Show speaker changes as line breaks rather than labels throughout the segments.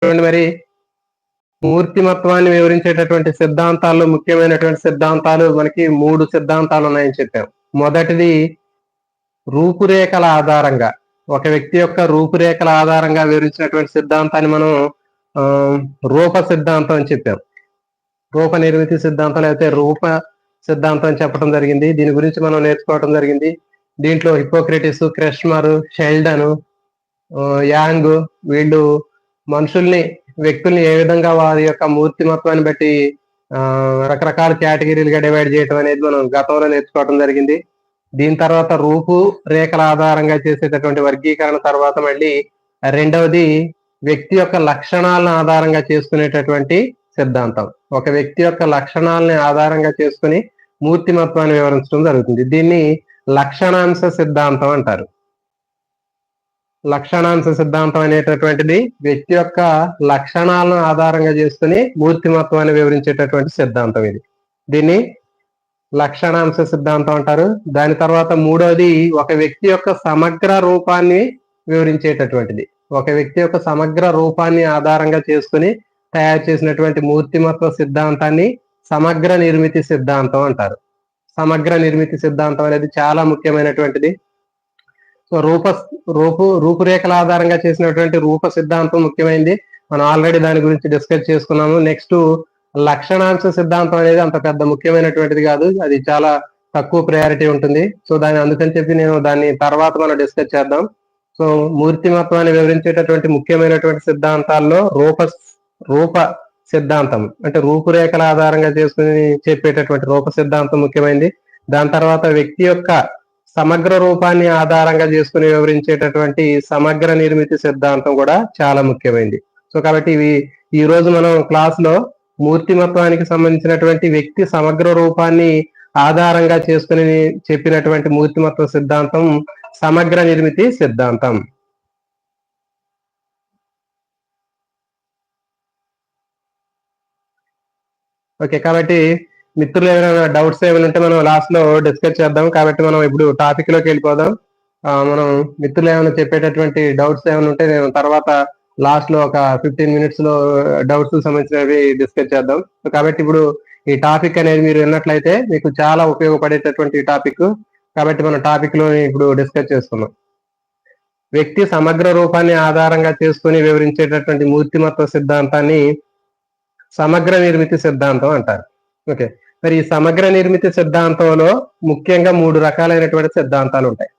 మరి మూర్తిమత్వాన్ని వివరించేటటువంటి సిద్ధాంతాల్లో ముఖ్యమైనటువంటి సిద్ధాంతాలు మనకి 3 సిద్ధాంతాలు ఉన్నాయని చెప్పాం. మొదటిది రూపురేఖల ఆధారంగా, ఒక వ్యక్తి యొక్క రూపురేఖల ఆధారంగా వివరించినటువంటి సిద్ధాంతాన్ని మనం రూప సిద్ధాంతం అని చెప్పాం. రూప నిర్మితి సిద్ధాంతం లేకపోతే రూప సిద్ధాంతం అని చెప్పడం జరిగింది. దీని గురించి మనం నేర్చుకోవడం జరిగింది. దీంట్లో హిపోక్రటిస్, క్రెష్మర్, షెల్డన్, యాంగ్ వీళ్ళు మనుషుల్ని, వ్యక్తుల్ని ఏ విధంగా వారి యొక్క మూర్తిమత్వాన్ని బట్టి రకరకాల కేటగిరీలుగా డివైడ్ చేయడం అనేది మనం గతంలో నేర్చుకోవడం జరిగింది. దీని తర్వాత రూపు రేఖల ఆధారంగా చేసేటటువంటి వర్గీకరణ తర్వాత మళ్ళీ రెండవది వ్యక్తి యొక్క లక్షణాలను ఆధారంగా చేసుకునేటటువంటి సిద్ధాంతం. ఒక వ్యక్తి యొక్క లక్షణాలని ఆధారంగా చేసుకుని మూర్తిమత్వాన్ని వివరించడం జరుగుతుంది. దీన్ని లక్షణాంశ సిద్ధాంతం అంటారు. లక్షణాంశ సిద్ధాంతం అనేటటువంటిది వ్యక్తి యొక్క లక్షణాలను ఆధారంగా చేసుకుని మూర్తిమత్వాన్ని వివరించేటటువంటి సిద్ధాంతం ఇది. దీన్ని లక్షణాంశ సిద్ధాంతం అంటారు. దాని తర్వాత మూడవది ఒక వ్యక్తి యొక్క సమగ్ర రూపాన్ని వివరించేటటువంటిది. ఒక వ్యక్తి యొక్క సమగ్ర రూపాన్ని ఆధారంగా చేసుకుని తయారు చేసినటువంటి మూర్తిమత్వ సిద్ధాంతాన్ని సమగ్ర నిర్మితి సిద్ధాంతం అంటారు. సమగ్ర నిర్మితి సిద్ధాంతం అనేది చాలా ముఖ్యమైనటువంటిది. సో రూపురేఖల ఆధారంగా చేసినటువంటి రూప సిద్ధాంతం ముఖ్యమైనది. మనం ఆల్రెడీ దాని గురించి డిస్కస్ చేసుకున్నాము. నెక్స్ట్ లక్షణాంశ సిద్ధాంతం అనేది అంత పెద్ద ముఖ్యమైనటువంటిది కాదు, అది చాలా తక్కువ ప్రయారిటీ ఉంటుంది. సో అందుకని చెప్పి నేను దాన్ని తర్వాత మనం డిస్కస్ చేద్దాం. సో మూర్తిమత్వాన్ని వివరించేటటువంటి ముఖ్యమైనటువంటి సిద్ధాంతాల్లో రూప సిద్ధాంతం అంటే రూపురేఖల ఆధారంగా చేసుకుని చెప్పేటటువంటి రూప సిద్ధాంతం ముఖ్యమైనది. దాని తర్వాత వ్యక్తి యొక్క సమగ్ర రూపాన్ని ఆధారంగా చేసుకుని వివరించేటటువంటి సమగ్ర నిర్మితి సిద్ధాంతం కూడా చాలా ముఖ్యమైనది. సో కాబట్టి ఈ రోజు మనం క్లాస్ లో మూర్తిమత్వానికి సంబంధించినటువంటి వ్యక్తి సమగ్ర రూపాన్ని ఆధారంగా చేసుకుని చెప్పినటువంటి మూర్తిమత్వ సిద్ధాంతం సమగ్ర నిర్మితి సిద్ధాంతం. ఓకే, కాబట్టి మిత్రులు ఏమైనా డౌట్స్ ఏమైనా ఉంటే మనం లాస్ట్ లో డిస్కస్ చేద్దాం. కాబట్టి మనం ఇప్పుడు టాపిక్ లోకి వెళ్ళిపోదాం. మనం మిత్రులు ఏమైనా చెప్పేటటువంటి డౌట్స్ ఏమైనా ఉంటే నేను తర్వాత లాస్ట్ లో ఒక 15 minutes లో డౌట్స్ సంబంధించినవి డిస్కస్ చేద్దాం. కాబట్టి ఇప్పుడు ఈ టాపిక్ అనేది మీరు విన్నట్లయితే మీకు చాలా ఉపయోగపడేటటువంటి టాపిక్. కాబట్టి మనం టాపిక్ లో ఇప్పుడు డిస్కస్ చేసుకున్నాం. వ్యక్తి సమగ్ర రూపాన్ని ఆధారంగా చేసుకుని వివరించేటటువంటి మూర్తిమత్వ సిద్ధాంతాన్ని సమగ్ర నిర్మితి సిద్ధాంతం అంటారు. ఓకే, మరి ఈ సమగ్ర నిర్మితి సిద్ధాంతంలో ముఖ్యంగా 3 రకాలైనటువంటి సిద్ధాంతాలు ఉంటాయి.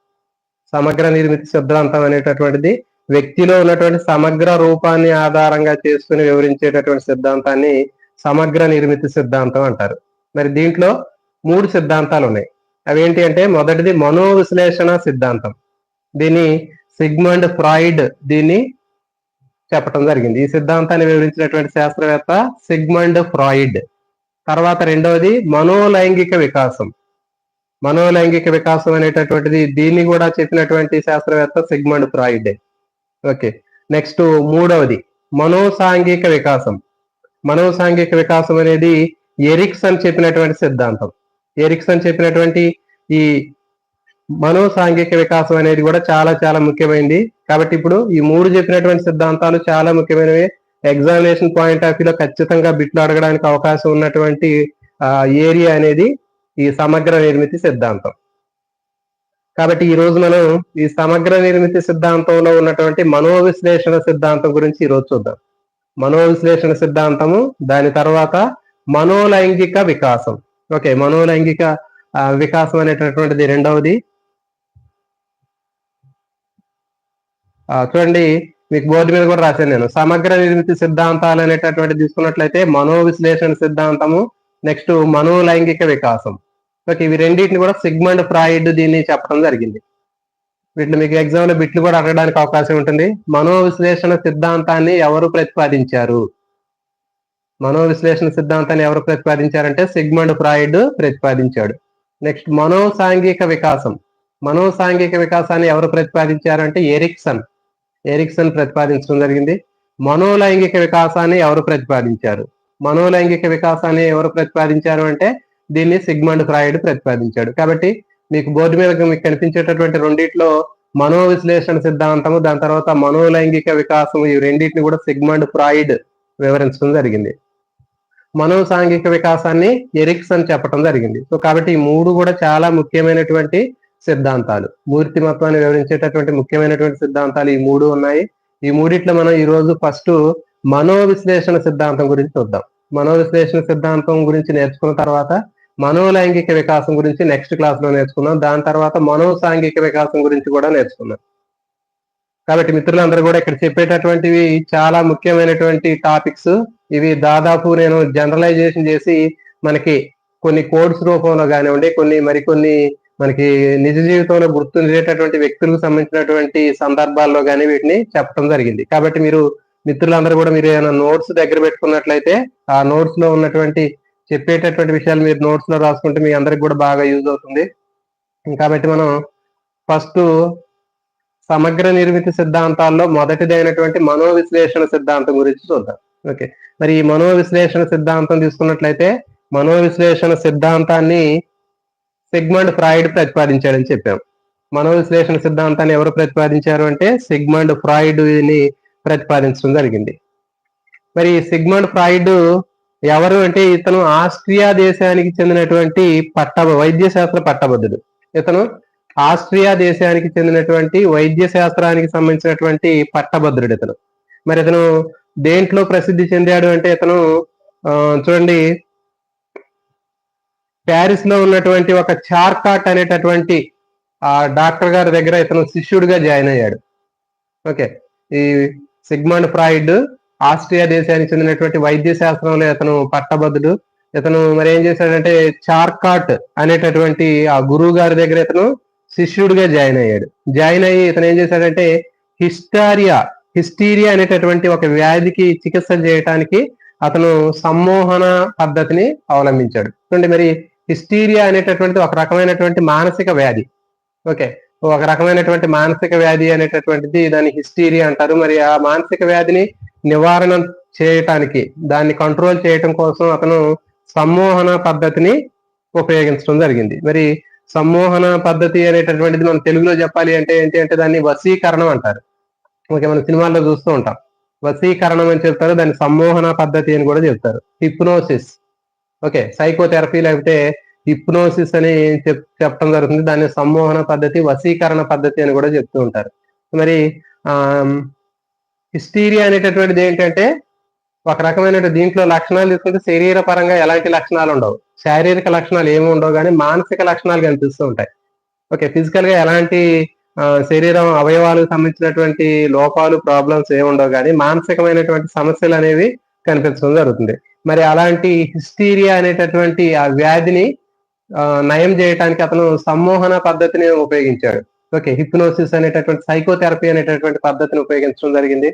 సమగ్ర నిర్మితి సిద్ధాంతం అనేటటువంటిది వ్యక్తిలో ఉన్నటువంటి సమగ్ర రూపాన్ని ఆధారంగా చేసుకుని వివరించేటటువంటి సిద్ధాంతాన్ని సమగ్ర నిర్మితి సిద్ధాంతం అంటారు. మరి దీంట్లో 3 సిద్ధాంతాలు ఉన్నాయి. అవేంటి అంటే మొదటిది మనోవిశ్లేషణ సిద్ధాంతం. దీన్ని సిగ్మండ్ ఫ్రాయిడ్ దీన్ని చెప్పడం జరిగింది. ఈ సిద్ధాంతాన్ని వివరించినటువంటి శాస్త్రవేత్త సిగ్మండ్ ఫ్రాయిడ్. తర్వాత రెండవది మనోలైంగిక వికాసం. మనోలైంగిక వికాసం అనేటటువంటిది దీన్ని కూడా చెప్పినటువంటి శాస్త్రవేత్త సిగ్మండ్ ఫ్రాయిడ్. ఓకే, నెక్స్ట్ మూడవది మనోసాంఘిక వికాసం. మనోసాంఘిక వికాసం అనేది ఎరిక్సన్ చెప్పినటువంటి సిద్ధాంతం. ఎరిక్సన్ చెప్పినటువంటి ఈ మనోసాంఘిక వికాసం అనేది కూడా చాలా చాలా ముఖ్యమైనది. కాబట్టి ఇప్పుడు ఈ 3 చెప్పినటువంటి సిద్ధాంతాలు చాలా ముఖ్యమైనవి. ఎగ్జామినేషన్ పాయింట్ ఆఫ్ వ్యూలో ఖచ్చితంగా బిట్లు అడగడానికి అవకాశం ఉన్నటువంటి ఏరియా అనేది ఈ సమగ్ర నిర్మితి సిద్ధాంతం. కాబట్టి ఈ రోజు మనం ఈ సమగ్ర నిర్మితి సిద్ధాంతంలో ఉన్నటువంటి మనోవిశ్లేషణ సిద్ధాంతం గురించి ఈ రోజు చూద్దాం. మనోవిశ్లేషణ సిద్ధాంతము, దాని తర్వాత మనోలైంగిక వికాసం. ఓకే, మనోలైంగిక వికాసం అనేటటువంటిది రెండవది. చూడండి, మీకు బోర్డు మీద కూడా రాశాను నేను. సమగ్ర నిర్మితి సిద్ధాంతాలు అనేటటువంటి తీసుకున్నట్లయితే మనోవిశ్లేషణ సిద్ధాంతము, నెక్స్ట్ మనోలైంగిక వికాసం. ఓకే, ఇవి రెండింటిని కూడా సిగ్మండ్ ఫ్రాయిడ్ దీన్ని చెప్పడం జరిగింది. వీటిని మీకు ఎగ్జామ్ లో బిట్లు కూడా అడగడానికి అవకాశం ఉంటుంది. మనోవిశ్లేషణ సిద్ధాంతాన్ని ఎవరు ప్రతిపాదించారు? మనోవిశ్లేషణ సిద్ధాంతాన్ని ఎవరు ప్రతిపాదించారంటే సిగ్మండ్ ఫ్రాయిడ్ ప్రతిపాదించాడు. నెక్స్ట్ మనోసాంఘిక వికాసం. మనోసాంఘిక వికాసాన్ని ఎవరు ప్రతిపాదించారంటే ఎరిక్సన్ ప్రతిపాదించడం జరిగింది. మనోలైంగిక వికాసాన్ని ఎవరు ప్రతిపాదించారు? మనోలైంగిక వికాసాన్ని ఎవరు ప్రతిపాదించారు అంటే దీన్ని సిగ్మండ్ ఫ్రాయిడ్ ప్రతిపాదించాడు. కాబట్టి మీకు బోర్డు మీద మీకు కనిపించేటటువంటి రెండిట్లో మనోవిశ్లేషణ సిద్ధాంతము, దాని తర్వాత మనోలైంగిక వికాసం, ఈ రెండింటిని కూడా సిగ్మండ్ ఫ్రాయిడ్ వివరించడం జరిగింది. మనోసాంఘిక వికాసాన్ని ఎరిక్సన్ చెప్పడం జరిగింది. సో కాబట్టి ఈ మూడు కూడా చాలా ముఖ్యమైనటువంటి సిద్ధాంతాలు, మూర్తిమత్వాన్ని వివరించేటటువంటి ముఖ్యమైనటువంటి సిద్ధాంతాలు ఈ మూడు ఉన్నాయి. ఈ మూడిట్లో మనం ఈ రోజు ఫస్ట్ మనోవిశ్లేషణ సిద్ధాంతం గురించి చూద్దాం. మనోవిశ్లేషణ సిద్ధాంతం గురించి నేర్చుకున్న తర్వాత మనోలైంగిక వికాసం గురించి నెక్స్ట్ క్లాస్ లో నేర్చుకుందాం. దాని తర్వాత మనోసాంఘిక వికాసం గురించి కూడా నేర్చుకుందాం. కాబట్టి మిత్రులందరూ కూడా ఇక్కడ చెప్పేటటువంటివి చాలా ముఖ్యమైనటువంటి టాపిక్స్. ఇవి దాదాపు నేను జనరలైజేషన్ చేసి మనకి కొన్ని కోడ్స్ రూపంలో కానివ్వండి, మరికొన్ని మనకి నిజ జీవితంలో గుర్తుండేటటువంటి వ్యక్తులకు సంబంధించినటువంటి సందర్భాల్లో కానీ వీటిని చెప్పడం జరిగింది. కాబట్టి మీరు మిత్రులందరూ కూడా మీరు ఏమైనా నోట్స్ దగ్గర పెట్టుకున్నట్లయితే ఆ నోట్స్ లో ఉన్నటువంటి చెప్పేటటువంటి విషయాలు మీరు నోట్స్ లో రాసుకుంటే మీ అందరికి కూడా బాగా యూజ్ అవుతుంది. కాబట్టి మనం ఫస్ట్ సమగ్ర నిర్మితి సిద్ధాంతాల్లో మొదటిదైనటువంటి మనోవిశ్లేషణ సిద్ధాంతం గురించి చూద్దాం. ఓకే, మరి ఈ మనోవిశ్లేషణ సిద్ధాంతం తీసుకున్నట్లయితే మనోవిశ్లేషణ సిద్ధాంతాన్ని సిగ్మండ్ ఫ్రాయిడ్ ప్రతిపాదించాడని చెప్పాం. మనోవిశ్లేషణ సిద్ధాంతాన్ని ఎవరు ప్రతిపాదించారు అంటే సిగ్మండ్ ఫ్రాయిడ్ ని ప్రతిపాదించడం జరిగింది. మరి సిగ్మండ్ ఫ్రాయిడ్ ఎవరు అంటే ఇతను ఆస్ట్రియా దేశానికి చెందినటువంటి వైద్య శాస్త్ర పట్టభద్రుడు. ఇతను ఆస్ట్రియా దేశానికి చెందినటువంటి వైద్య శాస్త్రానికి సంబంధించినటువంటి పట్టభద్రుడు ఇతను. మరి ఇతను దేంట్లో ప్రసిద్ధి చెందాడు అంటే ఇతను చూడండి, ప్యారిస్ లో ఉన్నటువంటి ఒక చార్కాట్ అనేటటువంటి ఆ డాక్టర్ గారి దగ్గర ఇతను శిష్యుడిగా జాయిన్ అయ్యాడు. ఓకే, ఈ సిగ్మండ్ ఫ్రాయిడ్ ఆస్ట్రియా దేశానికి చెందినటువంటి వైద్య శాస్త్రంలో ఇతను పట్టభద్రుడు. ఇతను మరి ఏం చేశాడంటే చార్కాట్ అనేటటువంటి ఆ గురువు గారి దగ్గర ఇతను శిష్యుడిగా జాయిన్ అయ్యాడు. జాయిన్ అయ్యి ఇతను ఏం చేశాడంటే హిస్టీరియా అనేటటువంటి ఒక వ్యాధికి చికిత్స చేయడానికి అతను సమ్మోహన పద్ధతిని అవలంబించాడు. చూడండి, మరి హిస్టీరియా అనేటటువంటి ఒక రకమైనటువంటి మానసిక వ్యాధి. ఓకే, ఒక రకమైనటువంటి మానసిక వ్యాధి అనేటటువంటిది దాన్ని హిస్టీరియా అంటారు. మరి ఆ మానసిక వ్యాధిని నివారణ చేయటానికి, దాన్ని కంట్రోల్ చేయటం కోసం అతను సమ్మోహన పద్ధతిని ఉపయోగించడం జరిగింది. మరి సమ్మోహన పద్ధతి అనేటటువంటిది మనం తెలుగులో చెప్పాలి అంటే ఏంటి అంటే దాన్ని వశీకరణం అంటారు. ఓకే, మనం సినిమాల్లో చూస్తూ ఉంటాం, వశీకరణం అని చెప్తారు, దాన్ని సమ్మోహన పద్ధతి అని కూడా చెప్తారు. హిప్నోసిస్, ఓకే, సైకోథెరపీ లేకపోతే హిప్నోసిస్ అని చెప్పడం జరుగుతుంది. దాన్ని సమ్మోహన పద్ధతి, వశీకరణ పద్ధతి అని కూడా చెప్తూ ఉంటారు. మరి హిస్టీరియా అనేటటువంటిది ఏంటంటే ఒక రకమైన దీంట్లో లక్షణాలు తీసుకుంటే శరీర పరంగా ఎలాంటి లక్షణాలు ఉండవు, శారీరక లక్షణాలు ఏమి ఉండవు, కానీ మానసిక లక్షణాలు కనిపిస్తూ ఉంటాయి. ఓకే, ఫిజికల్ గా ఎలాంటి శరీరం అవయవాలకు సంబంధించినటువంటి లోపాలు, ప్రాబ్లమ్స్ ఏమి ఉండవు, కానీ మానసికమైనటువంటి సమస్యలు అనేవి కనిపించడం జరుగుతుంది. మరి అలాంటి హిస్టీరియా అనేటటువంటి ఆ వ్యాధిని నయం చేయడానికి అతను సమ్మోహన పద్ధతిని ఉపయోగించాడు. ఓకే, హిప్నోసిస్ అనేటటువంటి సైకోథెరపీ అనేటటువంటి పద్ధతిని ఉపయోగించడం జరిగింది.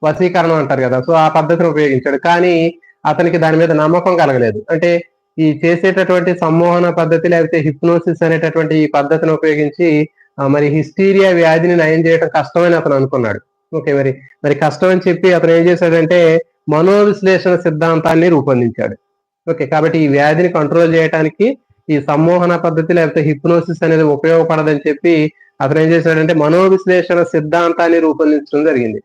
వశీకరణం అంటారు కదా, సో ఆ పద్ధతిని ఉపయోగించాడు. కానీ అతనికి దాని మీద నమ్మకం కలగలేదు. అంటే ఈ చేసేటటువంటి సమ్మోహన పద్ధతి లేకపోతే హిప్నోసిస్ అనేటటువంటి ఈ పద్ధతిని ఉపయోగించి మరి హిస్టీరియా వ్యాధిని నయం చేయడం కష్టమని అతను అనుకున్నాడు. ఓకే, మరి కష్టం అని చెప్పి అతను ఏం చేశాడంటే మనోవిశ్లేషణ సిద్ధాంతాన్ని రూపొందించాడు. ఓకే, కాబట్టి ఈ వ్యాధిని కంట్రోల్ చేయడానికి ఈ సమ్మోహన పద్ధతి లేకపోతే హిప్నోసిస్ అనేది ఉపయోగపడదని చెప్పి అతను ఏం చేశాడంటే మనోవిశ్లేషణ సిద్ధాంతాన్ని రూపొందించడం జరిగింది.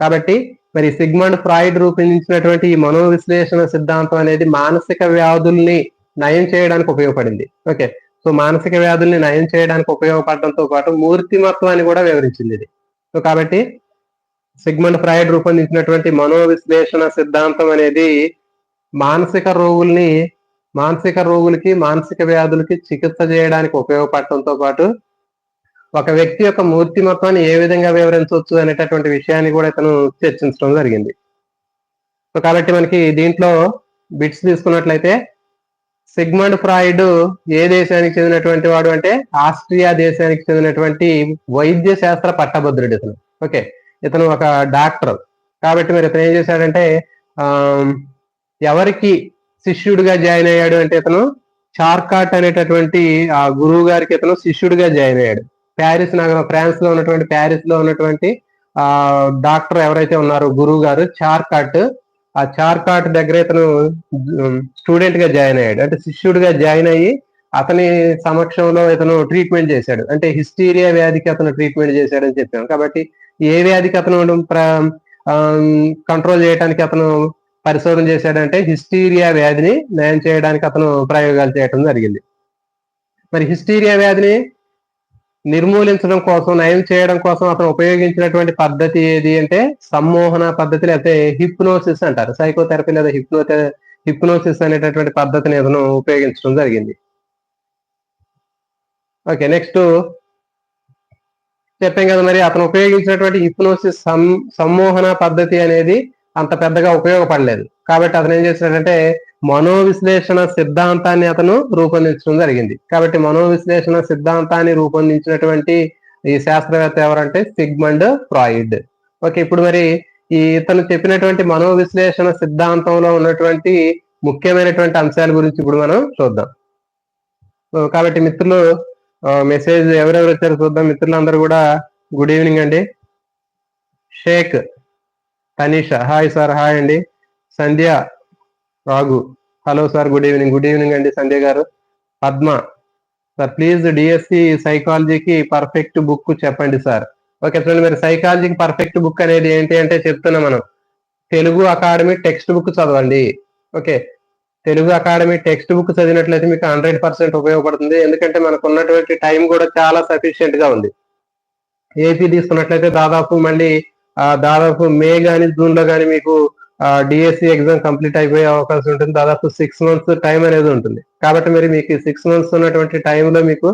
కాబట్టి మరి సిగ్మండ్ ఫ్రాయిడ్ రూపొందించినటువంటి ఈ మనోవిశ్లేషణ సిద్ధాంతం అనేది మానసిక వ్యాధుల్ని నయం చేయడానికి ఉపయోగపడింది. ఓకే, సో మానసిక వ్యాధుల్ని నయం చేయడానికి ఉపయోగపడడంతో పాటు మూర్తిమత్వాన్ని కూడా వివరించింది ఇది. సో కాబట్టి సిగ్మండ్ ఫ్రాయిడ్ రూపొందించినటువంటి మనోవిశ్లేషణ సిద్ధాంతం అనేది మానసిక రోగులకి మానసిక వ్యాధులకి చికిత్స చేయడానికి ఉపయోగపడటంతో పాటు ఒక వ్యక్తి యొక్క మూర్తిమత్వాన్ని ఏ విధంగా వివరించవచ్చు అనేటటువంటి విషయాన్ని కూడా ఇతను చర్చించడం జరిగింది. సో కాబట్టి మనకి దీంట్లో బిట్స్ తీసుకున్నట్లయితే సిగ్మండ్ ఫ్రాయిడ్ ఏ దేశానికి చెందినటువంటి వాడు అంటే ఆస్ట్రియా దేశానికి చెందినటువంటి వైద్య శాస్త్ర పట్టభద్రుడు ఇతను. ఓకే, ఇతను ఒక డాక్టర్. కాబట్టి మరి ఇతను ఏం చేశాడంటే ఎవరికి శిష్యుడిగా జాయిన్ అయ్యాడు అంటే ఇతను చార్కాట్ అనేటటువంటి ఆ గురువు గారికి ఇతను శిష్యుడిగా జాయిన్ అయ్యాడు. ప్యారిస్ నగరం, ఫ్రాన్స్ లో ఉన్నటువంటి ప్యారిస్ లో ఉన్నటువంటి డాక్టర్ ఎవరైతే ఉన్నారో గురువు గారు చార్కాట్, ఆ చార్కాట్ దగ్గర ఇతను స్టూడెంట్ గా జాయిన్ అయ్యాడు, అంటే శిష్యుడిగా జాయిన్ అయ్యి అతని సమక్షంలో ఇతను ట్రీట్మెంట్ చేశాడు. అంటే హిస్టీరియా వ్యాధికి అతను ట్రీట్మెంట్ చేశాడని చెప్పాం. కాబట్టి ఏ వ్యాధికి అతను కంట్రోల్ చేయడానికి అతను పరిశోధన చేశాడంటే హిస్టీరియా వ్యాధిని నయం చేయడానికి అతను ప్రయోగాలు చేయడం జరిగింది. మరి హిస్టీరియా వ్యాధిని నిర్మూలించడం కోసం, నయం చేయడం కోసం అతను ఉపయోగించినటువంటి పద్ధతి ఏది అంటే సమ్మోహన పద్ధతి, లేకపోతే హిప్నోసిస్ అంటారు. సైకోథెరపీ లేదా హిప్నోసిస్ అనేటటువంటి పద్ధతిని అతను ఉపయోగించడం జరిగింది. ఓకే, నెక్స్ట్ చెప్పాం కదా, మరి అతను ఉపయోగించినటువంటి హిప్నోసిస్ సమ్మోహన పద్ధతి అనేది అంత పెద్దగా ఉపయోగపడలేదు. కాబట్టి అతను ఏం చేశాడంటే మనోవిశ్లేషణ సిద్ధాంతాన్ని అతను రూపొందించడం జరిగింది. కాబట్టి మనోవిశ్లేషణ సిద్ధాంతాన్ని రూపొందించినటువంటి ఈ శాస్త్రవేత్త ఎవరంటే సిగ్మండ్ ఫ్రాయిడ్. ఓకే, ఇప్పుడు మరి ఇతను చెప్పినటువంటి మనోవిశ్లేషణ సిద్ధాంతంలో ఉన్నటువంటి ముఖ్యమైనటువంటి అంశాల గురించి ఇప్పుడు మనం చూద్దాం. కాబట్టి మిత్రులు, మెసేజ్ ఎవరెవరు వచ్చారో చూద్దాం. మిత్రులందరూ కూడా గుడ్ ఈవినింగ్ అండి. Sheikh Tanisha, hi sir. Hi అండి. Sandhya Raghu, hello sir, good evening. Good evening అండి సంధ్య గారు. పద్మ సార్, ప్లీజ్ డిఎస్సి సైకాలజీకి పర్ఫెక్ట్ బుక్ చెప్పండి సార్. ఓకే, చూడండి, మీరు సైకాలజీకి పర్ఫెక్ట్ బుక్ అనేది ఏంటి అంటే చెప్తున్నాం మనం, తెలుగు అకాడమీ టెక్స్ట్ బుక్ చదవండి. Okay, Telugu academy text book చదివినట్లయితే మీకు 100% ఉపయోగపడుతుంది. ఎందుకంటే మనకు ఉన్నటువంటి టైం కూడా చాలా సఫిషియెంట్ గా ఉంది. ఏపీ తీసుకున్నట్లయితే దాదాపు మే గానీ జూన్ లో గానీ మీకు డిఎస్సి ఎగ్జామ్ కంప్లీట్ అయిపోయే అవకాశం ఉంటుంది. దాదాపు 6 months టైం అనేది ఉంటుంది. కాబట్టి మరి మీకు 6 months ఉన్నటువంటి టైంలో మీకు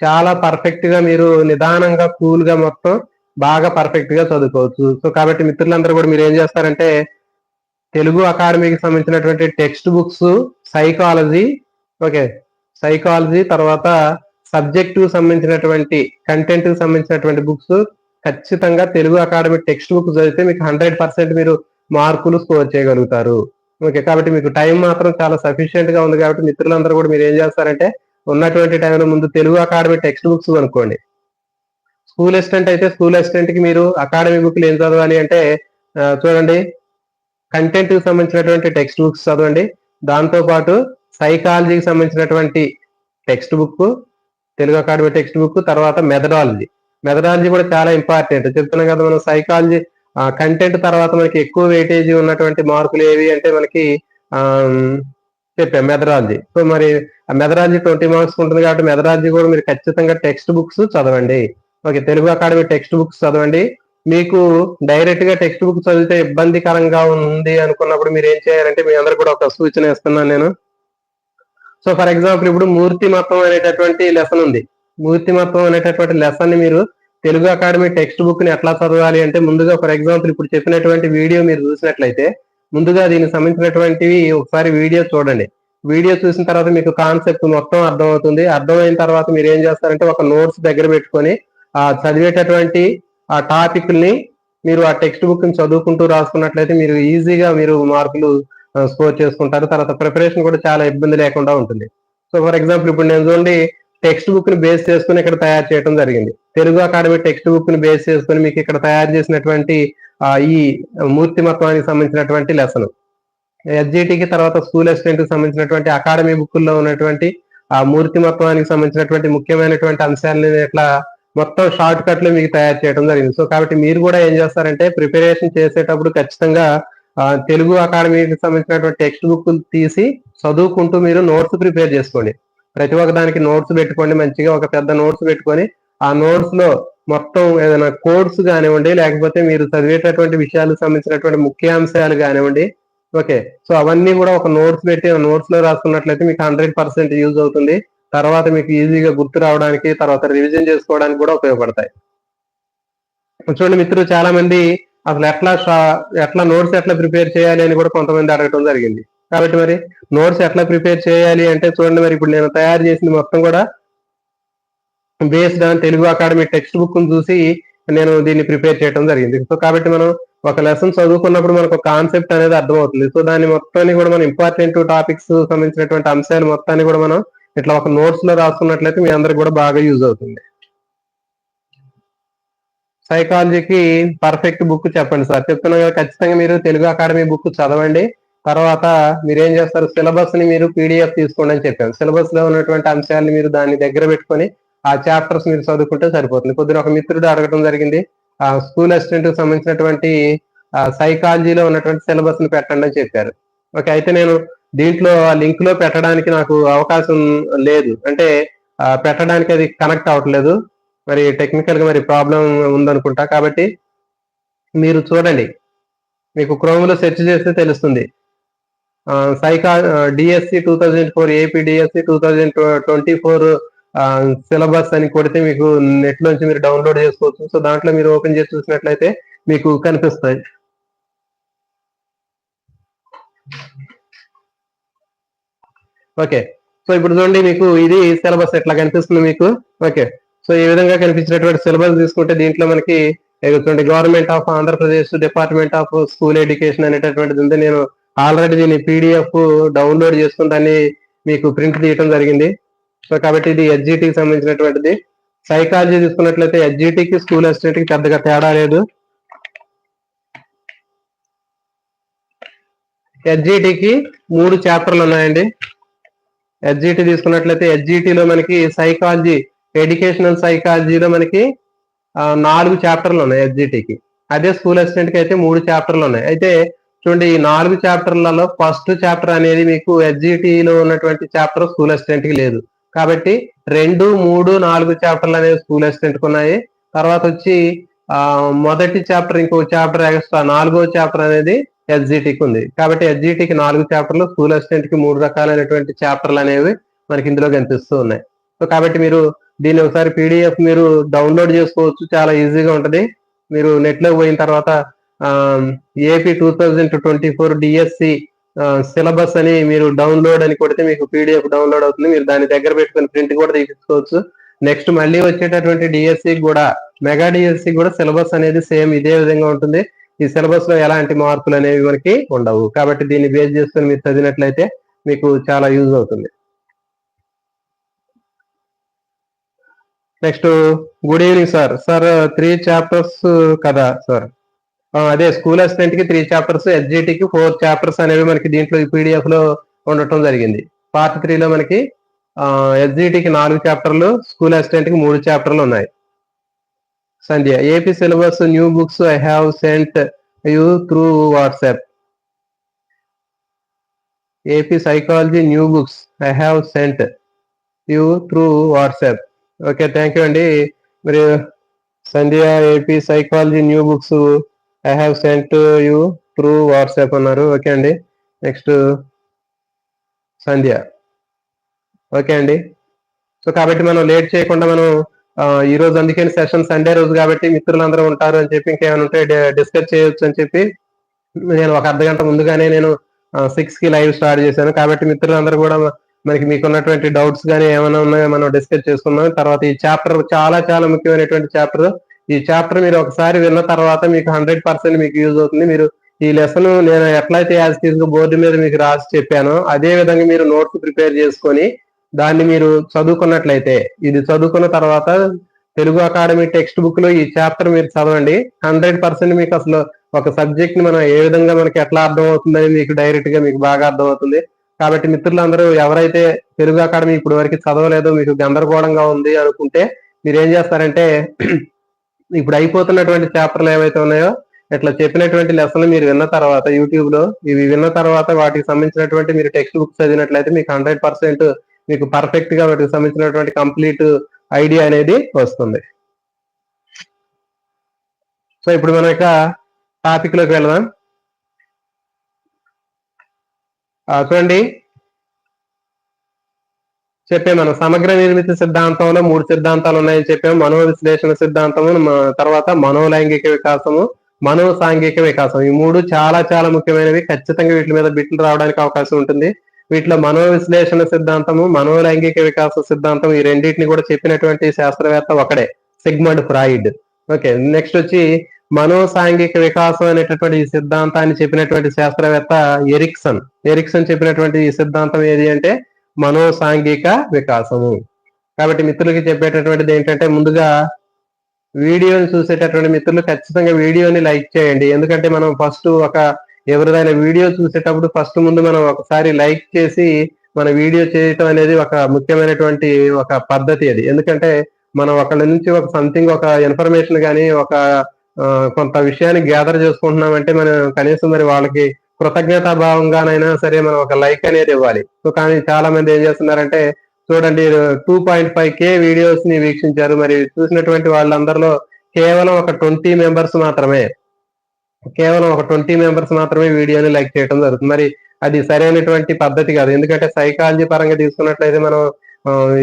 చాలా పర్ఫెక్ట్ గా, మీరు నిదానంగా, కూల్ గా, మొత్తం బాగా పర్ఫెక్ట్ గా చదువుకోవచ్చు. సో కాబట్టి మిత్రులందరూ కూడా మీరు ఏం చేస్తారంటే తెలుగు అకాడమీకి సంబంధించినటువంటి text books, psychology, okay, psychology తర్వాత సబ్జెక్టు సంబంధించినటువంటి కంటెంట్ కి సంబంధించినటువంటి బుక్స్ ఖచ్చితంగా తెలుగు అకాడమీ టెక్స్ట్ బుక్ చదివితే మీకు 100% మీరు మార్కులు స్కోర్ చేయగలుగుతారు. ఓకే, కాబట్టి మీకు టైం మాత్రం చాలా సఫిషియెంట్ గా ఉంది. కాబట్టి మిత్రులందరూ కూడా మీరు ఏం చేస్తారంటే ఉన్నటువంటి టైంలో ముందు తెలుగు అకాడమీ టెక్స్ట్ బుక్స్ కొనుక్కోండి. స్కూల్ అసిస్టెంట్ అయితే స్కూల్ అసిస్టెంట్ కి మీరు అకాడమీ బుక్లు ఏం చదవాలి అంటే చూడండి, కంటెంట్ కి సంబంధించినటువంటి టెక్స్ట్ బుక్స్ చదవండి. దాంతో పాటు సైకాలజీకి సంబంధించినటువంటి text book, Telugu academy text book, తర్వాత మెథడాలజీ కూడా చాలా ఇంపార్టెంట్. చెప్తున్నాం కదా మనం, సైకాలజీ కంటెంట్ తర్వాత మనకి ఎక్కువ వెయిటేజ్ ఉన్నటువంటి మార్కులు ఏవి అంటే మనకి చెప్పాం మెథడాలజీ. సో మరి ఆ మెథడాలజీ 20 marks ఉంటుంది. కాబట్టి మెథడాలజీ కూడా మీరు ఖచ్చితంగా టెక్స్ట్ బుక్స్ చదవండి. Okay, Telugu academy text books చదవండి. మీకు డైరెక్ట్ గా టెక్స్ట్ బుక్ చదివితే ఇబ్బందికరంగా ఉంది అనుకున్నప్పుడు మీరు ఏం చేయాలంటే, మీ అందరు కూడా ఒక సూచన ఇస్తున్నాను నేను. సో ఫర్ ఎగ్జాంపుల్, ఇప్పుడు మూర్తిమత్వం అనేటటువంటి లెసన్ ఉంది. మూర్తిమత్వం అనేటటువంటి లెసన్ ని మీరు తెలుగు అకాడమీ టెక్స్ట్ బుక్ ని ఎట్లా చదవాలి అంటే, ముందుగా ఫర్ ఎగ్జాంపుల్ ఇప్పుడు చెప్పినటువంటి వీడియో మీరు చూసినట్లయితే ముందుగా దీనికి సంబంధించినటువంటివి ఒకసారి వీడియో చూడండి. వీడియో చూసిన తర్వాత మీకు కాన్సెప్ట్ మొత్తం అర్థమవుతుంది. అర్థమైన తర్వాత మీరు ఏం చేస్తారంటే ఒక నోట్స్ దగ్గర పెట్టుకొని ఆ చదివేటటువంటి ఆ టాపిక్ని మీరు ఆ టెక్స్ట్ బుక్ ని చదువుకుంటూ రాసుకున్నట్లయితే మీరు ఈజీగా మీరు మార్కులు స్కోర్ చేసుకుంటారు. తర్వాత ప్రిపరేషన్ కూడా చాలా ఇబ్బంది లేకుండా ఉంటుంది. సో ఫర్ ఎగ్జాంపుల్ ఇప్పుడు నేను చూడండి, టెక్స్ట్ బుక్ ని బేస్ చేసుకుని ఇక్కడ తయారు చేయడం జరిగింది. తెలుగు అకాడమీ టెక్స్ట్ బుక్ ని బేస్ చేసుకుని మీకు ఇక్కడ తయారు చేసినటువంటి ఈ మూర్తిమత్వానికి సంబంధించినటువంటి లెసన్, ఎస్జిటికి తర్వాత స్కూల్ అసిస్టెంట్ కి సంబంధించినటువంటి అకాడమీ బుక్కుల్లో ఉన్నటువంటి ఆ మూర్తిమత్వానికి సంబంధించినటువంటి ముఖ్యమైనటువంటి అంశాలని ఇట్లా మొత్తం షార్ట్ కట్ లో మీకు తయారు చేయడం జరిగింది. సో కాబట్టి మీరు కూడా ఏం చేస్తారంటే ప్రిపరేషన్ చేసేటప్పుడు ఖచ్చితంగా తెలుగు అకాడమీకి సంబంధించినటువంటి టెక్స్ట్ బుక్ తీసి చదువుకుంటూ మీరు నోట్స్ ప్రిపేర్ చేసుకోండి. ప్రతి ఒక్క దానికి నోట్స్ పెట్టుకోండి. మంచిగా ఒక పెద్ద నోట్స్ పెట్టుకొని ఆ నోట్స్ లో మొత్తం ఏదైనా కోడ్స్ కానివ్వండి, లేకపోతే మీరు చదివేటటువంటి విషయాలకు సంబంధించినటువంటి ముఖ్యాంశాలు కానివ్వండి, ఓకే, సో అవన్నీ కూడా ఒక నోట్స్ పెట్టి నోట్స్ లో రాసుకున్నట్లయితే మీకు 100% యూజ్ అవుతుంది. తర్వాత మీకు ఈజీగా గుర్తు రావడానికి, తర్వాత రివిజన్ చేసుకోవడానికి కూడా ఉపయోగపడతాయి. చూడండి మిత్రులు, చాలా మంది అసలు ఎట్లా నోట్స్ ఎట్లా ప్రిపేర్ చేయాలి అని కూడా కొంతమంది అడగటం జరిగింది. కాబట్టి మరి నోట్స్ ఎట్లా ప్రిపేర్ చేయాలి అంటే చూడండి, మరి ఇప్పుడు నేను తయారు చేసింది మొత్తం కూడా based on Telugu academy text book ని చూసి నేను దీన్ని ప్రిపేర్ చేయడం జరిగింది. సో కాబట్టి మనం ఒక లెసన్ చదువుకున్నప్పుడు మనకు ఒక కాన్సెప్ట్ అనేది అర్థమవుతుంది. సో దాన్ని మొత్తాన్ని కూడా మనం ఇంపార్టెంట్ టాపిక్స్ సంబంధించినటువంటి అంశాలు మొత్తాన్ని కూడా మనం ఇట్లా ఒక నోట్స్ లో రాసుకున్నట్లయితే మీ అందరికి కూడా బాగా యూజ్ అవుతుంది. సైకాలజీకి పర్ఫెక్ట్ బుక్ చెప్పండి సార్. చెప్తున్నా కదా, ఖచ్చితంగా మీరు తెలుగు అకాడమీ బుక్ చదవండి. తర్వాత మీరేం చేస్తారు, సిలబస్ ని మీరు పీడిఎఫ్ తీసుకోండి అని చెప్పాను. సిలబస్ లో ఉన్నటువంటి అంశాలను మీరు దాన్ని దగ్గర పెట్టుకొని ఆ చాప్టర్స్ మీరు చదువుకుంటే సరిపోతుంది. పొద్దున ఒక మిత్రుడు అడగడం జరిగింది, ఆ స్కూల్ అసిస్టెంట్ కి సంబంధించినటువంటి సైకాలజీలో ఉన్నటువంటి సిలబస్ ని పెట్టండి అని చెప్పారు. ఓకే, అయితే నేను దీంట్లో ఆ లింక్ లో పెట్టడానికి నాకు అవకాశం లేదు, అంటే పెట్టడానికి అది కనెక్ట్ అవ్వట్లేదు, మరి టెక్నికల్ గా మరి ప్రాబ్లం ఉందనుకుంటా. కాబట్టి మీరు చూడండి, మీకు క్రోమ్ లో సెర్చ్ చేస్తే తెలుస్తుంది. సైకా డిఎస్సి 2004 ఏపీ డిఎస్సి 2024 సిలబస్ అని కొడితే మీకు నెట్ నుంచి మీరు డౌన్లోడ్ చేసుకోవచ్చు. సో దాంట్లో మీరు ఓపెన్ చేసి చూసినట్లయితే మీకు కనిపిస్తాయి. ఓకే, సో ఇప్పుడు చూడండి, మీకు ఇది సిలబస్ ఎట్లా కనిపిస్తుంది మీకు. ఓకే, సో ఈ విధంగా కనిపించినటువంటి సిలబస్ తీసుకుంటే దీంట్లో మనకి చూడండి, government of Andhra Pradesh department of school education అనేటటువంటిది ఉంది. నేను ఆల్రెడీ దీన్ని పీడిఎఫ్ డౌన్లోడ్ చేసుకుని దాన్ని మీకు ప్రింట్ తీయటం జరిగింది. సో కాబట్టి ఇది హెచ్జిటికి సంబంధించినటువంటిది. సైకాలజీ తీసుకున్నట్లయితే హెచ్జిటికి స్కూల్ అసిస్టెంట్ కి పెద్దగా తేడా లేదు. హెచ్జిటికి 3 చాప్టర్లు ఉన్నాయండి. హెచ్జిటి తీసుకున్నట్లయితే హెచ్జిటిలో మనకి సైకాలజీ, ఎడ్యుకేషనల్ సైకాలజీలో మనకి 4 చాప్టర్లు ఉన్నాయి హెచ్జిటికి. అదే స్కూల్ అసిస్టెంట్ కి అయితే 3 చాప్టర్లు ఉన్నాయి. అయితే చూడండి, ఈ 4 చాప్టర్లలో ఫస్ట్ చాప్టర్ అనేది మీకు హెచ్జిటిలో ఉన్నటువంటి చాప్టర్ స్కూల్ అసిస్టెంట్ కి లేదు. కాబట్టి 2, 3, 4 చాప్టర్లు అనేవి స్కూల్ అసిస్టెంట్ కి ఉన్నాయి. తర్వాత వచ్చి మొదటి చాప్టర్, ఇంకో చాప్టర్ ఎక్స్ట్రా 4వ చాప్టర్ అనేది హెచ్జిటికి ఉంది. కాబట్టి హెచ్జిటికి 4 చాప్టర్లు, స్కూల్ అసిస్టెంట్ కి 3 రకాలైనటువంటి చాప్టర్లు అనేవి మనకి ఇందులో కనిపిస్తూ ఉన్నాయి. సో కాబట్టి మీరు దీన్ని ఒకసారి పీడిఎఫ్ మీరు డౌన్లోడ్ చేసుకోవచ్చు, చాలా ఈజీగా ఉంటది. మీరు నెట్ లో పోయిన తర్వాత ఏపీ 2024 డిఎస్సి సిలబస్ అని మీరు డౌన్లోడ్ అని కొడితే మీకు పీడిఎఫ్ డౌన్లోడ్ అవుతుంది. మీరు దాన్ని దగ్గర పెట్టుకుని ప్రింట్ కూడా తీసుకోవచ్చు. నెక్స్ట్ మళ్ళీ వచ్చేటటువంటి డిఎస్సి కూడా, మెగా డిఎస్సి కూడా సిలబస్ అనేది సేమ్ ఇదే విధంగా ఉంటుంది. ఈ సిలబస్ లో ఎలాంటి మార్పులు అనేవి మనకి ఉండవు. కాబట్టి దీన్ని బేస్ చేసుకుని మీరు చదివినట్లయితే మీకు చాలా యూజ్ అవుతుంది. Next, good evening sir. Sir 3 chapters కదా సార్? అదే స్కూల్ అసిస్టెంట్ కి 3 చాప్టర్స్, హెచ్జిటికి 4 చాప్టర్స్ అనేవి మనకి దీంట్లో ఈ పీడిఎఫ్ లో ఉండటం జరిగింది. పార్ట్ 3 లో మనకి హెచ్జిటికి 4 చాప్టర్లు, స్కూల్ అసిస్టెంట్ కి 3 చాప్టర్లు ఉన్నాయి. Sandhya, AP syllabus new books I have sent you through WhatsApp. AP psychology new books I have sent you through WhatsApp. Okay, thank you అండి. మరి Sandhya, AP psychology new books I have sent you through WhatsApp అన్నారు. Okay అండి. Next Sandhya. Okay అండి. So కాబట్టి మనం late చేయకుండా మనం ఈ రోజు, అందుకని సెషన్ సండే రోజు కాబట్టి మిత్రులందరూ ఉంటారు అని చెప్పి, ఇంకేమైనా ఉంటే డిస్కస్ చేయొచ్చు అని చెప్పి నేను ఒక అర్ధగంట ముందుగానే నేను 6 కి లైవ్ స్టార్ట్ చేశాను. కాబట్టి మిత్రులందరూ కూడా మనకి మీకున్నటువంటి డౌట్స్ కానీ ఏమైనా ఉన్నాయో మనం డిస్కస్ చేసుకుందాం. తర్వాత ఈ చాప్టర్ చాలా చాలా ముఖ్యమైనటువంటి చాప్టర్. ఈ చాప్టర్ మీరు ఒకసారి విన్న తర్వాత మీకు 100% మీకు యూజ్ అవుతుంది. మీరు ఈ లెసన్ నేను ఎట్లయితే యాజ్ టీజ్ బోర్డు మీద మీకు రాసి చెప్పానో అదే విధంగా మీరు నోట్స్ ప్రిపేర్ చేసుకొని దాన్ని మీరు చదువుకున్నట్లయితే, ఇది చదువుకున్న తర్వాత తెలుగు అకాడమీ టెక్స్ట్ బుక్ లో ఈ చాప్టర్ మీరు చదవండి. 100% మీకు అసలు ఒక సబ్జెక్ట్ ని మనం ఏ విధంగా మనకి ఎట్లా అర్థం అవుతుందని మీకు డైరెక్ట్ గా మీకు బాగా అర్థం అవుతుంది. కాబట్టి మిత్రులందరూ ఎవరైతే తెలుగు అకాడమీ ఇప్పుడు వరకు చదవలేదో, మీకు గందరగోళంగా ఉంది అనుకుంటే మీరు ఏం చేస్తారంటే ఇప్పుడు అయిపోతున్నటువంటి చాప్టర్లు ఏవైతే ఉన్నాయో, ఇట్లా చెప్పినటువంటి లెసన్లు మీరు విన్న తర్వాత యూట్యూబ్ లో ఇవి విన్న తర్వాత వాటికి సంబంధించినటువంటి మీరు టెక్స్ట్ బుక్ చదివినట్లయితే మీకు 100% మీకు పర్ఫెక్ట్ గా వాటికి సంబంధించినటువంటి కంప్లీట్ ఐడియా అనేది వస్తుంది. సో ఇప్పుడు మనం ఇక టాపిక్ లోకి వెళ్దాం. చూడండి, చెప్పాము మనం సమగ్ర నిర్మితి సిద్ధాంతంలో 3 సిద్ధాంతాలు ఉన్నాయని చెప్పాము. మనో విశ్లేషణ సిద్ధాంతము, తర్వాత మనోలైంగిక వికాసము, మనో సాంఘిక వికాసం. ఈ 3 చాలా చాలా ముఖ్యమైనవి. ఖచ్చితంగా వీటి మీద బిట్లు రావడానికి అవకాశం ఉంటుంది. వీటిలో మనో విశ్లేషణ సిద్ధాంతము, మనోలైంగిక వికాస సిద్ధాంతం, ఈ రెండింటిని కూడా చెప్పినటువంటి శాస్త్రవేత్త ఒకడే, సిగ్మండ్ ఫ్రాయిడ్. ఓకే, నెక్స్ట్ వచ్చి మనో సాంఘిక వికాసం అనేటటువంటి ఈ సిద్ధాంతాన్ని చెప్పినటువంటి శాస్త్రవేత్త ఎరిక్సన్. ఎరిక్సన్ చెప్పినటువంటి ఈ సిద్ధాంతం ఏది అంటే మనో సాంఘిక వికాసము. కాబట్టి మిత్రులకి చెప్పేటటువంటిది ఏంటంటే, ముందుగా వీడియోని చూసేటటువంటి మిత్రులు ఖచ్చితంగా వీడియోని లైక్ చేయండి. ఎందుకంటే మనం ఫస్ట్ ఒక ఎవరిదైనా వీడియో చూసేటప్పుడు ఫస్ట్ ముందు మనం ఒకసారి లైక్ చేసి మన వీడియో చేయటం అనేది ఒక ముఖ్యమైనటువంటి ఒక పద్ధతి అది. ఎందుకంటే మనం ఒకళ్ళ నుంచి ఒక సంథింగ్ ఒక ఇన్ఫర్మేషన్ గాని, ఒక కొంత విషయాన్ని గ్యాదర్ చేసుకుంటున్నామంటే మనం కనీసం మరి వాళ్ళకి కృతజ్ఞతా భావంగానైనా సరే మనం ఒక లైక్ అనేది ఇవ్వాలి. సో కానీ చాలా మంది ఏం చేస్తున్నారంటే చూడండి 2.5K వీడియోస్ ని వీక్షించారు. మరి చూసినటువంటి వాళ్ళందరిలో కేవలం ఒక 20 మెంబర్స్ మాత్రమే వీడియోని లైక్ చేయడం జరుగుతుంది. మరి అది సరైనటువంటి పద్ధతి కాదు. ఎందుకంటే సైకాలజీ పరంగా తీసుకున్నట్లయితే మనం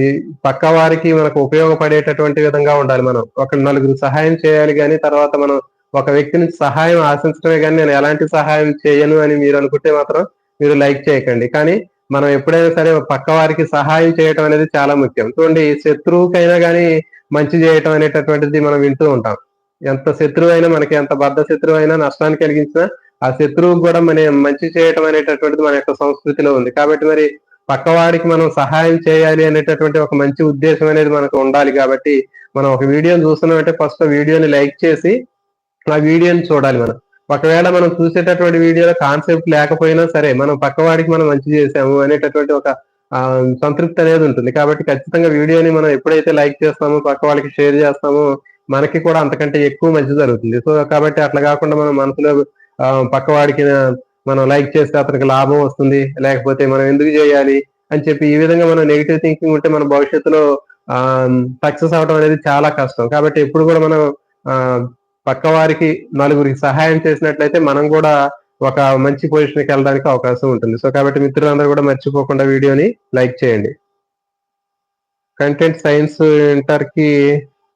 ఈ పక్క వారికి మనకు ఉపయోగపడేటటువంటి విధంగా ఉండాలి మనం. ఒక నలుగురు సహాయం చేయాలి గాని, తర్వాత మనం ఒక వ్యక్తి నుంచి సహాయం ఆశించడమే గాని, నేను ఎలాంటి సహాయం చేయను అని మీరు అనుకుంటే మాత్రం మీరు లైక్ చేయకండి. కానీ మనం ఎప్పుడైనా సరే పక్క వారికి సహాయం చేయటం అనేది చాలా ముఖ్యం. చూడండి శత్రువుకైనా గాని మంచి చేయటం అనేటటువంటిది మనం వింటూ ఉంటాం. ఎంత శత్రువైనా మనకి ఎంత బద్ధ శత్రువైనా నష్టాన్ని కలిగించినా ఆ శత్రువుకు కూడా మన మంచి చేయటం అనేటటువంటిది మన యొక్క సంస్కృతిలో ఉంది. కాబట్టి మరి పక్కవాడికి మనం సహాయం చేయాలి అనేటటువంటి ఒక మంచి ఉద్దేశం అనేది మనకు ఉండాలి. కాబట్టి మనం ఒక వీడియోని చూస్తున్నామంటే ఫస్ట్ వీడియోని లైక్ చేసి ఆ వీడియోని చూడాలి మనం. ఒకవేళ మనం చూసేటటువంటి వీడియోలో కాన్సెప్ట్ లేకపోయినా సరే మనం పక్కవాడికి మనం మంచి చేసాము అనేటటువంటి ఒక సంతృప్తి అనేది ఉంటుంది. కాబట్టి ఖచ్చితంగా వీడియోని మనం ఎప్పుడైతే లైక్ చేస్తామో పక్క వాళ్ళకి షేర్ చేస్తామో మనకి కూడా అంతకంటే ఎక్కువ మంచి జరుగుతుంది. సో కాబట్టి అట్లా కాకుండా మనం మనసులో పక్కవాడికి మనం లైక్ చేస్తే అతనికి లాభం వస్తుంది, లేకపోతే మనం ఎందుకు చేయాలి అని చెప్పి ఈ విధంగా మనం నెగిటివ్ థింకింగ్ ఉంటే మన భవిష్యత్తులో సక్సెస్ అవడం అనేది చాలా కష్టం. కాబట్టి ఎప్పుడు కూడా మనం ఆ పక్కవారికి నలుగురికి సహాయం చేసినట్లయితే మనం కూడా ఒక మంచి పొజిషన్కి వెళ్ళడానికి అవకాశం ఉంటుంది. సో కాబట్టి మిత్రులందరూ కూడా మర్చిపోకుండా వీడియోని లైక్ చేయండి. కంటెంట్ సైన్స్ ఇంటర్ కి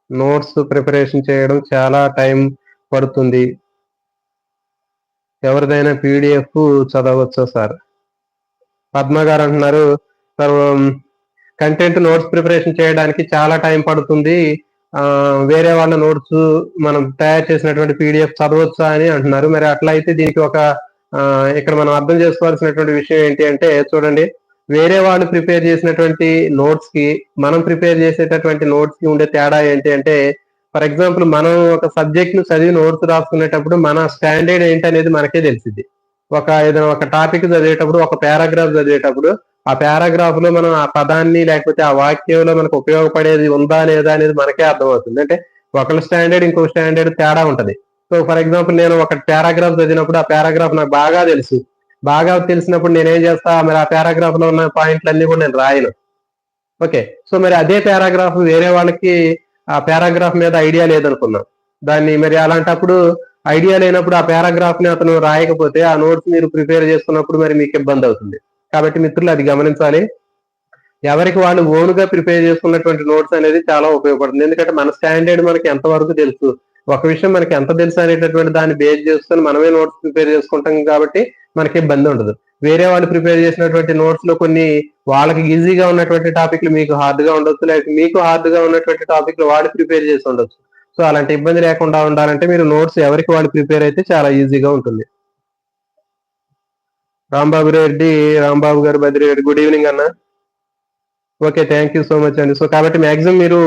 నోట్స్ ప్రిపరేషన్ చేయడం చాలా టైం పడుతుంది. ఎవరిదైనా పీడిఎఫ్ చదవచ్చా సార్? పద్మ గారు అంటున్నారు సార్, కంటెంట్ నోట్స్ ప్రిపరేషన్ చేయడానికి చాలా టైం పడుతుంది. వేరే వాళ్ళ నోట్స్ మనం తయారు చేసినటువంటి పీడిఎఫ్ చదవచ్చా అని అంటున్నారు. మరి అట్లా అయితే దీనికి ఒక ఇక్కడ మనం అర్థం చేసుకోవాల్సినటువంటి విషయం ఏంటి అంటే చూడండి, వేరే వాళ్ళు ప్రిపేర్ చేసినటువంటి నోట్స్ కి మనం ప్రిపేర్ చేసేటటువంటి నోట్స్ కి ఉండే తేడా ఏంటి అంటే, ఫర్ ఎగ్జాంపుల్ మనం ఒక సబ్జెక్ట్ ను చదివి నోట్స్ రాసుకునేటప్పుడు మన స్టాండర్డ్ ఏంటి అనేది మనకే తెలిసింది. ఏదైనా ఒక టాపిక్ చదివేటప్పుడు, ఒక పారాగ్రాఫ్ చదివేటప్పుడు ఆ పారాగ్రాఫ్ లో మనం ఆ పదాన్ని లేకపోతే ఆ వాక్యంలో మనకు ఉపయోగపడేది ఉందా లేదా అనేది మనకే అర్థమవుతుంది. అంటే ఒకళ్ళ స్టాండర్డ్ ఇంకో స్టాండర్డ్ తేడా ఉంటది. సో ఫర్ ఎగ్జాంపుల్ నేను ఒక పారాగ్రాఫ్ చదివినప్పుడు ఆ పారాగ్రాఫ్ నాకు బాగా తెలుసు. బాగా తెలిసినప్పుడు నేనేం చేస్తా, మరి ఆ పారాగ్రాఫ్ లో ఉన్న పాయింట్లన్నీ కూడా నేను రాయను. ఓకే. సో మరి అదే పారాగ్రాఫ్ వేరే వాళ్ళకి ఆ పారాగ్రాఫ్ మీద ఐడియా లేదనుకుందాం. దాన్ని మరి అలాంటప్పుడు ఐడియా లేనప్పుడు ఆ పారాగ్రాఫ్ ని అతను రాయకపోతే ఆ నోట్స్ మీరు ప్రిపేర్ చేసుకున్నప్పుడు మరి మీకు ఇబ్బంది అవుతుంది. కాబట్టి మిత్రులు అది గమనించాలి. ఎవరికి వాళ్ళు ఓన్ గా ప్రిపేర్ చేసుకున్నటువంటి నోట్స్ అనేది చాలా ఉపయోగపడుతుంది. ఎందుకంటే మన స్టాండర్డ్ మనకి ఎంత వరకు తెలుసు, ఒక విషయం మనకి ఎంత తెలుసు అనేటటువంటి దాన్ని బేస్ చేసుకొని మనమే నోట్స్ ప్రిపేర్ చేసుకుంటాం కాబట్టి మనకి ఇబ్బంది ఉండదు. వేరే వాళ్ళు ప్రిపేర్ చేసినటువంటి నోట్స్ లో కొన్ని వాళ్ళకి ఈజీగా ఉన్నటువంటి టాపిక్లు మీకు హార్డ్ గా ఉండొచ్చు, లేకపోతే మీకు హార్డ్ గా ఉన్నటువంటి టాపిక్లు వాళ్ళు ప్రిపేర్ చేసి ఉండొచ్చు. సో అలాంటి ఇబ్బంది లేకుండా ఉండాలంటే మీరు నోట్స్ ఎవరికి వాళ్ళు ప్రిపేర్ అయితే చాలా ఈజీగా ఉంటుంది. రాంబాబు గారు బద్రిరెడ్డి, గుడ్ ఈవినింగ్ అన్న. Okay, thank you so much అండి. సో కాబట్టి మాక్సిమం మీరు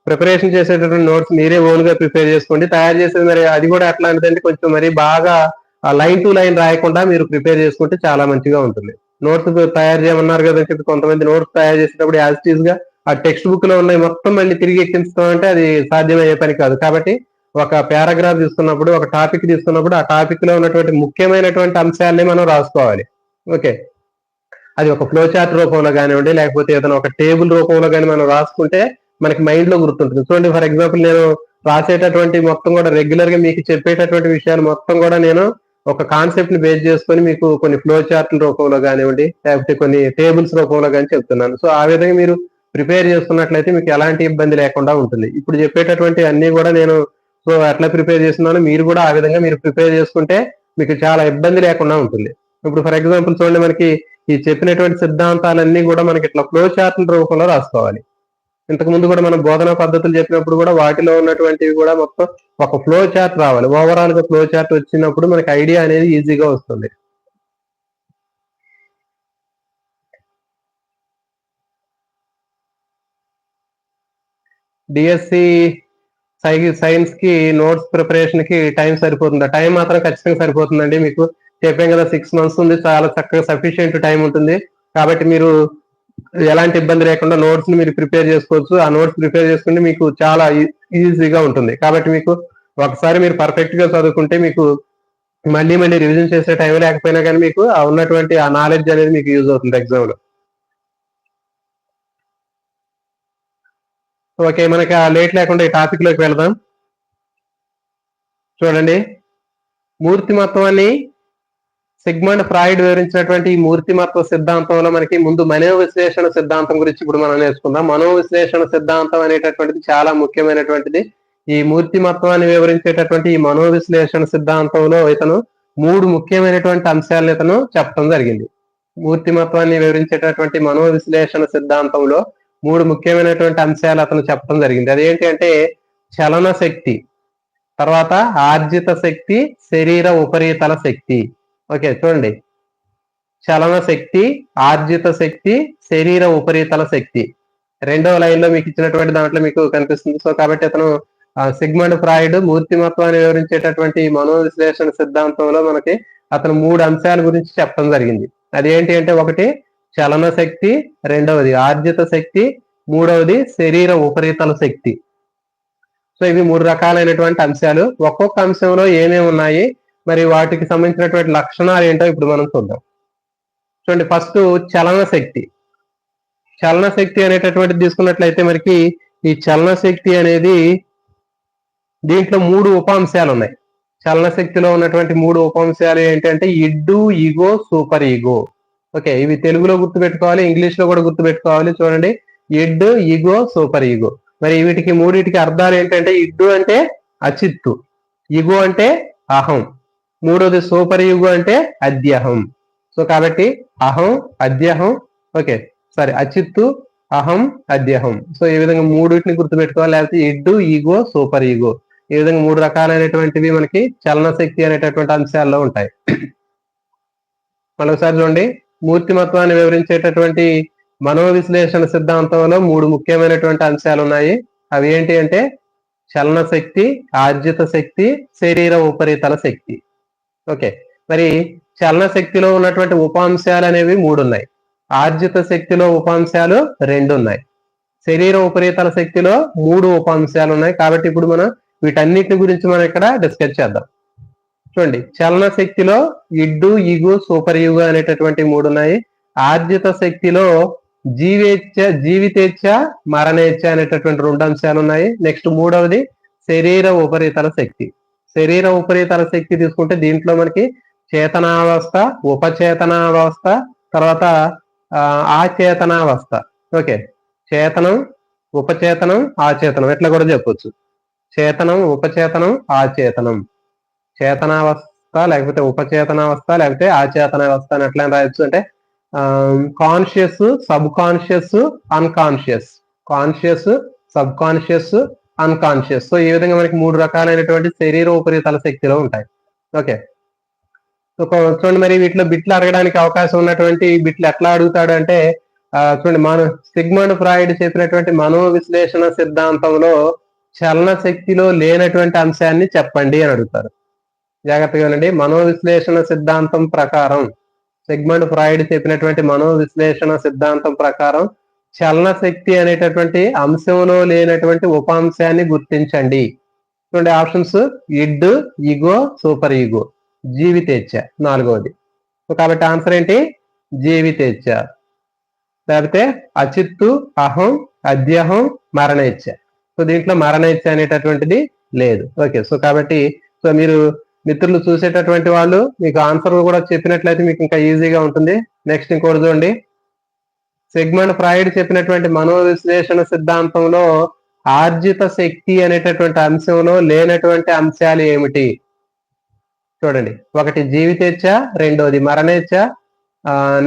ప్రిపరేషన్ చేసేటటువంటి నోట్స్ మీరే ఓన్ గా ప్రిపేర్ చేసుకోండి. తయారు చేసేది మరి అది కూడా ఎట్లాంటిదంటే కొంచెం మరి బాగా లైన్ టు లైన్ రాయకుండా మీరు ప్రిపేర్ చేసుకుంటే చాలా మంచిగా ఉంటుంది. నోట్స్ తయారు చేయమన్నారు కదా అని చెప్పి కొంతమంది నోట్స్ తయారు చేసేటప్పుడు యాజ్ టీజ్ గా ఆ టెక్స్ట్ బుక్ లో ఉన్నాయి మొత్తం మళ్ళీ తిరిగి ఎక్కించడం అంటే అది సాధ్యమయ్యే పని కాదు. కాబట్టి ఒక పారాగ్రాఫ్ తీసుకున్నప్పుడు, ఒక టాపిక్ తీసుకున్నప్పుడు ఆ టాపిక్ లో ఉన్నటువంటి ముఖ్యమైనటువంటి అంశాలని మనం రాసుకోవాలి. ఓకే, అది ఒక ఫ్లో చార్ట్ రూపంలో కానివ్వండి, లేకపోతే ఏదైనా ఒక టేబుల్ రూపంలో కానీ మనం రాసుకుంటే మనకి మైండ్ లో గుర్తుంటుంది. చూడండి ఫర్ ఎగ్జాంపుల్ నేను రాసేటటువంటి మొత్తం కూడా రెగ్యులర్ గా మీకు చెప్పేటటువంటి విషయాలు మొత్తం కూడా నేను ఒక కాన్సెప్ట్ ని బేస్ చేసుకొని మీకు కొన్ని ఫ్లో చార్ట్ రూపంలో కానివ్వండి, లేకపోతే కొన్ని టేబుల్స్ రూపంలో కానీ చెప్తున్నాను. సో ఆ విధంగా మీరు ప్రిపేర్ చేసుకున్నట్లయితే మీకు ఎలాంటి ఇబ్బంది లేకుండా ఉంటుంది. ఇప్పుడు చెప్పేటటువంటి అన్ని కూడా నేను సో ఎట్లా ప్రిపేర్ చేస్తున్నాను, మీరు కూడా ఆ విధంగా మీరు ప్రిపేర్ చేసుకుంటే మీకు చాలా ఇబ్బంది లేకుండా ఉంటుంది. ఇప్పుడు ఫర్ ఎగ్జాంపుల్ చూడండి, మనకి ఈ చెప్పినటువంటి సిద్ధాంతాలన్నీ కూడా మనకి ఇట్లా ఫ్లో చార్ట్ల రూపంలో రాసుకోవాలి. ఇంతకు ముందు కూడా మనం బోధనా పద్ధతులు చెప్పినప్పుడు కూడా వాటిలో ఉన్నటువంటివి కూడా మొత్తం ఒక ఫ్లో చార్ట్ రావాలి. ఓవరాల్ గా ఫ్లో చార్ట్ వచ్చినప్పుడు మనకి ఐడియా అనేది ఈజీగా వస్తుంది. డిఎస్సి సైన్స్ కి నోట్స్ ప్రిపరేషన్ కి టైం సరిపోతుందా? టైం మాత్రం ఖచ్చితంగా సరిపోతుందండి. మీకు చెప్పాం కదా 6 months ఉంది, చాలా చక్కగా సఫిషియెంట్ టైం ఉంటుంది. కాబట్టి మీరు ఎలాంటి ఇబ్బంది లేకుండా నోట్స్ ని మీరు ప్రిపేర్ చేసుకోవచ్చు. ఆ నోట్స్ ప్రిపేర్ చేసుకుంటే మీకు చాలా ఈజీగా ఉంటుంది. కాబట్టి మీకు ఒకసారి మీరు పర్ఫెక్ట్ గా చదువుకుంటే మీకు మళ్ళీ మళ్ళీ రివిజన్ చేసే టైం లేకపోయినా కానీ మీకు ఆ ఉన్నటువంటి ఆ నాలెడ్జ్ అనేది మీకు యూజ్ అవుతుంది ఎగ్జామ్ లో. ఓకే, మనకి ఆ లేట్ లేకుండా ఈ టాపిక్ లోకి వెళదాం. చూడండి, మూర్తిమత్వాన్ని సిగ్మండ్ ఫ్రాయిడ్ వివరించినటువంటి ఈ మూర్తిమత్వ సిద్ధాంతంలో మనకి ముందు మనోవిశ్లేషణ సిద్ధాంతం గురించి ఇప్పుడు మనం నేర్చుకుందాం. మనోవిశ్లేషణ సిద్ధాంతం అనేటటువంటిది చాలా ముఖ్యమైనటువంటిది. ఈ మూర్తిమత్వాన్ని వివరించేటటువంటి ఈ మనోవిశ్లేషణ సిద్ధాంతంలో ఇతను 3 ముఖ్యమైనటువంటి అంశాలను ఇతను చెప్పడం జరిగింది. మూర్తిమత్వాన్ని వివరించేటటువంటి మనోవిశ్లేషణ సిద్ధాంతంలో 3 ముఖ్యమైనటువంటి అంశాలు అతను చెప్పడం జరిగింది. అదేంటి అంటే చలన శక్తి, తర్వాత ఆర్జిత శక్తి, శరీర ఉపరితల శక్తి. ఓకే, చూడండి, చలన శక్తి, ఆర్జిత శక్తి, శరీర ఉపరితల శక్తి. రెండవ లైన్ లో మీకు ఇచ్చినటువంటి దాంట్లో మీకు కనిపిస్తుంది. సో కాబట్టి అతను సిగ్మండ్ ఫ్రాయిడ్ మూర్తిమత్వాన్ని వివరించేటటువంటి మనోవిశ్లేషణ సిద్ధాంతంలో మనకి అతను 3 అంశాల గురించి చెప్పడం జరిగింది. అదేంటి అంటే ఒకటి చలన శక్తి, రెండవది ఆర్జిత శక్తి, మూడవది శరీర ఉపరితల శక్తి. సో ఇవి 3 రకాలైనటువంటి అంశాలు. ఒక్కొక్క అంశంలో ఏమేమి ఉన్నాయి, మరి వాటికి సంబంధించినటువంటి లక్షణాలు ఏంటో ఇప్పుడు మనం చూద్దాం. చూడండి, ఫస్ట్ చలన శక్తి. చలన శక్తి అనేటటువంటిది తీసుకున్నట్లయితే మనకి ఈ చలన శక్తి అనేది దీంట్లో 3 ఉపాంశాలు ఉన్నాయి. చలన శక్తిలో ఉన్నటువంటి 3 ఉపాంశాలు ఏంటంటే ఇడ్డు, ఈగో, సూపర్ ఈగో. ఓకే, ఇవి తెలుగులో గుర్తుపెట్టుకోవాలి, ఇంగ్లీష్ లో కూడా గుర్తుపెట్టుకోవాలి. చూడండి, ఇడ్, ఈగో, సూపర్ ఈగో. మరి వీటికి మూడింటికి అర్థాలు ఏంటంటే ఇడ్డు అంటే అచిత్తు, ఈగో అంటే అహం, మూడోది సూపర్ ఈగో అంటే అద్యహం. సో కాబట్టి అహం, అద్యహం, ఓకే సారీ అచిత్తు, అహం, అద్యహం. సో ఈ విధంగా మూడింటిని గుర్తుపెట్టుకోవాలి. లేకపోతే ఇడ్డు, ఈగో, సూపర్ ఈగో. ఈ విధంగా 3 రకాలైనటువంటివి మనకి చలన శక్తి అనేటటువంటి అంశాల్లో ఉంటాయి. మరొకసారి చూడండి, మూర్తిమత్వాన్ని వివరించేటటువంటి మనోవిశ్లేషణ సిద్ధాంతంలో 3 ముఖ్యమైనటువంటి అంశాలు ఉన్నాయి. అవి ఏంటి అంటే చలన శక్తి, ఆర్జిత శక్తి, శరీర ఉపరితల శక్తి. ఓకే, మరి చలన శక్తిలో ఉన్నటువంటి ఉపాంశాలు అనేవి 3 ఉన్నాయి. ఆర్జిత శక్తిలో ఉపాంశాలు 2 ఉన్నాయి. శరీర ఉపరితల శక్తిలో 3 ఉపాంశాలు ఉన్నాయి. కాబట్టి ఇప్పుడు మనం వీటన్నిటి గురించి మనం ఇక్కడ డిస్కస్ చేద్దాం. చూడండి, చలన శక్తిలో ఇడ్డు, ఈగు, సూపర్ ఈగో అనేటటువంటి 3 ఉన్నాయి. ఆర్జిత శక్తిలో జీవితేచ్ఛ, మరణేచ్ఛ అనేటటువంటి 2 అంశాలు ఉన్నాయి. నెక్స్ట్ మూడవది శరీర ఉపరితల శక్తి. శరీర ఉపరితల శక్తి తీసుకుంటే దీంట్లో మనకి చేతనావస్థ, ఉపచేతనావస్థ, తర్వాత ఆచేతనావస్థ. ఓకే, చేతనం, ఉపచేతనం, ఆచేతనం ఇట్లా కూడా చెప్పొచ్చు. చేతనం, ఉపచేతనం, ఆచేతనం, చేతనావస్థ లేకపోతే ఉపచేతనావస్థ లేకపోతే ఆచేతనావస్థ అని ఎట్లా రాయొచ్చు అంటే conscious, subconscious, unconscious, conscious, subconscious, unconscious. So ఈ విధంగా మనకి 3 రకాలైనటువంటి శరీర ఉపరితల శక్తిలో ఉంటాయి. ఓకే, చూడండి, మరి వీటిలో బిట్లు అడగడానికి అవకాశం ఉన్నటువంటి బిట్లు ఎట్లా అడుగుతాడు అంటే చూడండి, సిగ్మండ్ ఫ్రాయిడ్ చెప్పినటువంటి మనోవిశ్లేషణ సిద్ధాంతంలో చలన శక్తిలో లేనటువంటి అంశాన్ని చెప్పండి అని అడుగుతారు. జాగ్రత్తగా వినండి, మనోవిశ్లేషణ సిద్ధాంతం ప్రకారం సిగ్మండ్ ఫ్రాయిడ్ చెప్పినటువంటి మనోవిశ్లేషణ సిద్ధాంతం ప్రకారం చలన శక్తి అనేటటువంటి అంశంలో లేనటువంటి ఉపాంశాన్ని గుర్తించండి. చూడండి, ఆప్షన్స్ ఇడ్, ఈగో, సూపర్ ఈగో, జీవితేచ్ఛ 4వది. కాబట్టి ఆన్సర్ ఏంటి జీవితేచ్ఛ. లేకపోతే అచిత్తు, అహం, అద్యహం, మరణేచ్ఛ. సో దీంట్లో మరణేచ్ఛ అనేటటువంటిది లేదు. ఓకే, సో కాబట్టి మీరు మిత్రులు చూసేటటువంటి వాళ్ళు మీకు ఆన్సర్ కూడా చెప్పినట్లయితే మీకు ఇంకా ఈజీగా ఉంటుంది. నెక్స్ట్ ఇంకోటి చూడండి, సిగ్మండ్ ఫ్రాయిడ్ చెప్పినటువంటి మనోవిశ్లేషణ సిద్ధాంతంలో ఆర్జిత శక్తి అనేటటువంటి అంశంలో లేనటువంటి అంశాలు ఏమిటి? చూడండి, ఒకటి జీవితేచ్ఛ, రెండవది మరణేచ్ఛ,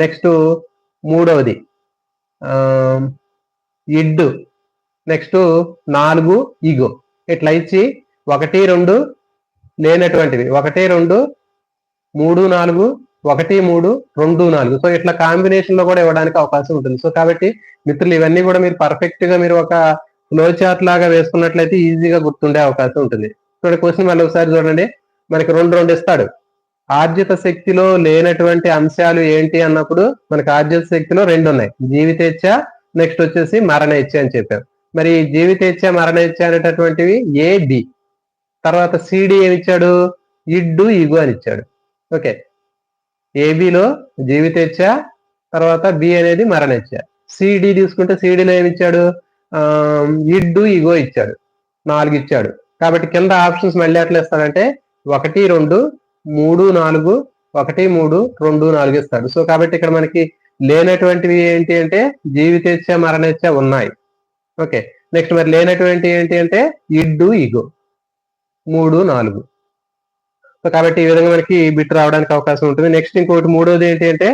నెక్స్ట్ మూడవది ఇడ్డు, నెక్స్ట్ 4 ఈగో. ఇట్లా ఇచ్చి 1, 2 లేనటువంటివి 1, 2, 3, 4, 1, 3, 2, 4. సో ఇట్లా కాంబినేషన్ లో కూడా ఇవ్వడానికి అవకాశం ఉంటుంది. సో కాబట్టి మిత్రులు ఇవన్నీ కూడా మీరు పర్ఫెక్ట్ గా మీరు ఒక ఫ్లో చార్ట్ లాగా వేసుకున్నట్లయితే ఈజీగా గుర్తుండే అవకాశం ఉంటుంది. చూడండి, క్వశ్చన్ మళ్ళీ ఒకసారి చూడండి, మనకి 2 ఇస్తాడు. ఆర్జిత శక్తిలో లేనటువంటి అంశాలు ఏంటి అన్నప్పుడు మనకి ఆర్జిత శక్తిలో రెండు ఉన్నాయి, జీవితేచ్ఛ, నెక్స్ట్ వచ్చేసి మరణేచ్ఛ అని చెప్పాం. మరి జీవితేచ్ఛ మరణేచ్ఛ అనేటటువంటివి ఏ బి. తర్వాత సిడి ఏమి ఇచ్చాడు, ఇడ్డు ఈగో అని ఇచ్చాడు. ఓకే, ఏబిలో జీవితేచ్ఛ, తర్వాత బి అనేది మరణేచ్ఛ. సిడి తీసుకుంటే సిడిలో ఏమి ఇచ్చాడు, ఇడ్డు ఈగో ఇచ్చాడు, 4 ఇచ్చాడు. కాబట్టి కింద ఆప్షన్స్ మళ్ళీ ఎట్లా ఇస్తాడంటే 1 2 3 4 1 3 2 4 ఇస్తాడు. సో కాబట్టి ఇక్కడ మనకి లేనటువంటివి ఏంటి అంటే జీవితేచ్ఛ మరణేచ్ఛ ఉన్నాయి. ఓకే, నెక్స్ట్ మరి లేనటువంటి ఏంటి అంటే ఇడ్డు ఈగో 3 4. సో కాబట్టి ఈ విధంగా మనకి బిట్ రావడానికి అవకాశం ఉంటుంది. నెక్స్ట్ ఇంకోటి మూడోది ఏంటి అంటే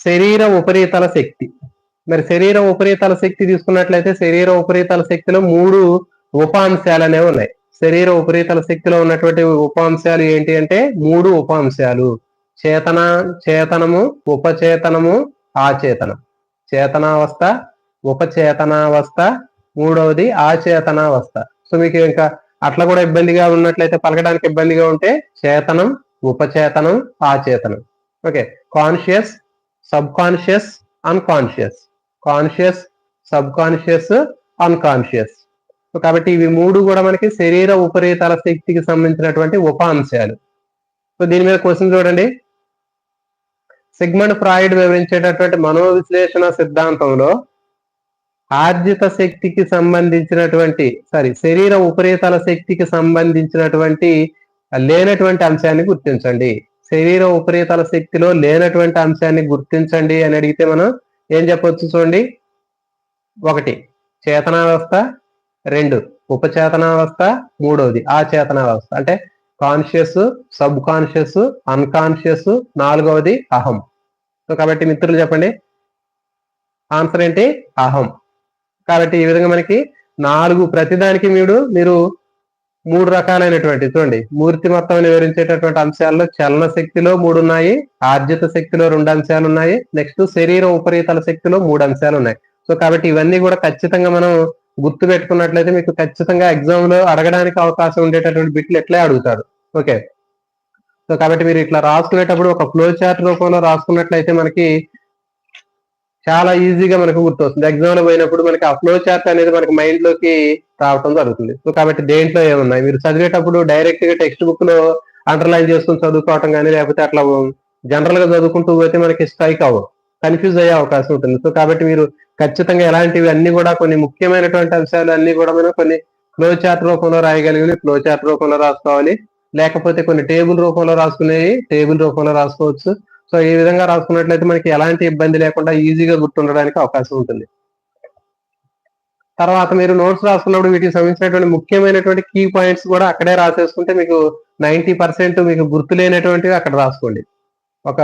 శరీర ఉపరితల శక్తి. మరి శరీర ఉపరితల శక్తి తీసుకున్నట్లయితే శరీర ఉపరితల శక్తిలో 3 ఉపాంశాలు అనేవి ఉన్నాయి. శరీర ఉపరితల శక్తిలో ఉన్నటువంటి ఉపాంశాలు ఏంటి అంటే 3 ఉపాంశాలు, చేతనము, ఉపచేతనము, ఆచేతనం. చేతనావస్థ, ఉపచేతనావస్థ, మూడవది ఆచేతనావస్థ. సో మీకు ఇంకా అట్లా కూడా ఇబ్బందిగా ఉన్నట్లయితే, పలకడానికి ఇబ్బందిగా ఉంటే చేతనం, ఉపచేతనం, ఆచేతనం. Okay, conscious, subconscious, unconscious. Conscious, subconscious, unconscious. కాబట్టి ఇవి 3 కూడా మనకి శరీర ఉపరితల శక్తికి సంబంధించినటువంటి ఉపాంశాలు. సో దీని మీద క్వశ్చన్ చూడండి. సిగ్మండ్ ఫ్రాయిడ్ వివరించేటటువంటి మనోవిశ్లేషణ సిద్ధాంతంలో ఆర్జిత శక్తికి సంబంధించినటువంటి శరీర ఉపరితల శక్తికి సంబంధించినటువంటి లేనటువంటి అంశాన్ని గుర్తించండి. శరీర ఉపరితల శక్తిలో లేనటువంటి అంశాన్ని గుర్తించండి అని అడిగితే మనం ఏం చెప్పొచ్చు చూడండి. 1 చేతనావస్థ, 2 ఉపచేతనావస్థ, మూడవది ఆచేతనావస్థ. అంటే కాన్షియస్, సబ్ కాన్షియస్, అన్కాన్షియస్, 4వది అహం. సో కాబట్టి మిత్రులు చెప్పండి, ఆన్సర్ ఏంటి, అహం. కాబట్టి ఈ విధంగా మనకి 4 ప్రతిదానికి మీరు 3 రకాలైనటువంటి చూడండి మూర్తిమత్వం వివరించేటటువంటి అంశాల్లో చలన శక్తిలో 3 ఉన్నాయి, ఆర్జిత శక్తిలో 2 అంశాలు ఉన్నాయి, నెక్స్ట్ శరీర ఉపరితల శక్తిలో 3 అంశాలు ఉన్నాయి. సో కాబట్టి ఇవన్నీ కూడా ఖచ్చితంగా మనం గుర్తు పెట్టుకున్నట్లయితే మీకు ఖచ్చితంగా ఎగ్జామ్ లో అడగడానికి అవకాశం ఉండేటటువంటి బిట్లు ఎట్లే అడుగుతారు. ఓకే, సో కాబట్టి మీరు ఇట్లా రాసుకునేటప్పుడు ఒక ఫ్లో చార్ట్ రూపంలో రాసుకున్నట్లయితే మనకి చాలా ఈజీగా మనకు గుర్తొస్తుంది. ఎగ్జామ్ లో పోయినప్పుడు మనకి ఆ ఫ్లో చార్ట్ అనేది మనకి మైండ్ లోకి రావటం జరుగుతుంది. సో కాబట్టి దేంట్లో ఏమున్నాయి మీరు చదివేటప్పుడు డైరెక్ట్ గా టెక్స్ట్ బుక్ లో అండర్లైన్ చేసుకుని చదువుకోవటం కానీ, లేకపోతే అట్లా జనరల్ గా చదువుకుంటూ పోతే మనకి స్ట్రైక్ అవ్వదు, కన్ఫ్యూజ్ అయ్యే అవకాశం ఉంటుంది. సో కాబట్టి మీరు ఖచ్చితంగా ఎలాంటివి అన్ని కూడా కొన్ని ముఖ్యమైనటువంటి అంశాలు అన్ని కూడా మనం కొన్ని ఫ్లో చార్ట్ రూపంలో రాయగలిగి ఫ్లో చార్ట్ రూపంలో రాసుకోవాలి, లేకపోతే కొన్ని టేబుల్ రూపంలో రాసుకునేవి టేబుల్ రూపంలో రాసుకోవచ్చు. సో ఈ విధంగా రాసుకున్నట్లయితే మనకి ఎలాంటి ఇబ్బంది లేకుండా ఈజీగా గుర్తుండడానికి అవకాశం ఉంటుంది. తర్వాత మీరు నోట్స్ రాసుకున్నప్పుడు వీటికి సంబంధించినటువంటి ముఖ్యమైనటువంటి కీ పాయింట్స్ కూడా అక్కడే రాసేసుకుంటే మీకు 90% మీకు గుర్తు లేనటువంటివి అక్కడ రాసుకోండి. ఒక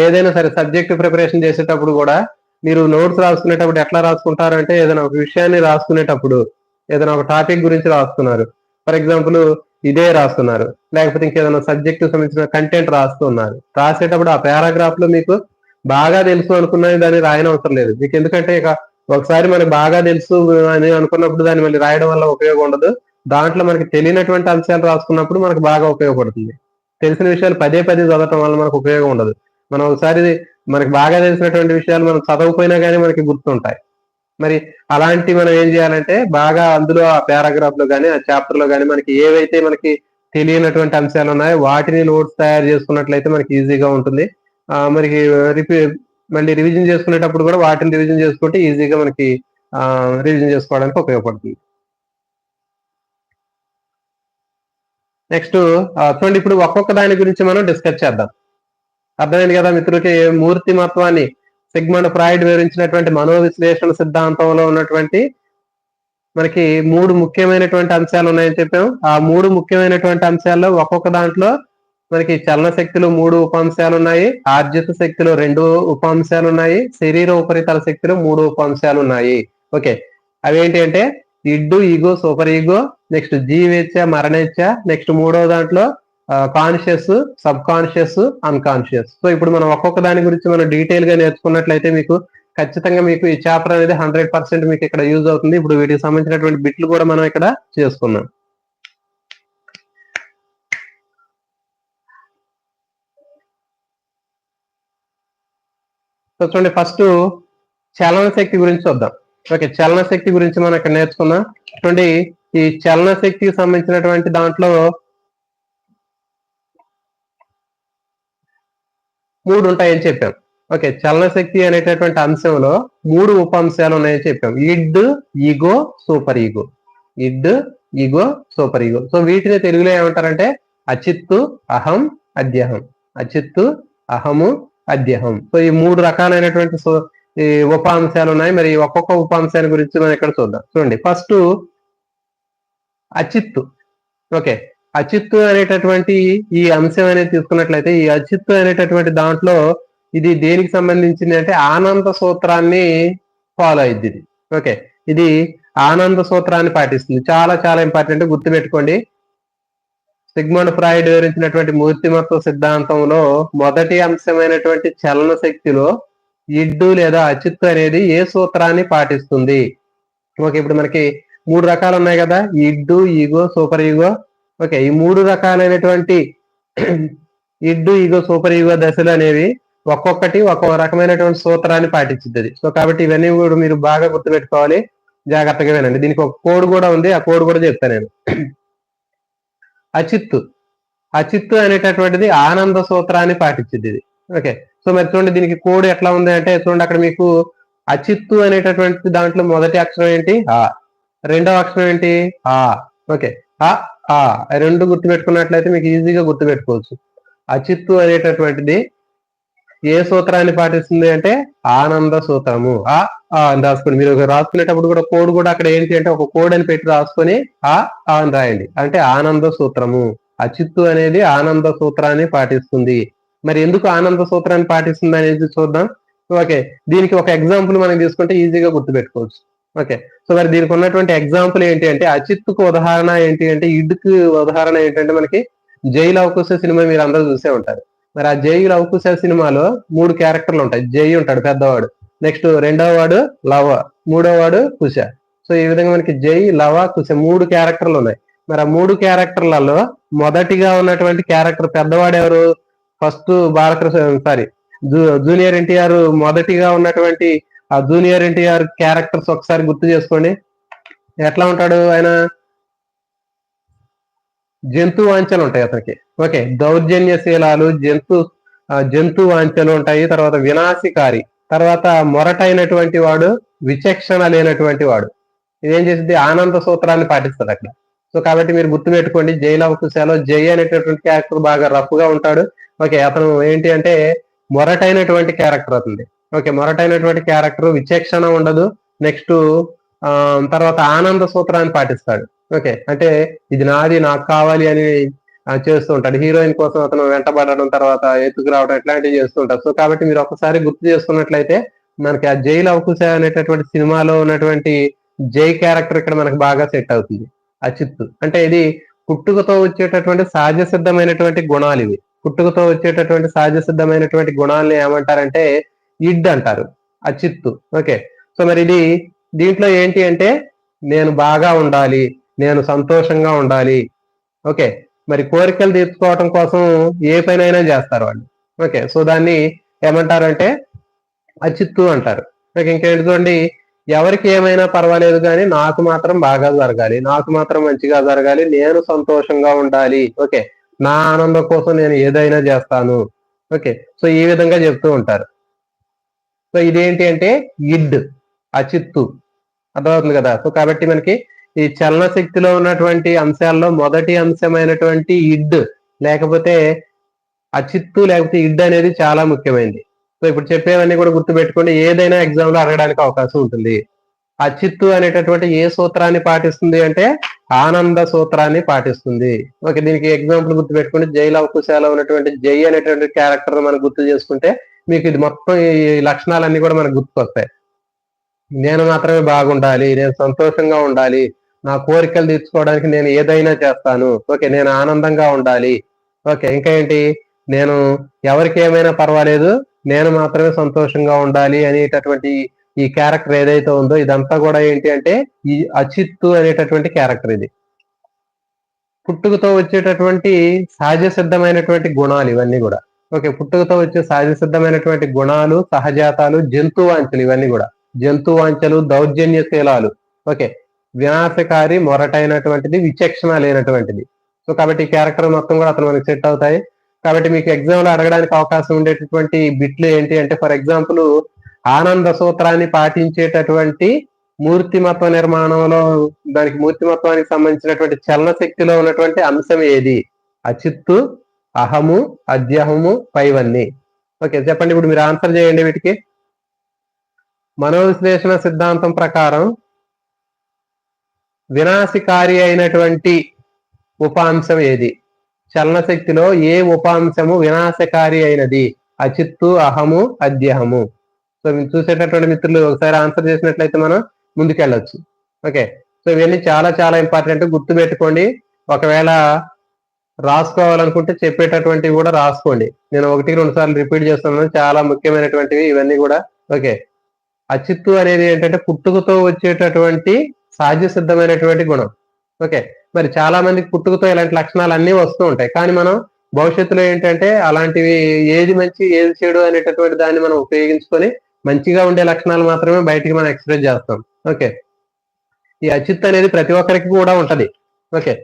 ఏదైనా సరే సబ్జెక్ట్ ప్రిపరేషన్ చేసేటప్పుడు కూడా మీరు నోట్స్ రాసుకునేటప్పుడు ఎట్లా రాసుకుంటారు అంటే, ఏదైనా ఒక విషయాన్ని రాసుకునేటప్పుడు ఏదైనా ఒక టాపిక్ గురించి రాస్తున్నారు, ఫర్ ఎగ్జాంపుల్ ఇదే రాస్తున్నారు, లేకపోతే ఇంకేదైనా సబ్జెక్ట్ సంబంధించిన కంటెంట్ రాస్తున్నారు, రాసేటప్పుడు ఆ పారాగ్రాఫ్ లో మీకు బాగా తెలుసు అనుకున్నది దాన్ని రాయనవసరం లేదు మీకు. ఎందుకంటే ఇక ఒకసారి మనకి బాగా తెలుసు అని అనుకున్నప్పుడు దాన్ని మళ్ళీ రాయడం వల్ల ఉపయోగం ఉండదు. దాంట్లో మనకి తెలియనటువంటి అంశాలు రాసుకున్నప్పుడు మనకు బాగా ఉపయోగపడుతుంది. తెలిసిన విషయాలు పదే చదవటం వల్ల మనకు ఉపయోగం ఉండదు. మనం ఒకసారి మనకి బాగా తెలిసినటువంటి విషయాలు మనం చదవకపోయినా కానీ మనకి గుర్తుంటాయి. మరి అలాంటి మనం ఏం చేయాలంటే బాగా అందులో ఆ పారాగ్రాఫ్ లో కానీ ఆ చాప్టర్ లో కానీ మనకి ఏవైతే మనకి తెలియనటువంటి అంశాలు ఉన్నాయో వాటిని నోట్స్ తయారు చేసుకున్నట్లయితే మనకి ఈజీగా ఉంటుంది. మనకి మళ్ళీ రివిజన్ చేసుకునేటప్పుడు కూడా వాటిని రివిజన్ చేసుకుంటే ఈజీగా మనకి రివిజన్ చేసుకోవడానికి ఉపయోగపడుతుంది. నెక్స్ట్ చూడండి, ఇప్పుడు ఒక్కొక్క దాని గురించి మనం డిస్కస్ చేద్దాం. అర్థమైంది కదా మిత్రులకి? మూర్తిమత్వాన్ని సిగ్మండ్ ఫ్రాయిడ్ వివరించినటువంటి మనోవిశ్లేషణ సిద్ధాంతంలో ఉన్నటువంటి మనకి 3 ముఖ్యమైనటువంటి అంశాలు ఉన్నాయని చెప్పాం. ఆ 3 ముఖ్యమైనటువంటి అంశాల్లో ఒక్కొక్క దాంట్లో మనకి చలన శక్తిలో 3 ఉపాంశాలు ఉన్నాయి, ఆర్జిత శక్తిలో 2 ఉపాంశాలు ఉన్నాయి, శరీర ఉపరితల శక్తిలో 3 ఉపాంశాలు ఉన్నాయి. ఓకే, అవేంటి అంటే id, ego, superego, next జీవేచ్ఛ, మరణేచ్ఛ, నెక్స్ట్ మూడో దాంట్లో conscious, subconscious, unconscious. So ఇప్పుడు మనం ఒక్కొక్క దాని గురించి మనం డీటెయిల్ గా నేర్చుకున్నట్లయితే మీకు ఖచ్చితంగా మీకు ఈ చాప్టర్ అనేది 100% మీకు ఇక్కడ యూజ్ అవుతుంది. ఇప్పుడు వీటికి సంబంధించినటువంటి బిట్లు కూడా మనం ఇక్కడ చేసుకున్నాం. సో చూడండి, ఫస్ట్ చలన శక్తి గురించి చూద్దాం. ఓకే, చలన శక్తి గురించి మనం ఇక్కడ నేర్చుకుందాం. చూడండి, ఈ చలన శక్తికి సంబంధించినటువంటి దాంట్లో 3 ఉంటాయని చెప్పాం. ఓకే, చలన శక్తి అనేటటువంటి అంశంలో 3 ఉప అంశాలు ఉన్నాయని చెప్పాం. Id, ego, superego. Id, ego, superego. So వీటిని తెలుగులో ఏమంటారంటే అచిత్తు, అహం, అద్యహం. అచిత్తు, అహము, అద్యహం. సో ఈ 3 రకాలైనటువంటి ఈ ఉప అంశాలు ఉన్నాయి. మరి ఒక్కొక్క ఉప అంశాల గురించి మనం ఇక్కడ చూద్దాం. చూడండి, ఫస్ట్ అచిత్తు. ఓకే, అచిత్తు అనేటటువంటి ఈ అంశం అనేది తీసుకున్నట్లయితే, ఈ అచిత్తు అనేటటువంటి దాంట్లో ఇది దేనికి సంబంధించింది అంటే ఆనంద సూత్రాన్ని ఫాలో అయింది ఇది. ఓకే, ఇది ఆనంద సూత్రాన్ని పాటిస్తుంది. చాలా చాలా ఇంపార్టెంట్, గుర్తుపెట్టుకోండి. సిగ్మండ్ ఫ్రాయిడ్ వివరించినటువంటి మూర్తిమత్వ సిద్ధాంతంలో మొదటి అంశమైనటువంటి చలన శక్తిలో ఇడ్డు లేదా అచిత్తు అనేది ఏ సూత్రాన్ని పాటిస్తుంది? ఓకే, ఇప్పుడు మనకి 3 రకాలు ఉన్నాయి కదా, ఇడ్డు, ఈగో, సూపర్ ఈగో. ఓకే, ఈ 3 రకాలైనటువంటి ఇడ్డు, ఈగో, సూపర్ ఈగో దశలు అనేవి ఒక్కొక్కటి ఒక్కొక్క రకమైనటువంటి సూత్రాన్ని పాటించుతుంది. సో కాబట్టి ఇవన్నీ కూడా మీరు బాగా గుర్తుపెట్టుకోవాలి, జాగ్రత్తగా వినండి. దీనికి ఒక కోడ్ కూడా ఉంది, ఆ కోడ్ కూడా చెప్తాను నేను. అచిత్తు. అచిత్తు అనేటటువంటిది ఆనంద సూత్రాన్ని పాటించింది ఇది. ఓకే, సో మరి చూడండి, దీనికి కోడ్ ఎట్లా ఉంది అంటే, చూడండి అక్కడ మీకు అచిత్తు అనేటటువంటి దాంట్లో మొదటి అక్షరం ఏంటి? ఆ. రెండవ అక్షరం ఏంటి? ఆ. ఓకే, ఆ రెండు గుర్తుపెట్టుకున్నట్లయితే మీకు ఈజీగా గుర్తుపెట్టుకోవచ్చు. అచిత్తు అనేటటువంటిది ఏ సూత్రాన్ని పాటిస్తుంది అంటే ఆనంద సూత్రము. అని రాసుకోండి. మీరు రాసుకునేటప్పుడు కూడా కోడ్ కూడా అక్కడ ఏంటి అంటే ఒక కోడ్ అని పెట్టి రాసుకొని అని రాయండి. అంటే ఆనంద సూత్రము. అచిత్తు అనేది ఆనంద సూత్రాన్ని పాటిస్తుంది. మరి ఎందుకు ఆనంద సూత్రాన్ని పాటిస్తుంది అనేది చూద్దాం. ఓకే, దీనికి ఒక ఎగ్జాంపుల్ మనం తీసుకుంటే ఈజీగా గుర్తుపెట్టుకోవచ్చు. ఓకే, సో మరి దీనికి ఉన్నటువంటి ఎగ్జాంపుల్ ఏంటి అంటే, అచిత్తుకు ఉదాహరణ ఏంటి అంటే, ఇడ్డుకు ఉదాహరణ ఏంటంటే మనకి జై లవకుశ సినిమా మీరు అందరూ చూసే ఉంటారు. మరి ఆ జై లవకుశ సినిమాలో 3 క్యారెక్టర్లు ఉంటాయి. జై ఉంటాడు పెద్దవాడు, నెక్స్ట్ రెండవ వాడు లవ, మూడవ వాడు కుశ. సో ఈ విధంగా మనకి జై, లవ, కుశ 3 క్యారెక్టర్లు ఉన్నాయి. మరి ఆ 3 క్యారెక్టర్లలో మొదటిగా ఉన్నటువంటి క్యారెక్టర్ పెద్దవాడు ఎవరు? First Balakrishna, sorry, junior NTR మొదటిగా ఉన్నటువంటి ఆ జూనియర్ ఎన్టీఆర్ క్యారెక్టర్స్ ఒకసారి గుర్తు చేసుకోండి. ఎట్లా ఉంటాడు ఆయన? జంతు వాంఛలు ఉంటాయి అతనికి. ఓకే, దౌర్జన్యశీలాలు, జంతు వాంఛలు ఉంటాయి. తర్వాత వినాశకారి, తర్వాత మొరటైనటువంటి వాడు, విచక్షణ లేనటువంటి వాడు. ఇదేం చేసింది? ఆనంద సూత్రాన్ని పాటిస్తుంది అక్కడ. సో కాబట్టి మీరు గుర్తుపెట్టుకోండి, జై లవకుశలో జై అనేటటువంటి క్యారెక్టర్ బాగా రఫ్ గా ఉంటాడు. ఓకే, అతను ఏంటి అంటే మొరటైనటువంటి క్యారెక్టర్ అతనిది. ఓకే, మొరటైనటువంటి క్యారెక్టర్, విచక్షణ ఉండదు. నెక్స్ట్ తర్వాత ఆనంద సూత్రాన్ని పాటిస్తాడు. ఓకే, అంటే ఇది నాది, నాకు కావాలి అని చేస్తూ ఉంటాడు. హీరోయిన్ కోసం అతను వెంటబడడం, తర్వాత ఎత్తుకు రావడం, ఇట్లాంటివి చేస్తూ ఉంటారు. సో కాబట్టి మీరు ఒకసారి గుర్తు చేసుకున్నట్లయితే మనకి ఆ జై లవకుశ అనేటటువంటి సినిమాలో ఉన్నటువంటి జై క్యారెక్టర్ ఇక్కడ మనకు బాగా సెట్ అవుతుంది. అచిత్తు అంటే ఇది పుట్టుకతో వచ్చేటటువంటి సహజ సిద్ధమైనటువంటి గుణాలు ఇవి. పుట్టుకతో వచ్చేటటువంటి సహజ సిద్ధమైనటువంటి గుణాలని ఏమంటారంటే ఇడ్ అంటారు, అచిత్తు. ఓకే, సో మరి ఇది దీంట్లో ఏంటి అంటే నేను బాగా ఉండాలి, నేను సంతోషంగా ఉండాలి. ఓకే, మరి కోరికలు తీర్చుకోవటం కోసం ఏ పనైనా చేస్తారు వాళ్ళు. ఓకే, సో దాన్ని ఏమంటారంటే అచిత్తు అంటారు. ఓకే, ఇంకేంటి చూడండి, ఎవరికి ఏమైనా పర్వాలేదు కానీ నాకు మాత్రం బాగా జరగాలి, నాకు మాత్రం మంచిగా జరగాలి, నేను సంతోషంగా ఉండాలి. ఓకే, నా ఆనందం కోసం నేను ఏదైనా చేస్తాను. ఓకే, సో ఈ విధంగా చెప్తూ ఉంటారు. సో ఇదేంటి అంటే ఇడ్, అచిత్తు. అర్థమవుతుంది కదా. సో కాబట్టి మనకి ఈ చలన శక్తిలో ఉన్నటువంటి అంశాల్లో మొదటి అంశమైనటువంటి ఇడ్ లేకపోతే అచిత్తు లేకపోతే ఇడ్ అనేది చాలా ముఖ్యమైనది. సో ఇప్పుడు చెప్పేవన్నీ కూడా గుర్తుపెట్టుకోండి, ఏదైనా ఎగ్జామ్ లో అడగడానికి అవకాశం ఉంటుంది. అచిత్తు అనేటటువంటి ఏ సూత్రాన్ని పాటిస్తుంది అంటే ఆనంద సూత్రాన్ని పాటిస్తుంది. ఓకే, దీనికి ఎగ్జాంపుల్ గుర్తుపెట్టుకోండి, జై లవకుశలో ఉన్నటువంటి జై అనేటువంటి క్యారెక్టర్ మనం గుర్తు చేసుకుంటే మీకు ఇది మొత్తం ఈ లక్షణాలన్నీ కూడా మనకు గుర్తుకొస్తాయి. నేను మాత్రమే బాగుండాలి, నేను సంతోషంగా ఉండాలి, నా కోరికలు తీర్చుకోవడానికి నేను ఏదైనా చేస్తాను. ఓకే, నేను ఆనందంగా ఉండాలి. ఓకే, ఇంకా ఏంటి, నేను ఎవరికి ఏమైనా పర్వాలేదు, నేను మాత్రమే సంతోషంగా ఉండాలి అనేటటువంటి ఈ క్యారెక్టర్ ఏదైతే ఉందో ఇదంతా కూడా ఏంటి అంటే ఈ అచిత్తు అనేటటువంటి క్యారెక్టర్. ఇది పుట్టుకతో వచ్చేటటువంటి సహజ సిద్ధమైనటువంటి గుణాలు ఇవన్నీ కూడా. ఓకే, పుట్టుకతో వచ్చే సహజ సిద్ధమైనటువంటి గుణాలు, సహజాతాలు, జంతువాంఛలు, ఇవన్నీ కూడా జంతువాంఛలు, దౌర్జన్యశీలాలు. ఓకే, వినాశకారి, మొరటైనటువంటిది, విచక్షణ లేనటువంటిది. సో కాబట్టి ఈ క్యారెక్టర్ మొత్తం కూడా అతను మనకి సెట్ అవుతాయి. కాబట్టి మీకు ఎగ్జామ్ లో అడగడానికి అవకాశం ఉండేటటువంటి బిట్లు ఏంటి అంటే, ఫర్ ఎగ్జాంపుల్, ఆనంద సూత్రాన్ని పాటించేటటువంటి మూర్తిమత్వ నిర్మాణంలో, దానికి మూర్తిమత్వానికి సంబంధించినటువంటి చలన శక్తిలో ఉన్నటువంటి అంశం ఏది? అచిత్తు, అహము, అద్యహము, పైవన్నీ. ఓకే, చెప్పండి, ఇప్పుడు మీరు ఆన్సర్ చేయండి వీటికి. మనోవిశ్లేషణ సిద్ధాంతం ప్రకారం వినాశకారి అయినటువంటి ఉపాంశం ఏది? చలన శక్తిలో ఏ ఉపాంశము వినాశకారి అయినది? అచిత్తు, అహము, అద్యహము. సో మీరు చూసేటటువంటి మిత్రులు ఒకసారి ఆన్సర్ చేసినట్లయితే మనం ముందుకెళ్ళొచ్చు. ఓకే, సో ఇవన్నీ చాలా చాలా ఇంపార్టెంట్, గుర్తు పెట్టుకోండి. ఒకవేళ రాసుకోవాలనుకుంటే చెప్పేటటువంటివి కూడా రాసుకోండి. నేను 1-2 సార్లు రిపీట్ చేస్తున్నాను, చాలా ముఖ్యమైనటువంటివి ఇవన్నీ కూడా. ఓకే, అచిత్తు అనేది ఏంటంటే పుట్టుకతో వచ్చేటటువంటి సహజ సిద్ధమైనటువంటి గుణం. ఓకే, మరి చాలా మందికి పుట్టుకతో ఇలాంటి లక్షణాలు అన్నీ వస్తూ ఉంటాయి, కానీ మనం భవిష్యత్తులో ఏంటంటే అలాంటివి ఏది మంచి ఏది చెడు అనేటటువంటి దాన్ని మనం ఉపయోగించుకొని మంచిగా ఉండే లక్షణాలు మాత్రమే బయటికి మనం ఎక్స్ప్రెస్ చేస్తాం. ఓకే, ఈ అచిత్ అనేది ప్రతి ఒక్కరికి కూడా ఉంటది. ఓకే,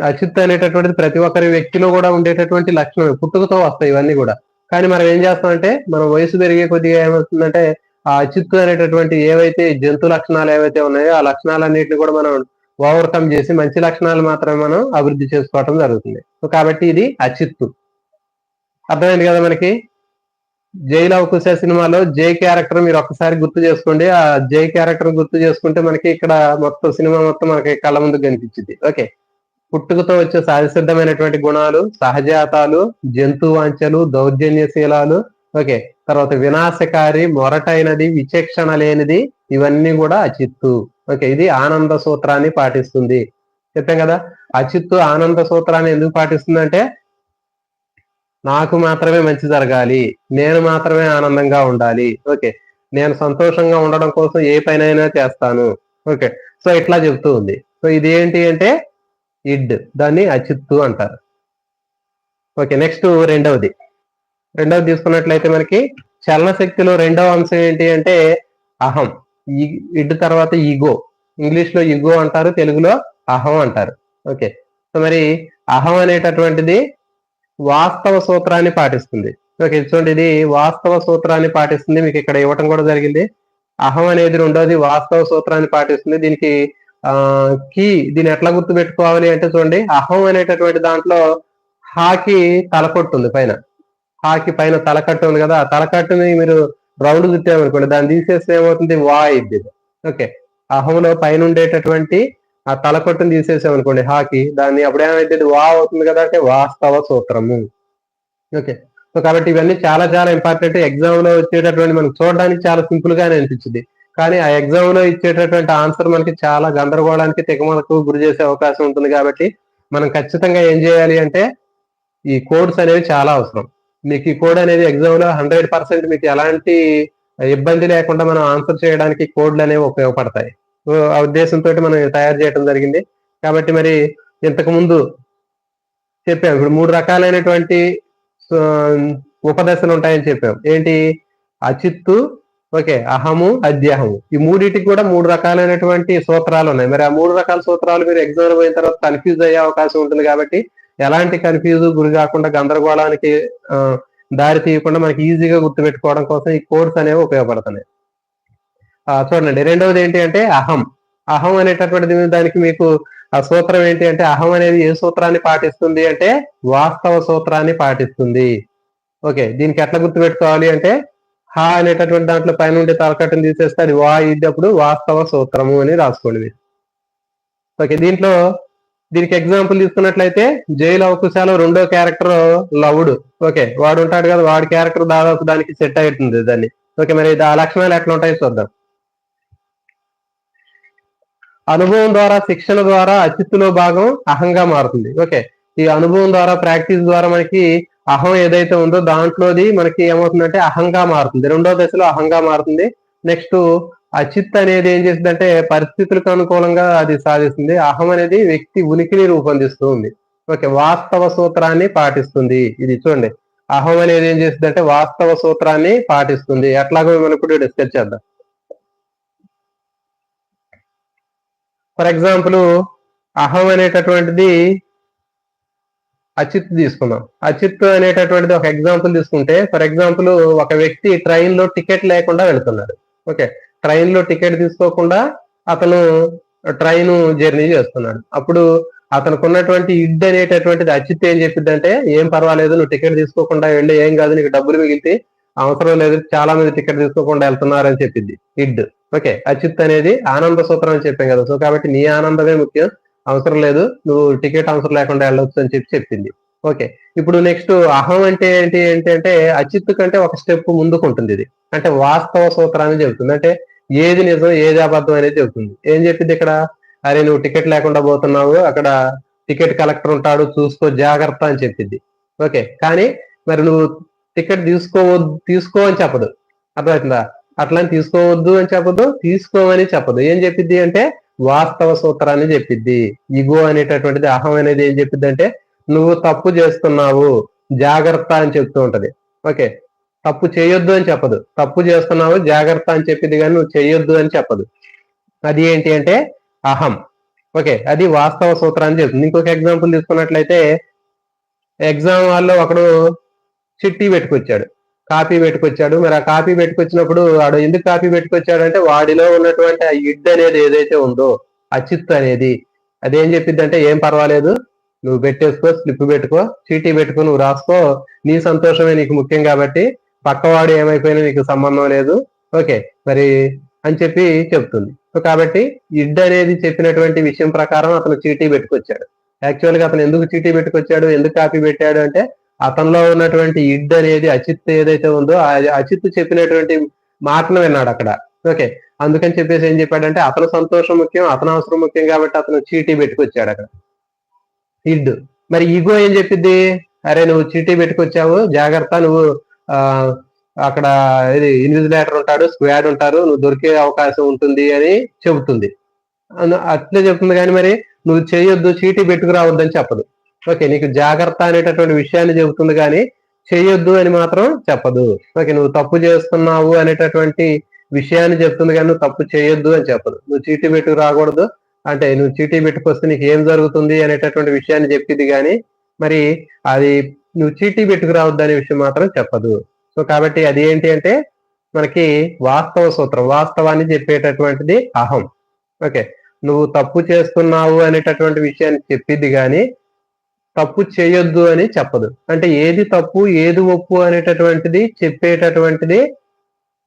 అచిత్ అనేటటువంటిది ప్రతి ఒక్కరి వ్యక్తిలో కూడా ఉండేటటువంటి లక్షణం, పుట్టుకతో వస్తాయి ఇవన్నీ కూడా. కానీ మనం ఏం చేస్తామంటే, మనం వయసు పెరిగే కొద్దిగా ఏమవుతుందంటే, ఆ అచిత్తు అనేటటువంటి ఏవైతే జంతు లక్షణాలు ఏవైతే ఉన్నాయో ఆ లక్షణాలన్నింటినీ కూడా మనం ఓవర్కమ్ చేసి మంచి లక్షణాలు మాత్రమే మనం అభివృద్ధి చేసుకోవటం జరుగుతుంది. సో కాబట్టి ఇది అచిత్తు. అర్థమైంది కదా మనకి? జై లవ్ కుశ సినిమాలో జై క్యారెక్టర్ మీరు ఒక్కసారి గుర్తు చేసుకోండి. ఆ జై క్యారెక్టర్ గుర్తు చేసుకుంటే మనకి ఇక్కడ మొత్తం సినిమా మొత్తం మనకి కళ్ళ ముందు కనిపించింది. ఓకే, పుట్టుకతో వచ్చే సహజసిద్ధమైనటువంటి గుణాలు, సహజాతాలు, జంతువాంఛలు, దౌర్జన్యశీలాలు. ఓకే, తర్వాత వినాశకారి, మొరటైనది, విచక్షణ లేనిది, ఇవన్నీ కూడా అచిత్తు. ఓకే, ఇది ఆనంద సూత్రాన్ని పాటిస్తుంది. చెప్పాం కదా, అచిత్తు ఆనంద సూత్రాన్ని ఎందుకు పాటిస్తుంది అంటే, నాకు మాత్రమే మంచి జరగాలి, నేను మాత్రమే ఆనందంగా ఉండాలి. ఓకే, నేను సంతోషంగా ఉండడం కోసం ఏ పనైనా చేస్తాను. ఓకే, సో ఇట్లా చెప్తూ ఉంది. సో ఇది ఏంటి అంటే ఇడ్, దాన్ని అచిత్తు అంటారు. ఓకే, నెక్స్ట్ రెండవది తీసుకున్నట్లయితే మనకి చలన శక్తిలో రెండవ అంశం ఏంటి అంటే అహం. ఇడ్ తర్వాత ఈగో. ఇంగ్లీష్ లో ఈగో అంటారు, తెలుగులో అహం అంటారు. ఓకే, సో మరి అహం అనేటటువంటిది వాస్తవ సూత్రాన్ని పాటిస్తుంది. ఓకే, చూడండి, ఇది వాస్తవ సూత్రాన్ని పాటిస్తుంది, మీకు ఇక్కడ ఇవ్వటం కూడా జరిగింది. అహం అనేది రెండోది వాస్తవ సూత్రాన్ని పాటిస్తుంది. దీనికి దీన్ని ఎట్లా గుర్తు పెట్టుకోవాలి అంటే, చూడండి, అహం అనేటటువంటి దాంట్లో హాకి తలకొట్టు ఉంది పైన. హాకి పైన తలకట్టు ఉంది కదా, ఆ తలకట్టుని మీరు రౌండ్ చుట్టామనుకోండి, దాన్ని తీసేస్తే ఏమవుతుంది? వా ఇది. ఓకే, అహంలో పైన ఉండేటటువంటి ఆ తలకొట్టుని తీసేసామనుకోండి హాకి, దాన్ని అప్పుడేమైతే వా అవుతుంది కదా, అంటే వాస్తవ సూత్రము. ఓకే, సో కాబట్టి ఇవన్నీ చాలా చాలా ఇంపార్టెంట్. ఎగ్జామ్ లో వచ్చేటటువంటి మనకు చూడడానికి చాలా సింపుల్ గానే అనిపించింది, కానీ ఆ ఎగ్జామ్ లో ఇచ్చేటటువంటి ఆన్సర్ మనకి చాలా గందరగోళానికి, తెగమలకు గురి చేసే అవకాశం ఉంటుంది. కాబట్టి మనం ఖచ్చితంగా ఏం చేయాలి అంటే, ఈ కోడ్స్ అనేవి చాలా అవసరం. మీకు ఈ కోడ్ అనేది ఎగ్జామ్ లో 100% మీకు ఎలాంటి ఇబ్బంది లేకుండా మనం ఆన్సర్ చేయడానికి కోడ్లు అనేవి ఉపయోగపడతాయి. ఆ ఉద్దేశంతో మనం తయారు చేయడం జరిగింది. కాబట్టి మరి ఇంతకు ముందు చెప్పాం, ఇప్పుడు 3 రకాలైనటువంటి ఉపదశలు ఉంటాయని చెప్పాం. ఏంటి? అచిత్తు, ఓకే, అహము, అద్యహము. ఈ మూడింటికి కూడా 3 రకాలైనటువంటి సూత్రాలు ఉన్నాయి. మరి ఆ 3 రకాల సూత్రాలు మీరు ఎగ్జామ్ పోయిన తర్వాత కన్ఫ్యూజ్ అయ్యే అవకాశం ఉంటుంది. కాబట్టి ఎలాంటి కన్ఫ్యూజ్ గురి కాకుండా, గందరగోళానికి దారి తీయకుండా మనకి ఈజీగా గుర్తుపెట్టుకోవడం కోసం ఈ కోడ్స్ అనేవి ఉపయోగపడుతున్నాయి. చూడండి, రెండవది ఏంటి అంటే అహం. అహం అనేటటువంటి దానికి మీకు ఆ సూత్రం ఏంటి అంటే, అహం అనేది ఏ సూత్రాన్ని పాటిస్తుంది అంటే వాస్తవ సూత్రాన్ని పాటిస్తుంది. ఓకే, దీనికి ఎట్లా గుర్తుపెట్టుకోవాలి అంటే, హా అనేటటువంటి దాంట్లో పైన ఉండే తలకట్టును తీసేస్తే అది వా ఇద్దప్పుడు వాస్తవ సూత్రము అని రాసుకోండి మీరు. ఓకే, దీనికి ఎగ్జాంపుల్ తీసుకున్నట్లయితే జైలు అవకాశాలు రెండో క్యారెక్టర్ లవుడు. ఓకే, వాడు ఉంటాడు కదా, వాడి క్యారెక్టర్ దాదాపు దానికి సెట్ అవుతుంది దాన్ని. ఓకే, మరి ఆ లక్షణాలు ఎట్లా ఉంటాయో చూద్దాం. అనుభవం ద్వారా, శిక్షణ ద్వారా అచిత్తులో భాగం అహంగా మారుతుంది. ఓకే, ఈ అనుభవం ద్వారా, ప్రాక్టీస్ ద్వారా మనకి అహం ఏదైతే ఉందో దాంట్లోది మనకి ఏమవుతుందంటే అహంగా మారుతుంది. రెండో దశలో అహంగా మారుతుంది. నెక్స్ట్ అచిత్ అనేది ఏం చేస్తుందంటే పరిస్థితులకు అనుకూలంగా అది సాధిస్తుంది. అహం అనేది వ్యక్తి ఉనికిని రూపొందిస్తూ ఉంది. ఓకే, వాస్తవ సూత్రాన్ని పాటిస్తుంది. ఇది చూడండి, అహం అనేది ఏం చేస్తుంది అంటే వాస్తవ సూత్రాన్ని పాటిస్తుంది. ఎట్లాగో మనం ఇప్పుడు డిస్కస్ చేద్దాం. ఫర్ ఎగ్జాంపుల్ అహం అనేటటువంటిది అచిత్ తీసుకుందాం. అచిత్ అనేటటువంటిది ఒక ఎగ్జాంపుల్ తీసుకుంటే, ఫర్ ఎగ్జాంపుల్ ఒక వ్యక్తి ట్రైన్ లో టికెట్ లేకుండా వెళ్తున్నాడు. ఓకే, ట్రైన్ లో టికెట్ తీసుకోకుండా అతను ట్రైన్ జర్నీ చేస్తున్నాడు. అప్పుడు అతనికి ఉన్నటువంటి ఇడ్ అనేటటువంటిది అచిత్ ఏం చెప్పిద్దంటే, ఏం పర్వాలేదు, నువ్వు టికెట్ తీసుకోకుండా వెళ్ళి, ఏం కాదు, నీకు డబ్బులు మిగిలితే అవసరం లేదు, చాలా మంది టికెట్ తీసుకోకుండా వెళ్తున్నారు అని చెప్పింది ఇడ్. ఓకే, అచిత్ అనేది ఆనంద సూత్రం అని చెప్పాం కదా. సో కాబట్టి నీ ఆనందమే ముఖ్యం, అవసరం లేదు, నువ్వు టికెట్ అవసరం లేకుండా వెళ్ళొచ్చు అని చెప్పింది. ఓకే, ఇప్పుడు నెక్స్ట్ అహం అంటే ఏంటి అంటే అచిత్ కంటే ఒక స్టెప్ ముందుకు ఉంటుంది. ఇది అంటే వాస్తవ సూత్రాన్ని చెబుతుంది. అంటే ఏది నిజం ఏది అబద్ధం అనేది చెబుతుంది. ఏం చెప్పింది ఇక్కడ, అరే నువ్వు టికెట్ లేకుండా పోతున్నావు, అక్కడ టికెట్ కలెక్టర్ ఉంటాడు, చూసుకో జాగ్రత్త అని చెప్పింది. ఓకే, కానీ మరి నువ్వు టికెట్ తీసుకో అని చెప్పదు. అర్థమవుతుందా? అట్లని తీసుకోవద్దు అని చెప్పదు, తీసుకోమని చెప్పదు. ఏం చెప్పిద్ది అంటే వాస్తవ సూత్రాన్ని చెప్పిద్ది. ఇగో అనేటటువంటిది, అహం అనేది ఏం చెప్పిద్ది అంటే నువ్వు తప్పు చేస్తున్నావు, జాగ్రత్త అని చెప్తూ ఉంటది. ఓకే, తప్పు చేయొద్దు అని చెప్పదు, తప్పు చేస్తున్నావు జాగ్రత్త అని చెప్పింది, కానీ నువ్వు చేయొద్దు అని చెప్పదు. అది ఏంటి అంటే అహం. ఓకే, అది వాస్తవ సూత్రాన్ని చెప్తుంది. ఇంకొక ఎగ్జాంపుల్ తీసుకున్నట్లయితే, ఎగ్జామ్ హాల్లో ఒకడు చిట్టి పెట్టుకొచ్చాడు, కాపీ పెట్టుకొచ్చాడు. మరి ఆ కాపీ పెట్టుకొచ్చినప్పుడు వాడు ఎందుకు కాపీ పెట్టుకొచ్చాడు అంటే వాడిలో ఉన్నటువంటి ఆ ఇడ్ అనేది ఏదైతే ఉందో, అచిత్ అనేది, అదేం చెప్పిద్ది అంటే ఏం పర్వాలేదు, నువ్వు పెట్టేసుకో, స్లిప్ పెట్టుకో, చీటీ పెట్టుకో, నువ్వు రాసుకో, నీ సంతోషమే నీకు ముఖ్యం కాబట్టి పక్కవాడు ఏమైపోయినా నీకు సంబంధం లేదు. ఓకే, మరి అని చెప్పి చెప్తుంది. సో కాబట్టి ఇడ్ అనేది చెప్పినటువంటి విషయం ప్రకారం అతను చీటీ పెట్టుకొచ్చాడు. యాక్చువల్ గా అతను ఎందుకు చీటీ పెట్టుకొచ్చాడు, ఎందుకు కాపీ పెట్టాడు అంటే అతనిలో ఉన్నటువంటి ఇడ్ అనేది అచిత్ ఏదైతే ఉందో ఆ అచిత్ చెప్పినటువంటి మాటను విన్నాడు అక్కడ. ఓకే, అందుకని చెప్పేసి ఏం చెప్పాడంటే అతను సంతోషం ముఖ్యం, అతను అవసరం ముఖ్యం కాబట్టి అతను చీటీ పెట్టుకొచ్చాడు అక్కడ, ఇడ్. మరి ఈగో ఏం చెప్పిద్ది, అరే నువ్వు చీటీ పెట్టుకొచ్చావు, జాగ్రత్త, నువ్వు ఆ అక్కడ ఇది ఇన్విజిలేటర్ ఉంటాడు, స్క్వాడ్ ఉంటారు, నువ్వు దొరికే అవకాశం ఉంటుంది అని చెబుతుంది. అట్లే చెప్తుంది, కానీ మరి నువ్వు చేయొద్దు, చీటీ పెట్టుకురావద్దని చెప్పదు. ఓకే, నీకు జాగ్రత్త అనేటటువంటి విషయాన్ని చెబుతుంది, కానీ చేయొద్దు అని మాత్రం చెప్పదు. ఓకే, నువ్వు తప్పు చేస్తున్నావు అనేటటువంటి విషయాన్ని చెప్తుంది, కానీ నువ్వు తప్పు చేయొద్దు అని చెప్పదు. నువ్వు చీటీ పెట్టుకు రాకూడదు అంటే నువ్వు చీటీ పెట్టుకొస్తే నీకు ఏం జరుగుతుంది అనేటటువంటి విషయాన్ని చెప్పింది, కానీ మరి అది నువ్వు చీటీ పెట్టుకురావద్దు అనే విషయం మాత్రం చెప్పదు. సో కాబట్టి అది ఏంటి అంటే మనకి వాస్తవ సూత్రం, వాస్తవాన్ని చెప్పేటటువంటిది అహం. ఓకే, నువ్వు తప్పు చేస్తున్నావు అనేటటువంటి విషయాన్ని చెప్పింది, కానీ తప్పు చేయొద్దు అని చెప్పదు. అంటే ఏది తప్పు ఏది ఒప్పు అనేటటువంటిది చెప్పేటటువంటిది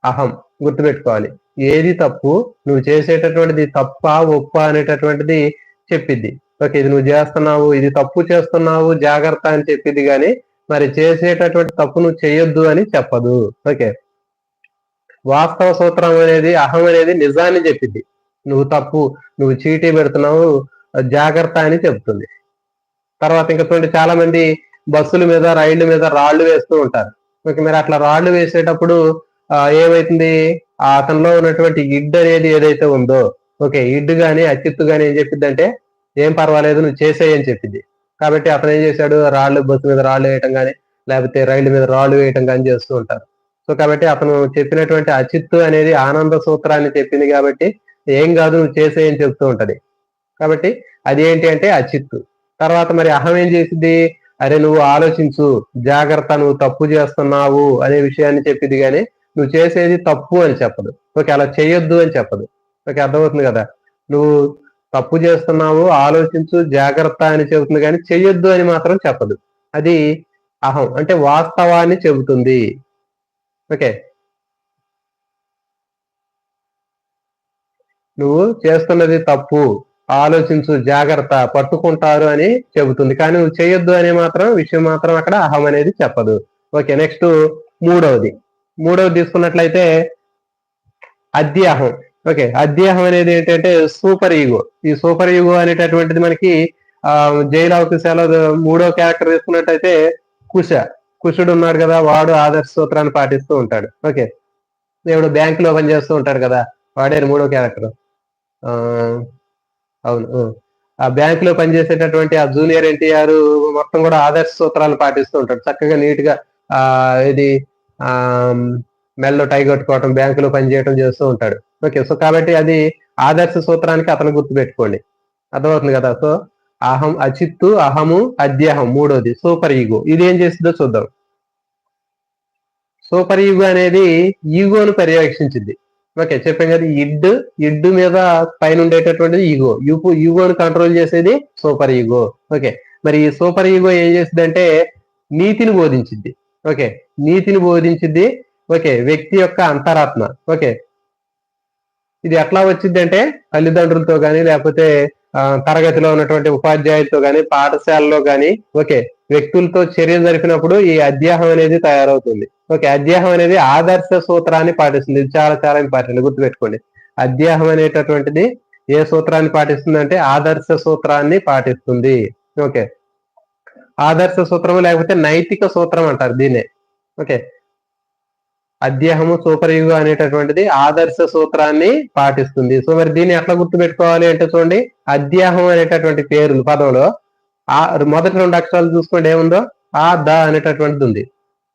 అహం. గుర్తుపెట్టుకోవాలి, ఏది తప్పు, నువ్వు చేసేటటువంటిది తప్ప ఒప్ప అనేటటువంటిది చెప్పిద్ది. ఓకే, ఇది నువ్వు చేస్తున్నావు, ఇది తప్పు చేస్తున్నావు, జాగ్రత్త అని చెప్పింది, కానీ మరి చేసేటటువంటి తప్పు నువ్వు చేయొద్దు అని చెప్పదు. ఓకే, వాస్తవ సూత్రం అనేది అహం అనేది నిజాన్ని చెప్పిద్ది. నువ్వు తప్పు, నువ్వు చీటీ పెడుతున్నావు, జాగ్రత్త అని చెప్తుంది. తర్వాత ఇంకా చూడండి, చాలా మంది బస్సుల మీద రైళ్ల మీద రాళ్లు వేస్తూ ఉంటారు. ఓకే, మరి అట్లా రాళ్లు వేసేటప్పుడు ఏమైతుంది, అతనిలో ఉన్నటువంటి ఇడ్ అనేది ఏదైతే ఉందో, ఓకే, ఇడ్ గాని అచిత్తు గాని ఏం చెప్పిద్ది అంటే ఏం పర్వాలేదు, నువ్వు చేసేయని చెప్పింది. కాబట్టి అతను ఏం చేశాడు, రాళ్లు, బస్సు మీద రాళ్లు వేయటం కానీ లేకపోతే రైలు మీద రాళ్లు వేయటం కానీ చేస్తూ ఉంటారు. సో కాబట్టి అతను చెప్పినటువంటి అచిత్తు అనేది ఆనంద సూత్రాన్ని చెప్పింది, కాబట్టి ఏం కాదు, నువ్వు చేసేయని చెప్తూ ఉంటది. కాబట్టి అది ఏంటి అంటే అచిత్తు. తర్వాత మరి అహం ఏం చేసింది, అరే నువ్వు ఆలోచించు, జాగ్రత్త, నువ్వు తప్పు చేస్తున్నావు అనే విషయాన్ని చెప్పింది, కానీ నువ్వు చేసేది తప్పు అని చెప్పదు. ఓకే, అలా చేయొద్దు అని చెప్పదు. ఓకే, అర్థమవుతుంది కదా, నువ్వు తప్పు చేస్తున్నావు, ఆలోచించు, జాగ్రత్త అని చెబుతుంది, కానీ చెయ్యొద్దు అని మాత్రం చెప్పదు. అది అహం, అంటే వాస్తవాన్ని చెబుతుంది. ఓకే, నువ్వు చేస్తున్నది తప్పు, ఆలోచించు, జాగ్రత్త, పట్టుకుంటారు అని చెబుతుంది, కానీ నువ్వు చేయొద్దు అనే విషయం మాత్రం అక్కడ అహం అనేది చెప్పదు. ఓకే, నెక్స్ట్ మూడవది తీసుకున్నట్లయితే అధ్యాహం. ఓకే, అధ్యాహం అనేది ఏంటంటే సూపర్ ఈగో. ఈ సూపర్ ఈగో అనేటటువంటిది మనకి జైలు అవకాశాల మూడో క్యారెక్టర్ తీసుకున్నట్టయితే కుషుడు ఉన్నాడు కదా, వాడు ఆదర్శ సూత్రాన్ని పాటిస్తూ ఉంటాడు. ఓకే, ఇప్పుడు బ్యాంకులో పనిచేస్తూ ఉంటాడు కదా, వాడే మూడో క్యారెక్టర్. అవును, ఆ బ్యాంక్ లో పనిచేసేటటువంటి ఆ జూనియర్ ఎన్టీఆర్ మొత్తం కూడా ఆదర్శ సూత్రాలు పాటిస్తూ ఉంటాడు, చక్కగా నీట్ గా ఇది ఆ మెల్లో టై కట్టుకోవటం, బ్యాంకులో పనిచేయటం చేస్తూ ఉంటాడు. ఓకే, సో కాబట్టి అది ఆదర్శ సూత్రానికి అతను గుర్తుపెట్టుకోండి. అర్థమవుతుంది కదా. సో అహం, అచిత్తు, అహము, అద్యహం మూడోది సూపర్ ఈగో. ఇది ఏం చేస్తుందో చూద్దాం. సూపర్ ఈగో అనేది ఈగోను పర్యవేక్షించింది. ఓకే, చెప్పాం కదా, ఇడ్డు మీద పైన ఉండేటటువంటిది ఈగో. ఈగోను కంట్రోల్ చేసేది సూపర్ ఈగో. ఓకే, మరి ఈ సూపర్ ఈగో ఏం చేసిందంటే నీతిని బోధించింది. ఓకే, నీతిని బోధించింది. ఓకే, వ్యక్తి యొక్క అంతరాత్మ. ఓకే, ఇది ఎట్లా వచ్చింది అంటే తల్లిదండ్రులతో కానీ, లేకపోతే తరగతిలో ఉన్నటువంటి ఉపాధ్యాయులతో కానీ, పాఠశాలలో కానీ, ఓకే, వ్యక్తులతో చర్య జరిపినప్పుడు ఈ అధ్యాహం అనేది తయారవుతుంది. ఓకే, అధ్యాహం అనేది ఆదర్శ సూత్రాన్ని పాటిస్తుంది. ఇది చాలా చాలా ఇంపార్టెంట్, గుర్తుపెట్టుకోండి. అధ్యాహం అనేటటువంటిది ఏ సూత్రాన్ని పాటిస్తుంది అంటే ఆదర్శ సూత్రాన్ని పాటిస్తుంది. ఓకే, ఆదర్శ సూత్రం లేకపోతే నైతిక సూత్రం అంటారు దీన్నే. ఓకే, అధ్యాహము సూపర్ ఈగో అనేటటువంటిది ఆదర్శ సూత్రాన్ని పాటిస్తుంది. సో మరి దీన్ని ఎట్లా గుర్తుపెట్టుకోవాలి అంటే చూడండి, అధ్యాహం అనేటటువంటి పేర్లు పదంలో మొదటి 2 అక్షరాలు చూసుకోండి ఏముందో, ఆ ద అనేటటువంటిది ఉంది.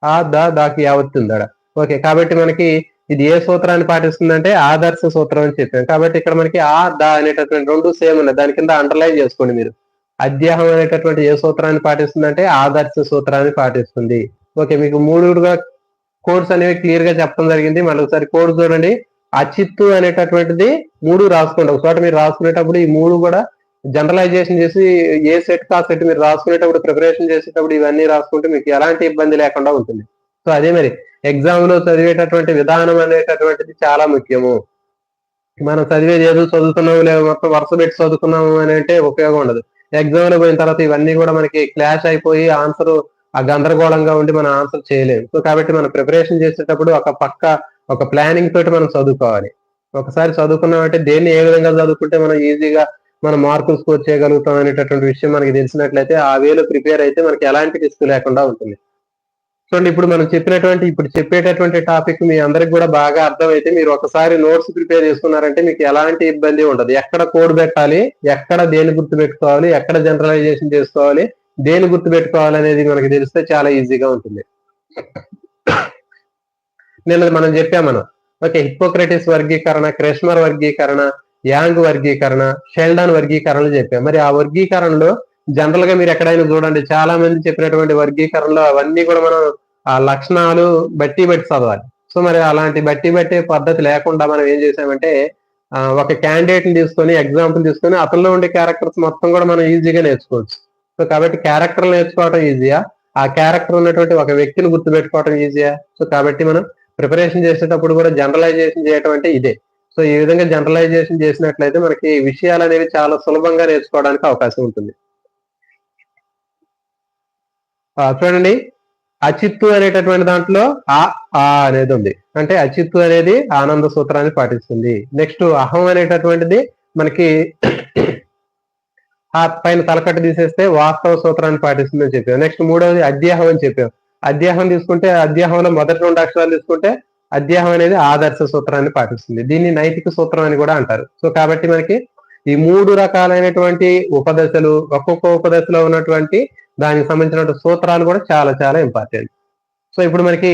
ఆ దాకి యావత్తు ఉంది అక్కడ. ఓకే, కాబట్టి మనకి ఇది ఏ సూత్రాన్ని పాటిస్తుందంటే ఆదర్శ సూత్రం అని చెప్పాం. కాబట్టి ఇక్కడ మనకి ఆ ద అనేటటువంటి 2 సేమ్ ఉన్నాయి. దాని కింద అండర్లైన్ చేసుకోండి మీరు. అధ్యాహం అనేటటువంటి ఏ సూత్రాన్ని పాటిస్తుందంటే ఆదర్శ సూత్రాన్ని పాటిస్తుంది. ఓకే, మీకు 3గా కోడ్స్ అనేవి క్లియర్ గా చెప్పడం జరిగింది. మళ్ళీ ఒకసారి కోడ్ చూడండి. అచిత్తు అనేటటువంటిది 3 రాసుకోండి. ఒకసారి మీరు రాసుకునేటప్పుడు ఈ 3 కూడా జనరలైజేషన్ చేసి ఏ సెట్ కా సెట్ మీరు రాసుకునేటప్పుడు, ప్రిపరేషన్ చేసేటప్పుడు ఇవన్నీ రాసుకుంటే మీకు ఎలాంటి ఇబ్బంది లేకుండా ఉంటుంది. సో అదే మరి ఎగ్జామ్ లో చదివేటటువంటి విధానం అనేటటువంటిది చాలా ముఖ్యము. మనం చదివేది ఏదో చదువుతున్నాము లేదా మొత్తం వరుస పెట్టి చదువుకున్నాము అని అంటే ఉపయోగం ఉండదు. ఎగ్జామ్ లో పోయిన తర్వాత ఇవన్నీ కూడా మనకి క్లాష్ అయిపోయి ఆన్సర్ ఆ గందరగోళంగా ఉండి మనం ఆన్సర్ చేయలేము. సో కాబట్టి మనం ప్రిపరేషన్ చేసేటప్పుడు ఒక ప్లానింగ్ తోటి మనం చదువుకోవాలి. ఒకసారి చదువుకున్నామంటే దేన్ని ఏ విధంగా చదువుకుంటే మనం ఈజీగా మనం మార్కులు స్కోర్ చేయగలుగుతాం అనేటటువంటి విషయం మనకి తెలిసినట్లయితే ఆ వేలో ప్రిపేర్ అయితే మనకి ఎలాంటి రిస్క్ లేకుండా ఉంటుంది. చూడండి, ఇప్పుడు చెప్పేటటువంటి టాపిక్ మీ అందరికి కూడా బాగా అర్థమైతే మీరు ఒకసారి నోట్స్ ప్రిపేర్ చేసుకున్నారంటే మీకు ఎలాంటి ఇబ్బంది ఉండదు. ఎక్కడ కోడ్ పెట్టాలి, ఎక్కడ దేని గుర్తు పెట్టుకోవాలి, ఎక్కడ జనరలైజేషన్ చేసుకోవాలి, దేని గుర్తు పెట్టుకోవాలి అనేది మనకి తెలిస్తే చాలా ఈజీగా ఉంటుంది. నేను మనం చెప్పాం. ఓకే, హిప్పోక్రటిస్ వర్గీకరణ, క్రెష్మర్ వర్గీకరణ, యాంగ్ వర్గీకరణ, షెల్డన్ వర్గీకరణలు చెప్పాం. మరి ఆ వర్గీకరణలో జనరల్ గా మీరు ఎక్కడైనా చూడండి, చాలా మంది చెప్పినటువంటి వర్గీకరణలో అవన్నీ కూడా మనం ఆ లక్షణాలు బట్టి చదవాలి. సో మరి అలాంటి బట్టి పద్ధతి లేకుండా మనం ఏం చేసామంటే ఒక క్యాండిడేట్ ని తీసుకొని, ఎగ్జాంపుల్ తీసుకొని అతనిలో ఉండే క్యారెక్టర్స్ మొత్తం కూడా మనం ఈజీగా నేర్చుకోవచ్చు. సో కాబట్టి క్యారెక్టర్ నేర్చుకోవడం ఈజీయా, ఆ క్యారెక్టర్ ఉన్నటువంటి ఒక వ్యక్తిని గుర్తుపెట్టుకోవడం ఈజీయా. సో కాబట్టి మనం ప్రిపరేషన్ చేసేటప్పుడు కూడా జనరలైజేషన్ చేయడం అంటే ఇదే. సో ఈ విధంగా జనరలైజేషన్ చేసినట్లయితే మనకి విషయాలు అనేవి చాలా సులభంగా నేర్చుకోవడానికి అవకాశం ఉంటుంది. చూడండి, అచిత్తు అనేటటువంటి దాంట్లో ఆ అనేది ఉంది. అంటే అచిత్తు అనేది ఆనంద సూత్రాన్ని పాటిస్తుంది. నెక్స్ట్ అహం అనేటటువంటిది మనకి ఆ పైన తలకట్టు తీసేస్తే వాస్తవ సూత్రాన్ని పాటిస్తుంది అని చెప్పాం. నెక్స్ట్ మూడవది అధ్యాహం అని చెప్పాం. అధ్యాహం తీసుకుంటే అధ్యాహంలో మొదటి 2 అక్షరాలు తీసుకుంటే అధ్యాహం అనేది ఆదర్శ సూత్రాన్ని పాటిస్తుంది. దీన్ని నైతిక సూత్రం అని కూడా అంటారు. సో కాబట్టి మనకి ఈ 3 రకాలైనటువంటి ఉపదశలు, ఒక్కొక్క ఉపదశలో ఉన్నటువంటి దానికి సంబంధించిన సూత్రాలు కూడా చాలా చాలా ఇంపార్టెంట్. సో ఇప్పుడు మనకి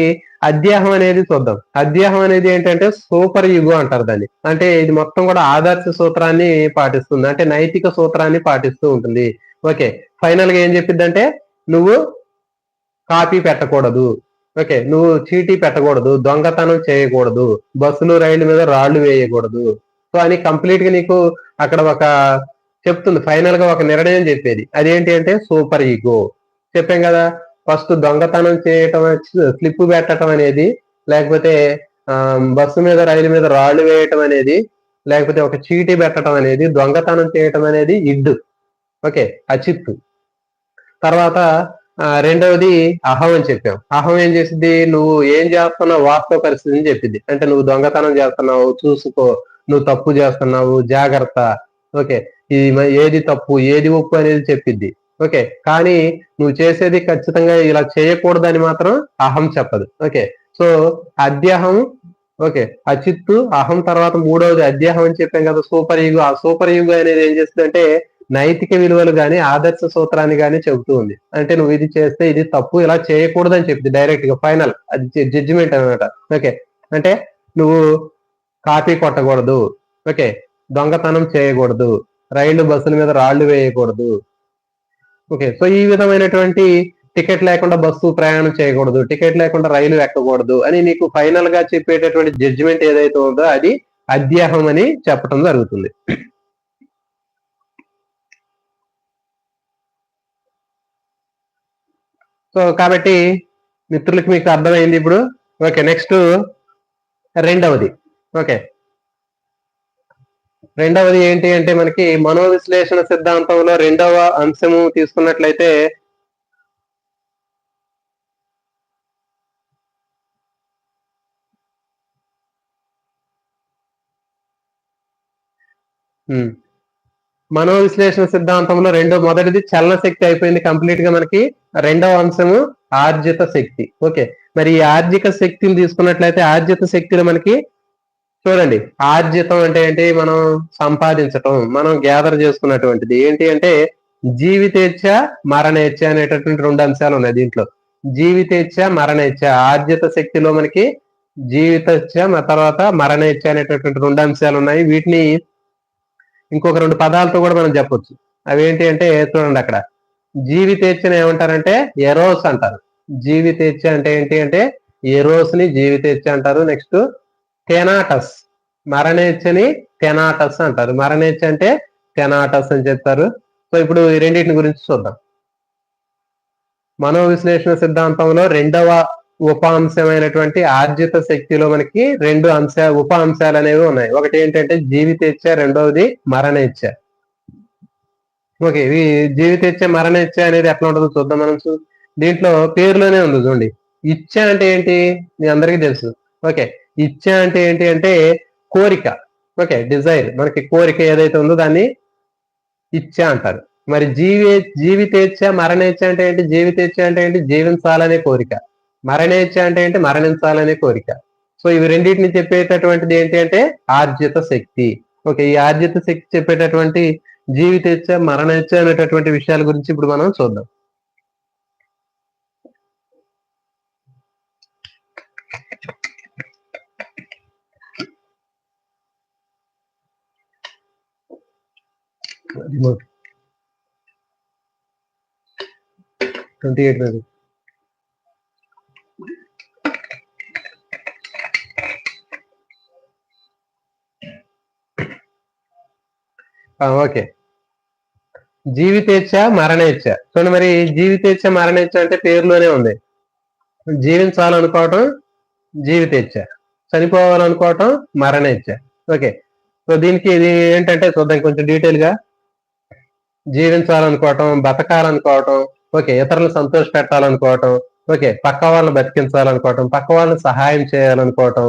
అధ్యాహం అనేది చూద్దాం. అధ్యాహం అనేది ఏంటంటే సూపర్ ఈగో అంటారు దాన్ని. అంటే ఇది మొత్తం కూడా ఆదర్శ సూత్రాన్ని పాటిస్తుంది, అంటే నైతిక సూత్రాన్ని పాటిస్తూ ఉంటుంది. ఓకే, ఫైనల్ గా ఏం చెప్పిద్దంటే నువ్వు కాపీ పెట్టకూడదు, ఓకే, నువ్వు చీటీ పెట్టకూడదు, దొంగతనం చేయకూడదు, బస్సులు రైళ్ల మీద రాళ్లు వేయకూడదు. సో అని కంప్లీట్ గా నీకు అక్కడ ఒక చెప్తుంది. ఫైనల్ గా ఒక నిర్ణయం చెప్పేది. అదేంటి అంటే సూపర్ ఈగో. చెప్పాం కదా, ఫస్ట్ దొంగతనం చేయటం, స్లిప్ పెట్టడం అనేది, లేకపోతే బస్సు మీద రైలు మీద రాళ్లు వేయటం అనేది, లేకపోతే ఒక చీటీ పెట్టడం అనేది, దొంగతనం చేయటం అనేది ఇడ్డు. ఓకే, అచిత్తు. తర్వాత రెండవది అహం అని చెప్పాం. అహం ఏం చేసింది, నువ్వు ఏం చేస్తున్నావు వాస్తవ పరిస్థితిని చెప్పింది. అంటే నువ్వు దొంగతనం చేస్తున్నావు, చూసుకో, నువ్వు తప్పు చేస్తున్నావు, జాగ్రత్త. ఓకే, ఇది ఏది తప్పు ఏది ఒప్పు అనేది చెప్పిద్ది. ఓకే, కానీ నువ్వు చేసేది ఖచ్చితంగా ఇలా చేయకూడదని మాత్రం అహం చెప్పదు. ఓకే, సో అధ్యాహం, ఓకే, అచిత్తు, అహం, తర్వాత మూడవది అధ్యాహం అని చెప్పాం కదా సూపర్ ఈగో. ఆ సూపర్ ఈగో అనేది ఏం చేస్తుందంటే నైతిక విలువలు గాని ఆదర్శ సూత్రాన్ని గాని చెబుతూ ఉంది. అంటే నువ్వు ఇది చేస్తే ఇది తప్పు, ఇలా చేయకూడదని చెప్తుంది డైరెక్ట్ గా ఫైనల్. అది జడ్జిమెంట్ అనమాట. ఓకే, అంటే నువ్వు కాపీ కొట్టకూడదు, ఓకే, దొంగతనం చేయకూడదు, రైలు బస్సుల మీద రాళ్లు వేయకూడదు, ఓకే. సో ఈ విధమైనటువంటి టికెట్ లేకుండా బస్సు ప్రయాణం చేయకూడదు, టికెట్ లేకుండా రైలు ఎక్కకూడదు అని నీకు ఫైనల్ గా చెప్పేటటువంటి జడ్జిమెంట్ ఏదైతే ఉందో అది అధ్యాహం అని చెప్పడం జరుగుతుంది. సో కాబట్టి మిత్రులకి మీకు అర్థమైంది ఇప్పుడు. ఓకే, నెక్స్ట్ రెండవది. ఓకే, రెండవది ఏంటి అంటే మనకి మనోవిశ్లేషణ సిద్ధాంతంలో రెండవ అంశము తీసుకున్నట్లయితే మనోవిశ్లేషణ సిద్ధాంతంలో మొదటిది చలన శక్తి అయిపోయింది కంప్లీట్ గా మనకి. రెండవ అంశము ఆర్జిత శక్తి. ఓకే, మరి ఈ ఆర్జిక శక్తిని తీసుకున్నట్లయితే ఆర్జిత శక్తిలో మనకి చూడండి, ఆర్జితం అంటే ఏంటి? మనం సంపాదించటం, మనం గ్యాదర్ చేసుకున్నటువంటిది ఏంటి అంటే జీవితేచ్ఛ మరణేచ్ఛ అనేటటువంటి రెండు అంశాలు ఉన్నాయి దీంట్లో. జీవితేచ్ఛ మరణేచ్ఛ, ఆర్జిత శక్తిలో మనకి జీవితేచ్ఛ తర్వాత మరణేచ్ఛ అనేటటువంటి రెండు అంశాలు ఉన్నాయి. వీటిని ఇంకొక రెండు పదాలతో కూడా మనం చెప్పొచ్చు. అవేంటి అంటే చూడండి, అక్కడ జీవితేచ్ఛను ఏమంటారంటే ఎరోస్ అంటారు. జీవితేచ్ఛ అంటే ఏంటి అంటే ఎరోస్ ని జీవితేచ్ఛ అంటారు. నెక్స్ట్ టెనాటస్, మరణేచ్ఛని టెనాటస్ అంటారు. మరణేచ్ఛ అంటే టెనాటస్ అని చెప్తారు. సో ఇప్పుడు ఈ రెండింటిని గురించి చూద్దాం. మనోవిశ్లేషణ సిద్ధాంతంలో రెండవ ఉప అంశమైనటువంటి ఆర్జిత శక్తిలో మనకి రెండు ఉప అంశాలు అనేవి ఉన్నాయి. ఒకటి ఏంటంటే జీవితేచ్ఛ, రెండవది మరణేచ్ఛ. ఓకే, ఇవి జీవితేచ్ఛ మరణేచ్ఛ అనేది ఎట్లా ఉంటుందో చూద్దాం మనం. దీంట్లో పేరులోనే ఉంది చూడండి. ఇచ్ఛ అంటే ఏంటి మీ అందరికీ తెలుసు. ఓకే, ఇచ్ఛ అంటే ఏంటి అంటే కోరిక. ఓకే, డిజైర్, మనకి కోరిక ఏదైతే ఉందో దాన్ని ఇచ్ఛ అంటారు. మరి జీవితేచ్ఛ మరణేచ్ఛ అంటే ఏంటి? జీవితేచ్ఛ అంటే ఏంటి? జీవించాలనే కోరిక. మరణేచ్ఛ అంటే ఏంటి? మరణించాలనే కోరిక. సో ఇవి రెండింటిని చెప్పేటటువంటిది ఏంటి అంటే ఆర్జిత శక్తి. ఓకే, ఈ ఆర్జిత శక్తి చెప్పేటటువంటి జీవితేచ్ఛ మరణేచ్ఛ అనేటటువంటి విషయాల గురించి ఇప్పుడు మనం చూద్దాం. రిమోట్ 28 ఓకే, జీవితేచ్ఛ మరణేచ్ఛ. చూడండి, మరి జీవితేచ్ఛ మరణేచ్ఛ అంటే పేరులోనే ఉంది. జీవించాలనుకోవటం జీవితేచ్ఛ, చనిపోవాలనుకోవటం మరణేచ్ఛ. ఓకే, సో దీనికి ఇది ఏంటంటే చూద్దాం కొంచెం డీటెయిల్ గా. జీవించాలనుకోవటం, బతకాలనుకోవటం, ఓకే, ఇతరులను సంతోష పెట్టాలనుకోవటం, ఓకే, పక్క వాళ్ళని బతికించాలనుకోవటం, పక్క వాళ్ళని సహాయం చేయాలనుకోవటం.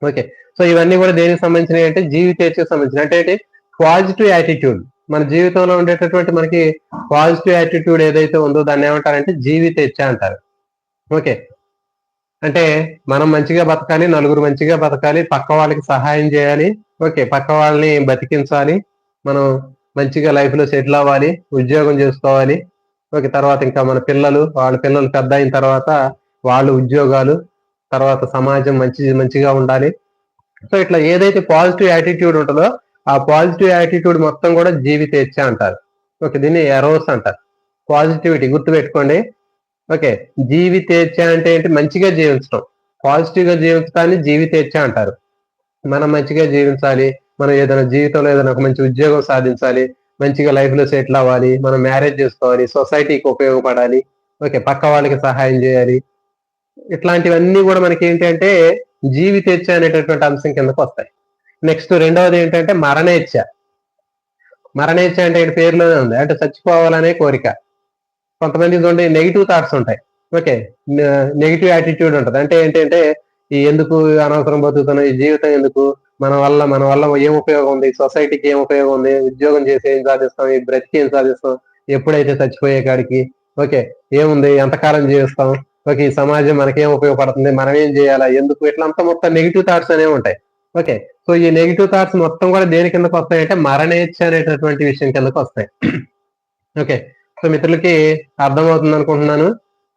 ఓకే, సో ఇవన్నీ కూడా దేనికి సంబంధించినవి అంటే జీవితేచ్ఛకు సంబంధించిన. అంటే ఏంటి? Positive attitude. మన జీవితంలో ఉండేటటువంటి మనకి పాజిటివ్ యాటిట్యూడ్ ఏదైతే ఉందో దాన్ని ఏమంటారంటే జీవితేచ్ఛ అంటారు. ఓకే, అంటే మనం మంచిగా బతకాలి, నలుగురు మంచిగా బతకాలి, పక్క వాళ్ళకి సహాయం చేయాలి, ఓకే, పక్క వాళ్ళని బతికించాలి, మనం మంచిగా లైఫ్ లో సెటిల్ అవ్వాలి, ఉద్యోగం చేసుకోవాలి. ఓకే, తర్వాత ఇంకా మన వాళ్ళ పిల్లలు పెద్ద అయిన తర్వాత వాళ్ళు ఉద్యోగాలు, తర్వాత సమాజం మంచిగా ఉండాలి. సో ఇట్లా ఏదైతే పాజిటివ్ యాటిట్యూడ్ ఉంటుందో ఆ పాజిటివ్ యాటిట్యూడ్ మొత్తం కూడా జీవితేచ్ఛ అంటారు. ఓకే, దీన్ని ఎరోస్ అంటారు. పాజిటివిటీ గుర్తుపెట్టుకోండి. ఓకే, జీవితేచ్ఛ అంటే ఏంటి? మంచిగా జీవించడం, పాజిటివ్ గా జీవించడాన్ని జీవితేచ్ఛ అంటారు. మనం మంచిగా జీవించాలి, మనం ఏదైనా జీవితంలో ఏదైనా ఒక మంచి ఉద్యోగం సాధించాలి, మంచిగా లైఫ్ లో సెటిల్ అవ్వాలి, మనం మ్యారేజ్ చేసుకోవాలి, సొసైటీకి ఉపయోగపడాలి, ఓకే, పక్క వాళ్ళకి సహాయం చేయాలి. ఇట్లాంటివన్నీ కూడా మనకి ఏంటంటే జీవితేచ్ఛ అనేటటువంటి అంశం కిందకు వస్తాయి. నెక్స్ట్ రెండవది ఏంటంటే మరణేచ్ఛ. మరణేచ్ఛ అంటే పేరులోనే ఉంది, అంటే చచ్చిపోవాలనే కోరిక. కొంతమంది చూడండి నెగిటివ్ థాట్స్ ఉంటాయి. ఓకే, నెగిటివ్ యాటిట్యూడ్ ఉంటుంది. అంటే ఏంటంటే ఈ ఎందుకు అనవసరం బతుకుతున్నాం, ఈ జీవితం ఎందుకు, మన వల్ల ఏం ఉపయోగం ఉంది, సొసైటీకి ఏం ఉపయోగం ఉంది, ఉద్యోగం చేసి ఏం సాధిస్తాం, ఈ బ్రతికి ఏం సాధిస్తాం, ఎప్పుడైతే చచ్చిపోయే కాడికి, ఓకే, ఏముంది, ఎంతకాలం జీవిస్తాం, ఓకే, ఈ సమాజం మనకేం ఉపయోగపడుతుంది, మనం ఏం చేయాలా, ఎందుకు, ఇట్లా అంతా మొత్తం నెగిటివ్ థాట్స్ అనేవి ఉంటాయి. ఓకే, సో ఈ నెగిటివ్ థాట్స్ మొత్తం కూడా దేని కిందకు వస్తాయి అంటే మరణేచ్ఛ అనేటటువంటి విషయం కిందకు వస్తాయి. ఓకే, సో మిత్రులకి అర్థమవుతుంది అనుకుంటున్నాను.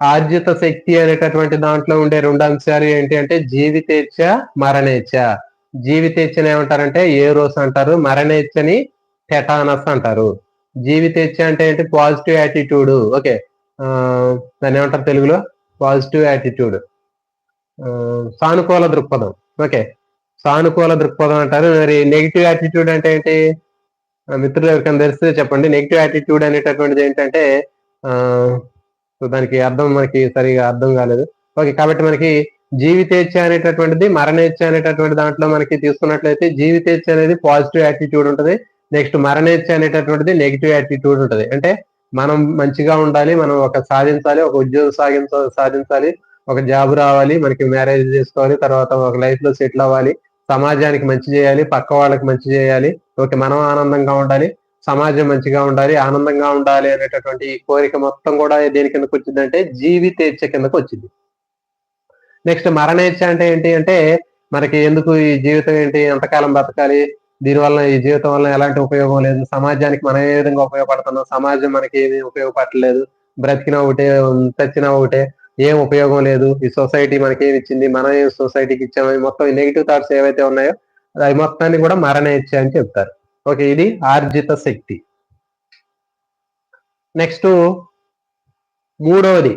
ఆర్జిత శక్తి అనేటటువంటి దాంట్లో ఉండే రెండు అంశాలు ఏంటి అంటే జీవితేచ్ఛ, మరణేచ్ఛ. జీవితేచ్ఛని ఏమంటారంటే ఏరోస్ అంటారు, మరణేచ్ఛని టెటానస్ అంటారు. జీవితేచ్ఛ అంటే ఏంటి? Positive attitude. ఓకే, దాన్ని ఏమంటారు తెలుగులో? పాజిటివ్ యాటిట్యూడ్, సానుకూల దృక్పథం. ఓకే, సానుకూల దృక్పథం అంటారు. మరి నెగిటివ్ యాటిట్యూడ్ అంటే ఏంటి? మిత్రులు ఎవరికైనా తెలిస్తే చెప్పండి. నెగిటివ్ యాటిట్యూడ్ అనేటటువంటిది ఏంటంటే దానికి అర్థం మనకి సరిగా అర్థం కాలేదు. ఓకే, కాబట్టి మనకి జీవితేచ్ఛ అనేటటువంటిది, మరణేచ్ఛ అనేటటువంటి దాంట్లో మనకి తీసుకున్నట్లయితే జీవితేచ్ఛ అనేది పాజిటివ్ యాటిట్యూడ్ ఉంటుంది. నెక్స్ట్ మరణేచ్ఛ అనేటటువంటిది నెగిటివ్ యాటిట్యూడ్ ఉంటుంది. అంటే మనం మంచిగా ఉండాలి, మనం ఒక సాధించాలి, ఒక ఉద్యోగం సాధించాలి, ఒక జాబ్ రావాలి, మనకి మ్యారేజ్ చేసుకోవాలి, తర్వాత ఒక లైఫ్ లో సెటిల్ అవ్వాలి, సమాజానికి మంచి చేయాలి, పక్క వాళ్ళకి మంచి చేయాలి, ఓకే మనం ఆనందంగా ఉండాలి, సమాజం మంచిగా ఉండాలి, ఆనందంగా ఉండాలి అనేటటువంటి కోరిక మొత్తం కూడా దేని కిందకు వచ్చిందంటే జీవితేచ్ఛ కిందకు వచ్చింది. నెక్స్ట్ మరణేచ్ఛ అంటే ఏంటి అంటే మనకి ఎందుకు ఈ జీవితం ఏంటి, ఎంతకాలం బతకాలి, దీనివల్ల ఈ జీవితం వల్ల ఎలాంటి ఉపయోగం లేదు, సమాజానికి మనం ఏ విధంగా ఉపయోగపడుతున్నాం, సమాజం మనకి ఏమీ ఉపయోగపడలేదు, బ్రతికినా ఒకటే చచ్చినా ఒకటే, ఏం ఉపయోగం లేదు, ఈ సొసైటీ మనకి ఏమి ఇచ్చింది, మనం ఏం సొసైటీకి ఇచ్చాము, మొత్తం ఈ నెగిటివ్ థాట్స్ ఏవైతే ఉన్నాయో అవి మొత్తాన్ని కూడా మరణేచ్ఛ అని చెప్తారు. ఓకే, ఇది ఆర్జిత శక్తి. నెక్స్ట్ మూడవది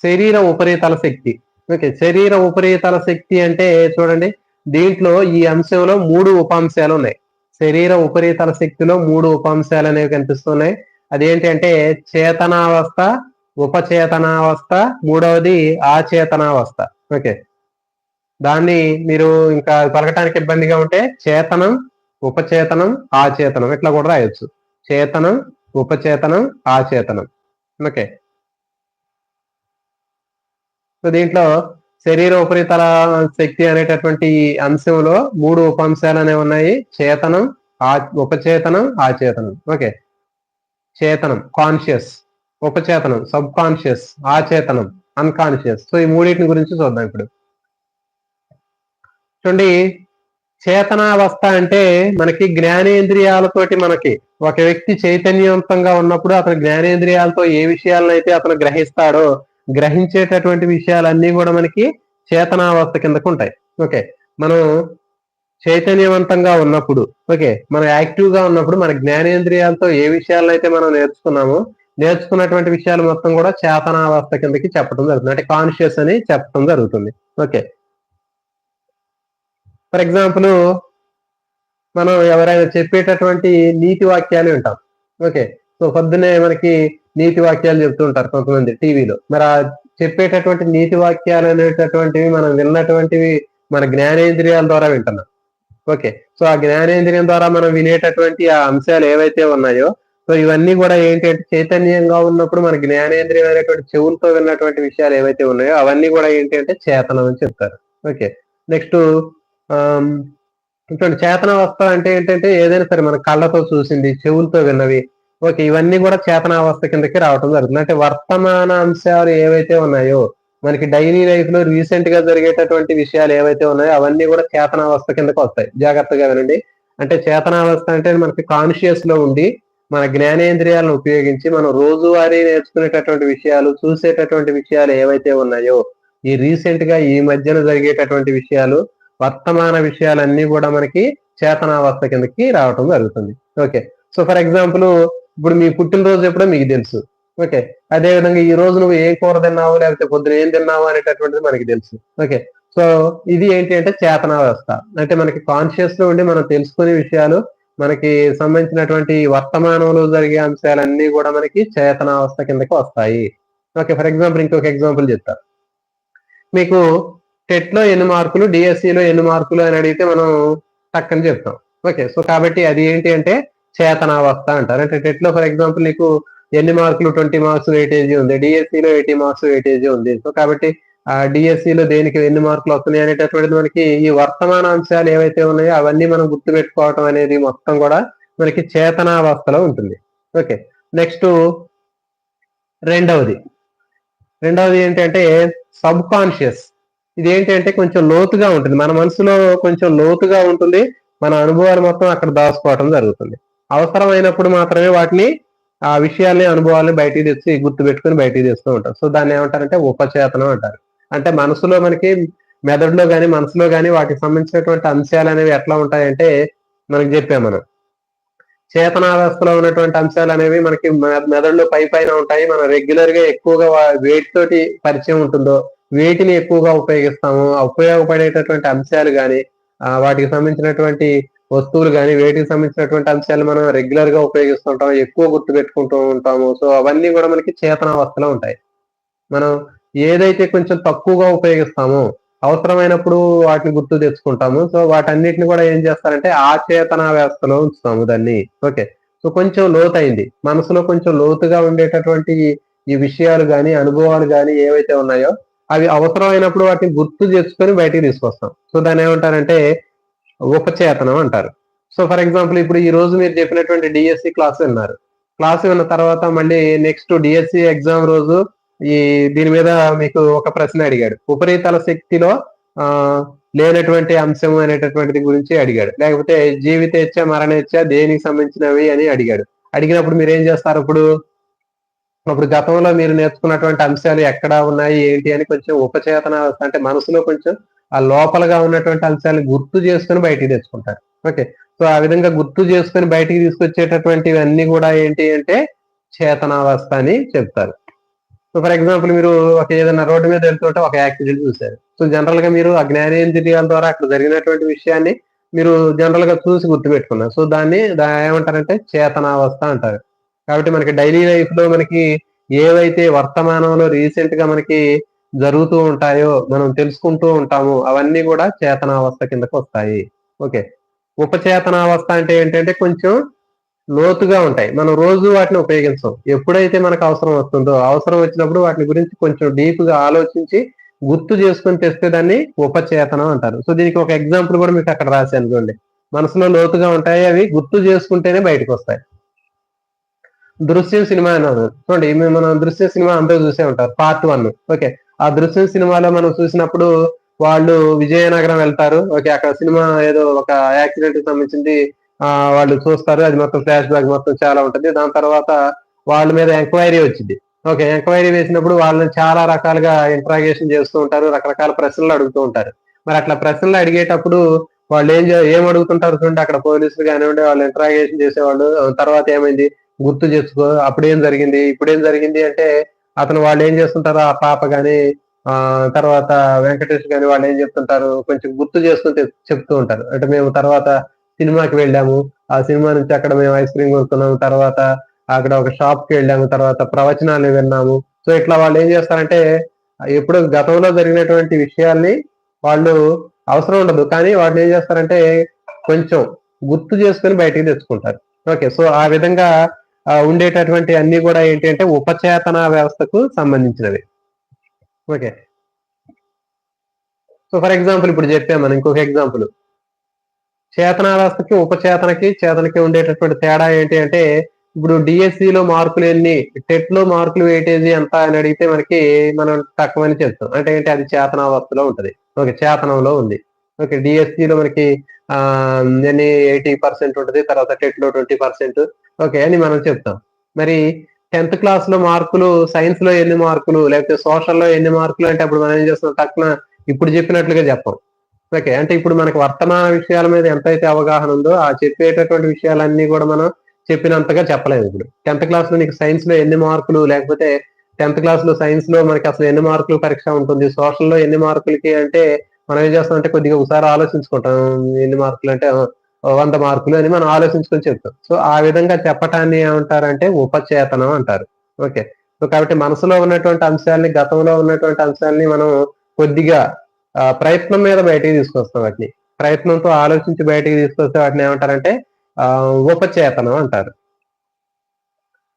శరీర ఉపరితల శక్తి. ఓకే, శరీర ఉపరితల శక్తి అంటే చూడండి, దీంట్లో ఈ అంశంలో 3 ఉపాంశాలు ఉన్నాయి. శరీర ఉపరితల శక్తిలో 3 ఉపాంశాలు అనేవి కనిపిస్తున్నాయి. అదేంటి అంటే చేతనావస్థ, ఉపచేతనావస్థ, మూడవది ఆచేతనావస్థ. ఓకే, దాన్ని మీరు ఇంకా పలకటానికి ఇబ్బందిగా ఉంటే చేతనం, ఉపచేతనం, ఆచేతనం ఇట్లా కూడా రాయొచ్చు. చేతనం, ఉపచేతనం, ఆచేతనం. ఓకే, సో దీంట్లో శరీర ఉపరితల శక్తి అనేటటువంటి అంశంలో 3 ఉపాంశాలు అనేవి ఉన్నాయి. చేతనం, ఉపచేతనం, ఆచేతనం. ఓకే, చేతనం కాన్షియస్, ఉపచేతనం సబ్ కాన్షియస్, ఆచేతనం అన్కాన్షియస్. సో ఈ మూడింటిని గురించి చూద్దాం ఇప్పుడు. చూడండి, చేతనావస్థ అంటే మనకి జ్ఞానేంద్రియాలతోటి మనకి ఒక వ్యక్తి చైతన్యవంతంగా ఉన్నప్పుడు అతని జ్ఞానేంద్రియాలతో ఏ విషయాలనైతే అతను గ్రహిస్తాడో గ్రహించేటటువంటి విషయాలన్నీ కూడా మనకి చేతనావస్థ కిందకు ఉంటాయి. ఓకే, మనం చైతన్యవంతంగా ఉన్నప్పుడు, ఓకే మనం యాక్టివ్ గా ఉన్నప్పుడు మన జ్ఞానేంద్రియాలతో ఏ విషయాలనైతే మనం నేర్చుకున్నటువంటి విషయాలు మొత్తం కూడా చేతనావస్థ కిందకి చెప్పడం జరుగుతుంది, అంటే కాన్షియస్ అని చెప్పడం జరుగుతుంది. ఓకే, ఫర్ ఎగ్జాంపుల్ మనం ఎవరైనా చెప్పేటటువంటి నీతి వాక్యాలు వింటాం. ఓకే, సో పొద్దున్నే మనకి నీతి వాక్యాలు చెప్తూ ఉంటారు కొంతమంది టీవీలో. మరి ఆ చెప్పేటటువంటి నీతి వాక్యాలు అనేటటువంటివి మనం విన్నటువంటివి మన జ్ఞానేంద్రియాల ద్వారా వింటున్నాం. ఓకే, సో ఆ జ్ఞానేంద్రియం ద్వారా మనం వినేటటువంటి ఆ అంశాలు ఏవైతే ఉన్నాయో, సో ఇవన్నీ కూడా ఏంటి అంటే చైతన్యంగా ఉన్నప్పుడు మన జ్ఞానేంద్రియం అనేటువంటి చెవులతో విన్నటువంటి విషయాలు ఏవైతే ఉన్నాయో అవన్నీ కూడా ఏంటి అంటే చేతనం అని చెప్తారు. ఓకే, నెక్స్ట్ ఇటువంటి చేతనావస్థ అంటే ఏంటంటే ఏదైనా సరే మన కళ్ళతో చూసింది, చెవులతో విన్నవి, ఓకే ఇవన్నీ కూడా చేతనావస్థ కిందకి రావడం జరుగుతుంది. అంటే వర్తమాన అంశాలు ఏవైతే ఉన్నాయో మనకి డైలీ లైఫ్ లో రీసెంట్ గా జరిగేటటువంటి విషయాలు ఏవైతే ఉన్నాయో అవన్నీ కూడా చేతనావస్థ కిందకి వస్తాయి. జాగ్రత్తగా వినండి. అంటే చేతనావస్థ అంటే మనకి కాన్షియస్ లో ఉండి మన జ్ఞానేంద్రియాలను ఉపయోగించి మనం రోజువారీ నేర్చుకునేటటువంటి విషయాలు, చూసేటటువంటి విషయాలు ఏవైతే ఉన్నాయో ఈ రీసెంట్ గా ఈ మధ్యన జరిగేటటువంటి విషయాలు, వర్తమాన విషయాలన్నీ కూడా మనకి చేతనావస్థ కిందకి రావటం జరుగుతుంది. ఓకే, సో ఫర్ ఎగ్జాంపుల్ ఇప్పుడు మీ పుట్టినరోజు ఎప్పుడో మీకు తెలుసు. ఓకే, అదే విధంగా ఈ రోజు నువ్వు ఏం కూర తిన్నావు లేకపోతే పొద్దున ఏం తిన్నావు అనేటటువంటిది మనకి తెలుసు. ఓకే, సో ఇది ఏంటి అంటే చేతనావస్థ. అంటే మనకి కాన్షియస్ లో ఉండి మనం తెలుసుకునే విషయాలు, మనకి సంబంధించినటువంటి వర్తమానంలో జరిగే అంశాలన్నీ కూడా మనకి చేతనావస్థ కిందకి వస్తాయి. ఓకే, ఫర్ ఎగ్జాంపుల్ ఇంకొక ఎగ్జాంపుల్ చెప్తా. మీకు టెట్ లో ఎన్ని మార్కులు, డిఎస్సిలో ఎన్ని మార్కులు అని అడిగితే మనం టక్కని చెప్తాం. ఓకే, సో కాబట్టి అది ఏంటి అంటే చేతనావస్థ అంటారు. అంటే టెట్ లో ఫర్ ఎగ్జాంపుల్ నీకు ఎన్ని మార్కులు, 20 మార్క్స్ వెయిటేజీ ఉంది, డిఎస్సిలో 80 మార్క్స్ వెయిటేజీ ఉంది. సో కాబట్టి ఆ డిఎస్సిలో దేనికి ఎన్ని మార్కులు వస్తున్నాయి అనేటటువంటిది మనకి ఈ వర్తమాన అంశాలు ఏవైతే ఉన్నాయో అవన్నీ మనం గుర్తుపెట్టుకోవటం అనేది మొత్తం కూడా మనకి చేతనావస్థలో ఉంటుంది. ఓకే, నెక్స్ట్ రెండవది ఏంటంటే సబ్ కాన్షియస్. ఇదేంటి అంటే కొంచెం లోతుగా ఉంటుంది. మన మనసులో కొంచెం లోతుగా ఉంటుంది. మన అనుభవాలు మొత్తం అక్కడ దాచుకోవటం జరుగుతుంది. అవసరమైనప్పుడు మాత్రమే వాటిని ఆ విషయాల్ని, అనుభవాల్ని బయటికి తెచ్చి గుర్తుపెట్టుకొని బయటికి తెస్తూ ఉంటాం. సో దాన్నేమంటారంటే ఉపచేతనం అంటారు. అంటే మనసులో మనకి మెదడులో గాని, మనసులో గాని వాటికి సంబంధించినటువంటి అంశాలనేవి ఎట్లా ఉంటాయంటే మనకు జెప్పాం మనం. చేతనావస్థలో ఉన్నటువంటి అంశాలనేవి మనకి మెదడులో పైపైన ఉంటాయి. మనం రెగ్యులర్‌గా ఎక్కువగా వేటితోటి పరిచయం ఉంటుందో, వేటిని ఎక్కువగా ఉపయోగిస్తామో, ఆ ఉపయోగపడేటటువంటి అంశాలు గాని, వాటికి సంబంధించినటువంటి వస్తువులు గాని, వేటికి సంబంధించినటువంటి అంశాలు మనం రెగ్యులర్‌గా ఉపయోగిస్తుంటాం. ఎక్కువ గుర్తుపెట్టుకుంటూ ఉంటాము. సో, అవన్నీ గూడా మనకి చేతనావస్థలో ఉంటాయి. మనం ఏదైతే కొంచెం తక్కువగా ఉపయోగిస్తామో, అవసరమైనప్పుడు వాటిని గుర్తుకు తెచ్చుకుంటాము. సో, వాటన్నిటిని కూడా ఏం చేస్తారంటే, ఆచేతన వ్యవస్థలో ఉంచుతాము దాన్ని. ఓకే. సో, కొంచెం లోతైంది. మనసులో కొంచెం లోతుగా ఉండేటటువంటి ఈ విషయాలు గాని, అనుభవాలు గాని ఏవైతే ఉన్నాయో, అవి అవసరమైనప్పుడు వాటిని గుర్తు తెచ్చుకొని బయటికి తీసుకొస్తాం. సో, దాన్నేమంటారంటే ఉపచేతనం అంటారు. సో, ఫర్ ఎగ్జాంపుల్ ఇప్పుడు ఈ రోజు మీరు చెప్పినటువంటి డీఎస్సీ క్లాస్ విన్నారు. క్లాస్ విన్న తర్వాత మళ్ళీ నెక్స్ట్ డీఎస్సీ ఎగ్జామ్ రోజు ఈ దీని మీద మీకు ఒక ప్రశ్న అడిగాడు. ఉపరితల శక్తిలో ఆహ్, లేనటువంటి అంశం అనేటటువంటిది గురించి అడిగాడు. లేకపోతే జీవితేచ్ఛ, మరణేచ్ఛ దేనికి సంబంధించినవి అని అడిగాడు. అడిగినప్పుడు మీరేం చేస్తారు అప్పుడు? అప్పుడు గతంలో మీరు నేర్చుకున్నటువంటి అంశాలు ఎక్కడ ఉన్నాయి, ఏంటి అని కొంచెం ఉపచేతన అంటే మనసులో కొంచెం ఆ లోపలగా ఉన్నటువంటి అంశాలను గుర్తు చేసుకొని బయటికి తెచ్చుకుంటారు. ఓకే. సో, ఆ విధంగా గుర్తు చేసుకొని బయటికి తీసుకొచ్చేటటువంటివన్నీ గూడా ఏంటి అంటే చేతనావస్థ అని చెప్తారు. సో, ఫర్ ఎగ్జాంపుల్ మీరు ఒక ఏదైనా రోడ్డు మీద వెళ్తుంటే ఒక యాక్సిడెంట్ చూసారు. సో, జనరల్‌గా మీరు ఆ జ్ఞానేంద్రియాల ద్వారా అక్కడ జరిగినటువంటి విషయాన్ని మీరు జనరల్‌గా చూసి గుర్తుపెట్టుకున్నారు. సో, ఏమంటారంటే చేతనావస్థ అంటారు. కాబట్టి మనకి డైలీ లైఫ్‌లో మనకి ఏవైతే వర్తమానంలో రీసెంట్‌గా మనకి జరుగుతూ ఉంటాయో, మనం తెలుసుకుంటూ ఉంటామో అవన్నీ గూడా చేతనావస్థ కిందకొస్తాయి. ఓకే. ఉపచేతనావస్థ అంటే ఏంటంటే కొంచెం లోతుగా ఉంటాయి. మనం రోజు వాటిని ఉపయోగించం. ఎప్పుడైతే మనకు అవసరం వస్తుందో, అవసరం వచ్చినప్పుడు వాటిని గురించి కొంచెం డీప్‌గా ఆలోచించి గుర్తు చేసుకొని తెస్తే దాన్ని ఉపచేతనం అంటారు. సో, దీనికి ఒక ఎగ్జాంపుల్ కూడా మీకు అక్కడ రాశాను చూడండి. మనసులో లోతుగా ఉంటాయి. అవి గుర్తు చేసుకుంటేనే బయటకొస్తాయి. 'దృశ్యం' సినిమా అన్నాను. చూడండి మనం 'దృశ్యం' సినిమా అందరూ చూసే ఉంటారు. పార్ట్ 1. ఓకే. ఆ 'దృశ్యం' సినిమాలో మనం చూసినప్పుడు వాళ్ళు విజయనగరం వెళ్తారు. ఓకే. అక్కడ సినిమా ఏదో ఒక యాక్సిడెంట్‌కి సంబంధించింది వాళ్ళు చూస్తారు. అది మొత్తం ఫ్లాష్ బ్యాక్ మొత్తం చాలా ఉంటది. దాని తర్వాత వాళ్ళ మీద ఎంక్వైరీ వచ్చిద్ది. ఓకే. ఎంక్వైరీ వేసినప్పుడు వాళ్ళని చాలా రకాలుగా ఇంటరాగేషన్ చేస్తూ ఉంటారు. రకరకాల ప్రశ్నలు అడుగుతూ ఉంటారు. మరి అట్లా ప్రశ్నలు అడిగేటప్పుడు వాళ్ళు ఏం అడుగుతుంటారు చూడండి అక్కడ పోలీసులు గానివ్వండి, వాళ్ళు ఇంటరాగేషన్ చేసేవాళ్ళు. తర్వాత ఏమైంది? గుర్తు తెచ్చుకో. అప్పుడేం జరిగింది? ఇప్పుడేం జరిగింది? అంటే వాళ్ళేం చేస్తుంటారు ఆ పాప గాని, తర్వాత వెంకటేష్ గాని వాళ్ళేం చెప్తుంటారు, కొంచెం గుర్తు చేసుకొని చెప్తూ ఉంటారు. అంటే మేము తర్వాత సినిమాకి వెళ్ళాము. ఆ సినిమా నుంచి అక్కడ మేము ఐస్ క్రీమ్ కొనుక్కున్నాము. తర్వాత అక్కడ ఒక షాప్‌కి వెళ్ళాము. తర్వాత ప్రవచనాలు విన్నాము. సో, ఇట్లా వాళ్ళేం చేస్తారంటే ఎప్పుడో గతంలో జరిగినటువంటి విషయాల్ని వాళ్ళు అవసరం ఉండదు. కానీ వాటినేం చేస్తారంటే కొంచెం గుర్తు చేసుకొని బయటికి తెచ్చుకుంటారు. ఓకే. సో, ఆ విధంగా ఉండేటటువంటి అన్నీ గూడా ఏంటి అంటే ఉపచేతన వ్యవస్థకు సంబంధించినవి. ఓకే. సో, ఫర్ ఎగ్జాంపుల్ ఇప్పుడు జెప్పాం మనం ఇంకొక ఎగ్జాంపుల్. చేతనావస్థకి, ఉపచేతనకి, చేతనకి ఉండేటటువంటి తేడా ఏంటి అంటే, ఇప్పుడు డీఎస్సీలో మార్కులెన్ని, టెట్‌లో మార్కులు వెయిటేజీ ఎంత అని అడిగితే మనకి మనం తక్కువని చెప్తాం. అంటే ఏంటి అది చేతనావస్థలో ఉంటది. ఓకే. చేతనంలో ఉంది. ఓకే. డీఎస్సీలో మనకి ఎన్ని 80% ఉంటది. తర్వాత టెట్‌లో 20% ఓకే. అని మనం చెప్తాం. మరి 10థ్ క్లాస్‌లో మార్కులు సైన్స్‌లో ఎన్ని మార్కులు, లేకపోతే సోషల్‌లో ఎన్ని మార్కులు అంటే అప్పుడు మనం ఏం చేస్తాం టక్కున ఇప్పుడు చెప్పినట్లుగా చెప్పం. ఓకే. అంటే ఇప్పుడు మనకు వర్తమాన విషయాల మీద ఎంతైతే అవగాహన ఉందో, ఆ చెప్పేటటువంటి విషయాలన్నీ గూడా మనం చెప్పినంతగా చెప్పలేము ఇప్పుడు. 10థ్ క్లాస్‌లో నీకు సైన్స్‌లో ఎన్ని మార్కులు, లేకపోతే 10థ్ క్లాస్‌లో సైన్స్‌లో మనకసలు ఎన్ని మార్కులు పరీక్ష ఉంటుంది, సోషల్‌లో ఎన్ని మార్కులకి అంటే, మనం ఏం చేస్తామంటే కొద్దిగా ఒకసారి ఆలోచించుకుంటాం. ఎన్ని మార్కులంటే 100 మార్కులు అని మనం ఆలోచించుకొని చెప్తాం. సో, ఆ విధంగా చెప్పటాన్ని ఏమంటారంటే ఉపచేతనం అంటారు. ఓకే. సో, కాబట్టి మనసులో ఉన్నటువంటి అంశాల్ని, గతంలో ఉన్నటువంటి అంశాల్ని మనం కొద్దిగా ప్రయత్నం మీద బయటికి తీసుకొస్తాం వాటిని. ప్రయత్నంతో ఆలోచించి బయటికి తీసుకొస్తే వాటిని ఏమంటారంటే ఉపచేతనం అంటారు.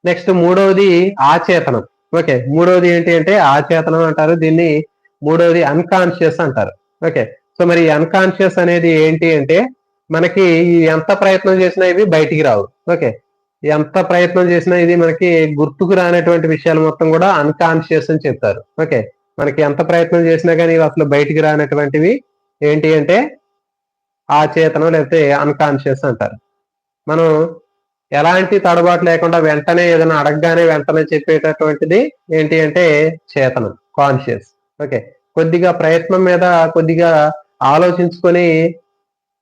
నెక్స్ట్ మూడవది ఆచేతనం. ఓకే. మూడవది ఏంటి అంటే ఆచేతనం అంటారు. దీన్ని మూడవది అన్‌కాన్షియస్ అంటారు. ఓకే. సో, మరి అన్‌కాన్షియస్ అనేది ఏంటి అంటే మనకి ఎంత ప్రయత్నం చేసినా ఇవి బయటికి రావు. ఓకే. ఎంత ప్రయత్నం చేసినా ఇది మనకి గుర్తుకు రానటువంటి విషయాలు మొత్తం కూడా అన్‌కాన్షియస్ అని చెప్తారు. ఓకే. మనకి ఎంత ప్రయత్నం చేసినా కానీ ఇవి అసలు బయటికి రానటువంటివి ఏంటి అంటే ఆచేతనం లేకపోతే అన్కాన్షియస్ అంటారు. మనం ఎలాంటి తడబాటు లేకుండా వెంటనే ఏదైనా అడగగానే వెంటనే చెప్పేటటువంటిది ఏంటి అంటే చేతనం, కాన్షియస్. ఓకే. కొద్దిగా ప్రయత్నం మీద కొద్దిగా ఆలోచించుకొని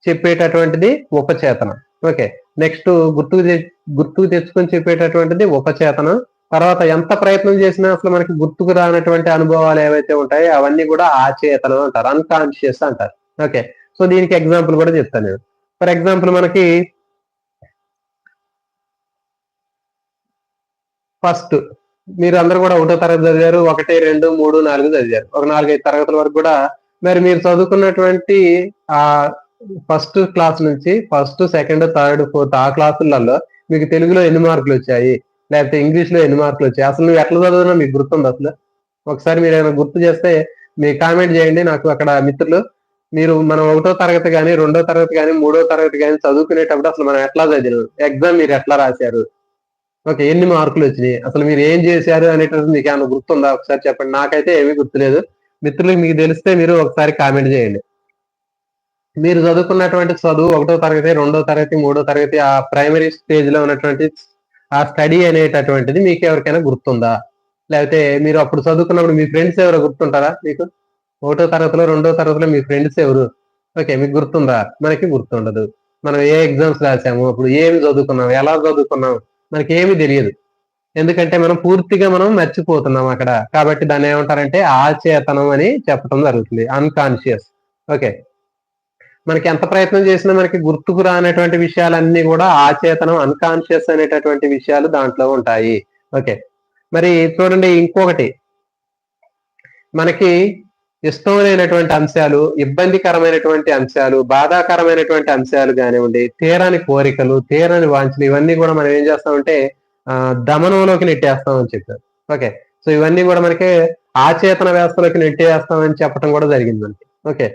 చెప్పేటటువంటిది ఉపచేతనం. ఓకే. నెక్స్ట్ గుర్తుకు తెచ్చుకొని చెప్పేటటువంటిది ఉపచేతనం. తర్వాత ఎంత ప్రయత్నం చేసినా అసలు మనకి గుర్తుకు రానటువంటి అనుభవాలు ఏవైతే ఉంటాయో అవన్నీ కూడా ఆచేతనం అంటారు, అన్కాన్షియస్ అంటారు. ఓకే. సో దీనికి ఎగ్జాంపుల్ కూడా చెప్తాను నేను. ఫర్ ఎగ్జాంపుల్ మనకి ఫస్ట్ మీరు అందరూ కూడా ఒకటో తరగతి చదివారు, 1, 2, 3, 4 చదివారు. ఒక 4, 5 తరగతుల వరకు కూడా మరి మీరు చదువుకున్నటువంటి ఆ ఫస్ట్ క్లాస్ నుంచి ఫస్ట్, సెకండ్, థర్డ్, ఫోర్త్ ఆ క్లాసులలో మీకు తెలుగులో ఎన్ని మార్కులు వచ్చాయి, లేకపోతే ఇంగ్లీష్ లో ఎన్ని మార్కులు వచ్చాయి, అసలు నువ్వు ఎట్లా చదివినా మీకు గుర్తుంది అసలు? ఒకసారి మీరు ఏమైనా గుర్తు చేస్తే మీ కామెంట్ చేయండి నాకు అక్కడ మిత్రులు. మీరు మనం ఒకటో తరగతి కానీ, రెండో తరగతి కానీ, మూడో తరగతి కానీ చదువుకునేటప్పుడు అసలు మనం ఎట్లా చదివారు, ఎగ్జామ్ మీరు ఎట్లా రాశారు, ఓకే, ఎన్ని మార్కులు వచ్చినాయి, అసలు మీరు ఏం చేశారు అనేటది మీకు ఏమైనా గుర్తుందా? ఒకసారి చెప్పండి. నాకైతే ఏమీ గుర్తులేదు. మిత్రులకు మీకు తెలిస్తే మీరు ఒకసారి కామెంట్ చేయండి. మీరు చదువుకున్నటువంటి చదువు ఒకటో తరగతి, రెండో తరగతి, మూడో తరగతి ఆ ప్రైమరీ స్టేజ్ లో ఉన్నటువంటి ఆ స్టడీ అనేటటువంటిది మీకు ఎవరికైనా గుర్తుందా? లేకపోతే మీరు అప్పుడు చదువుకున్నప్పుడు మీ ఫ్రెండ్స్ ఎవరో గుర్తుంటారా మీకు? ఒకటో తరగతిలో, రెండో తరగతిలో మీ ఫ్రెండ్స్ ఎవరు? ఓకే, మీకు గుర్తుందా? మనకి గుర్తుండదు. మనం ఏ ఎగ్జామ్స్ రాసాము, అప్పుడు ఏమి చదువుకున్నాం, ఎలా చదువుకున్నాం, మనకి ఏమీ తెలియదు. ఎందుకంటే మనం పూర్తిగా మర్చిపోతున్నాం అక్కడ. కాబట్టి దాన్ని ఏమంటారంటే ఆచేతనం అని చెప్పడం జరుగుతుంది, అన్కాన్షియస్. ఓకే. మనకి ఎంత ప్రయత్నం చేసినా మనకి గుర్తుకు రానటువంటి విషయాలన్నీ కూడా ఆచేతనం, అన్కాన్షియస్ అనేటటువంటి విషయాలు దాంట్లో ఉంటాయి. ఓకే. మరి చూడండి ఇంకొకటి, మనకి ఇష్టం లేనటువంటి అంశాలు, ఇబ్బందికరమైనటువంటి అంశాలు, బాధాకరమైనటువంటి అంశాలు కానివ్వండి, తీరని కోరికలు, తీరని వాంఛలు, ఇవన్నీ కూడా మనం ఏం చేస్తామంటే దమనంలోకి నెట్టేస్తామని చెప్పారు. ఓకే. సో ఇవన్నీ కూడా మనకి ఆచేతన వ్యవస్థలోకి నెట్టేస్తామని చెప్పడం కూడా జరిగింది మనకి. ఓకే.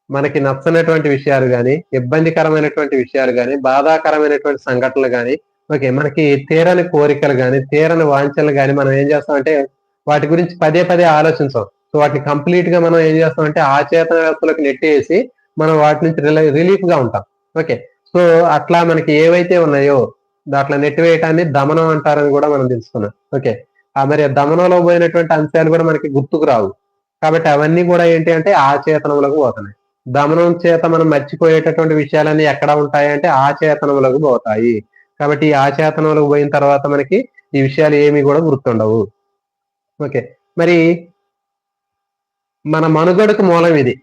మనకి నచ్చనటువంటి విషయాలు గాని, ఇబ్బందికరమైనటువంటి విషయాలు గాని, బాధాకరమైనటువంటి సంఘటనలు గాని, ఓకే, మనకి తీరని కోరికలు గాని, తీరని వాంఛలు గాని మనం ఏం చేస్తామంటే వాటి గురించి పదే పదే ఆలోచించం. సో వాటిని కంప్లీట్ గా మనం ఏం చేస్తామంటే ఆచేతన వ్యవస్థలోకి నెట్టేసి మనం వాటి నుంచి రిలీఫ్ గా ఉంటాం. ఓకే. సో అట్లా మనకి ఏవైతే ఉన్నాయో దాంట్లో నెట్టివేయటాన్ని దమనం అంటారని కూడా మనం తెలుసుకున్నాం. ఓకే. మరి దమనంలో పోయినటువంటి అంశాలు కూడా మనకి గుర్తుకు రావు. కాబట్టి అవన్నీ కూడా ఏంటి అంటే ఆచేతనంలోకి పోతున్నాయి. దమనం చేత మనం మర్చిపోయేటటువంటి విషయాలన్నీ ఎక్కడ ఉంటాయి అంటే ఆచేతనంలోకి పోతాయి. కాబట్టి ఈ ఆచేతనంలోకి పోయిన తర్వాత మనకి ఈ విషయాలు ఏమి కూడా గుర్తుండవు. ఓకే. మరి మన మనుగడకు మూలం ఇది.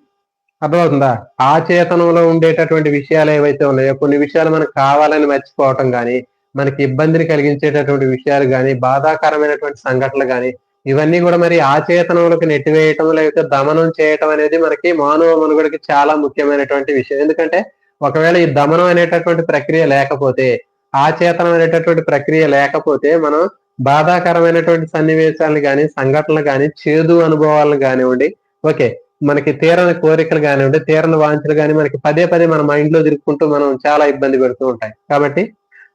అర్థమవుతుందా? ఆచేతనంలో ఉండేటటువంటి విషయాలు ఏవైతే ఉన్నాయో కొన్ని విషయాలు మనకు కావాలని మర్చిపోవటం గాని, మనకి ఇబ్బందిని కలిగించేటటువంటి విషయాలు గాని, బాధాకరమైనటువంటి సంఘటనలు గాని, ఇవన్నీ కూడా మరి ఆచేతనంలోకి నెట్టివేయటం లేకపోతే దమనం చేయటం అనేది మనకి మానవ మనుగడకి చాలా ముఖ్యమైనటువంటి విషయం. ఎందుకంటే ఒకవేళ ఈ దమనం అనేటటువంటి ప్రక్రియ లేకపోతే, ఆచేతనం అనేటటువంటి ప్రక్రియ లేకపోతే మనం బాధాకరమైనటువంటి సన్నివేశాలను గాని, సంఘటనలు గాని, చేదు అనుభవాలను కానివ్వండి, ఓకే, మనకి తీరని కోరికలు కానివ్వండి, తీరని వాంఛలు గాని మనకి పదే పదే మన మైండ్ లో తిరుక్కుంటూ మనం చాలా ఇబ్బంది పెడుతూ ఉంటాయి. కాబట్టి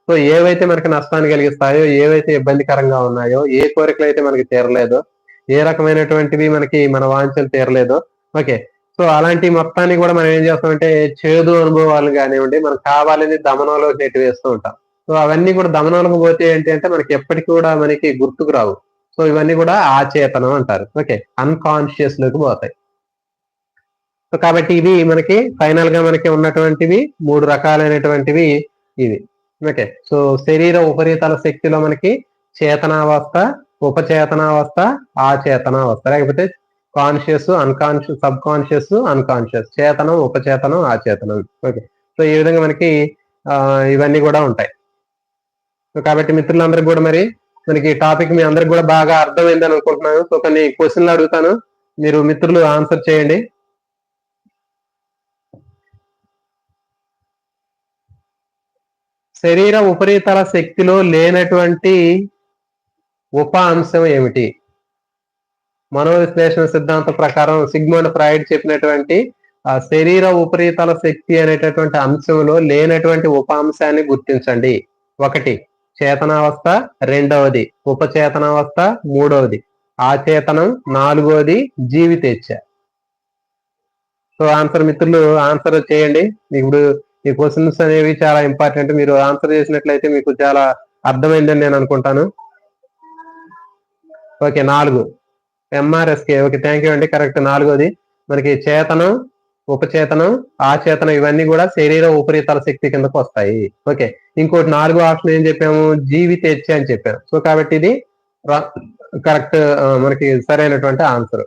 సో ఏవైతే మనకి నష్టాన్ని కలిగిస్తాయో, ఏవైతే ఇబ్బందికరంగా ఉన్నాయో, ఏ కోరికలు అయితే మనకి తీరలేదో, ఏ రకమైనటువంటివి మనకి మన వాంఛలు తీరలేదో, ఓకే, సో అలాంటి మొత్తాన్ని కూడా మనం ఏం చేస్తామంటే చేదు అనుభవాలు కానివ్వండి మనకు కావాలని దమనంలోకి నెట్టివేస్తూ ఉంటాం. సో అవన్నీ కూడా దమనంలోకి పోతే ఏంటి అంటే మనకి ఎప్పటికి కూడా మనకి గుర్తుకు రావు. సో ఇవన్నీ కూడా ఆచేతనం అంటారు. ఓకే, అన్కాన్షియస్ లోకి పోతాయి. సో కాబట్టి ఇవి మనకి ఫైనల్ గా మనకి ఉన్నటువంటివి 3 రకాలైనటువంటివి ఇవి. ఓకే. సో శరీర ఉపరితల శక్తిలో మనకి చేతనావస్థ, ఉపచేతనావస్థ, ఆచేతనావస్థ, లేకపోతే conscious, unconscious, subconscious, unconscious, చేతనం, ఉపచేతనం, ఆచేతనం. ఓకే. సో ఈ విధంగా మనకి ఇవన్నీ కూడా ఉంటాయి. సో కాబట్టి మిత్రులందరికీ కూడా మరి మనకి టాపిక్ మీ అందరికి కూడా బాగా అర్థమైందని అనుకుంటున్నాను. సో కొన్ని క్వశ్చన్లు అడుగుతాను, మీరు మిత్రులు ఆన్సర్ చేయండి. శరీర ఉపరితల శక్తిలో లేనటువంటి ఉప అంశం ఏమిటి? మనోవిశ్లేషణ సిద్ధాంతం ప్రకారం సిగ్మండ్ ఫ్రాయిడ్ చెప్పినటువంటి శరీర ఉపరితల శక్తి అనేటటువంటి అంశంలో లేనటువంటి ఉప అంశాన్ని గుర్తించండి. 1 చేతనావస్థ, 2వది ఉపచేతనావస్థ, 3వది ఆచేతనం, నాలుగోది జీవితేచ్ఛ. సో ఆన్సర్ మిత్రులు ఆన్సర్ చేయండి. ఇప్పుడు ఈ క్వశ్చన్స్ అనేవి చాలా ఇంపార్టెంట్. మీరు ఆన్సర్ చేసినట్లయితే మీకు చాలా అర్థమైందని నేను అనుకుంటాను. ఓకే, 4 ఎంఆర్ఎస్కే. ఓకే, థ్యాంక్ యూ అండి. కరెక్ట్. నాలుగోది మనకి చేతనం, ఉపచేతనం, ఆచేతనం ఇవన్నీ కూడా శరీర ఉపరితల శక్తి కిందకు వస్తాయి. ఓకే, ఇంకోటి 4గో ఆప్షన్ ఏం చెప్పాము? జీవితేచ్ఛ అని చెప్పాము. సో కాబట్టి ఇది కరెక్ట్, మనకి సరైనటువంటి ఆన్సర్.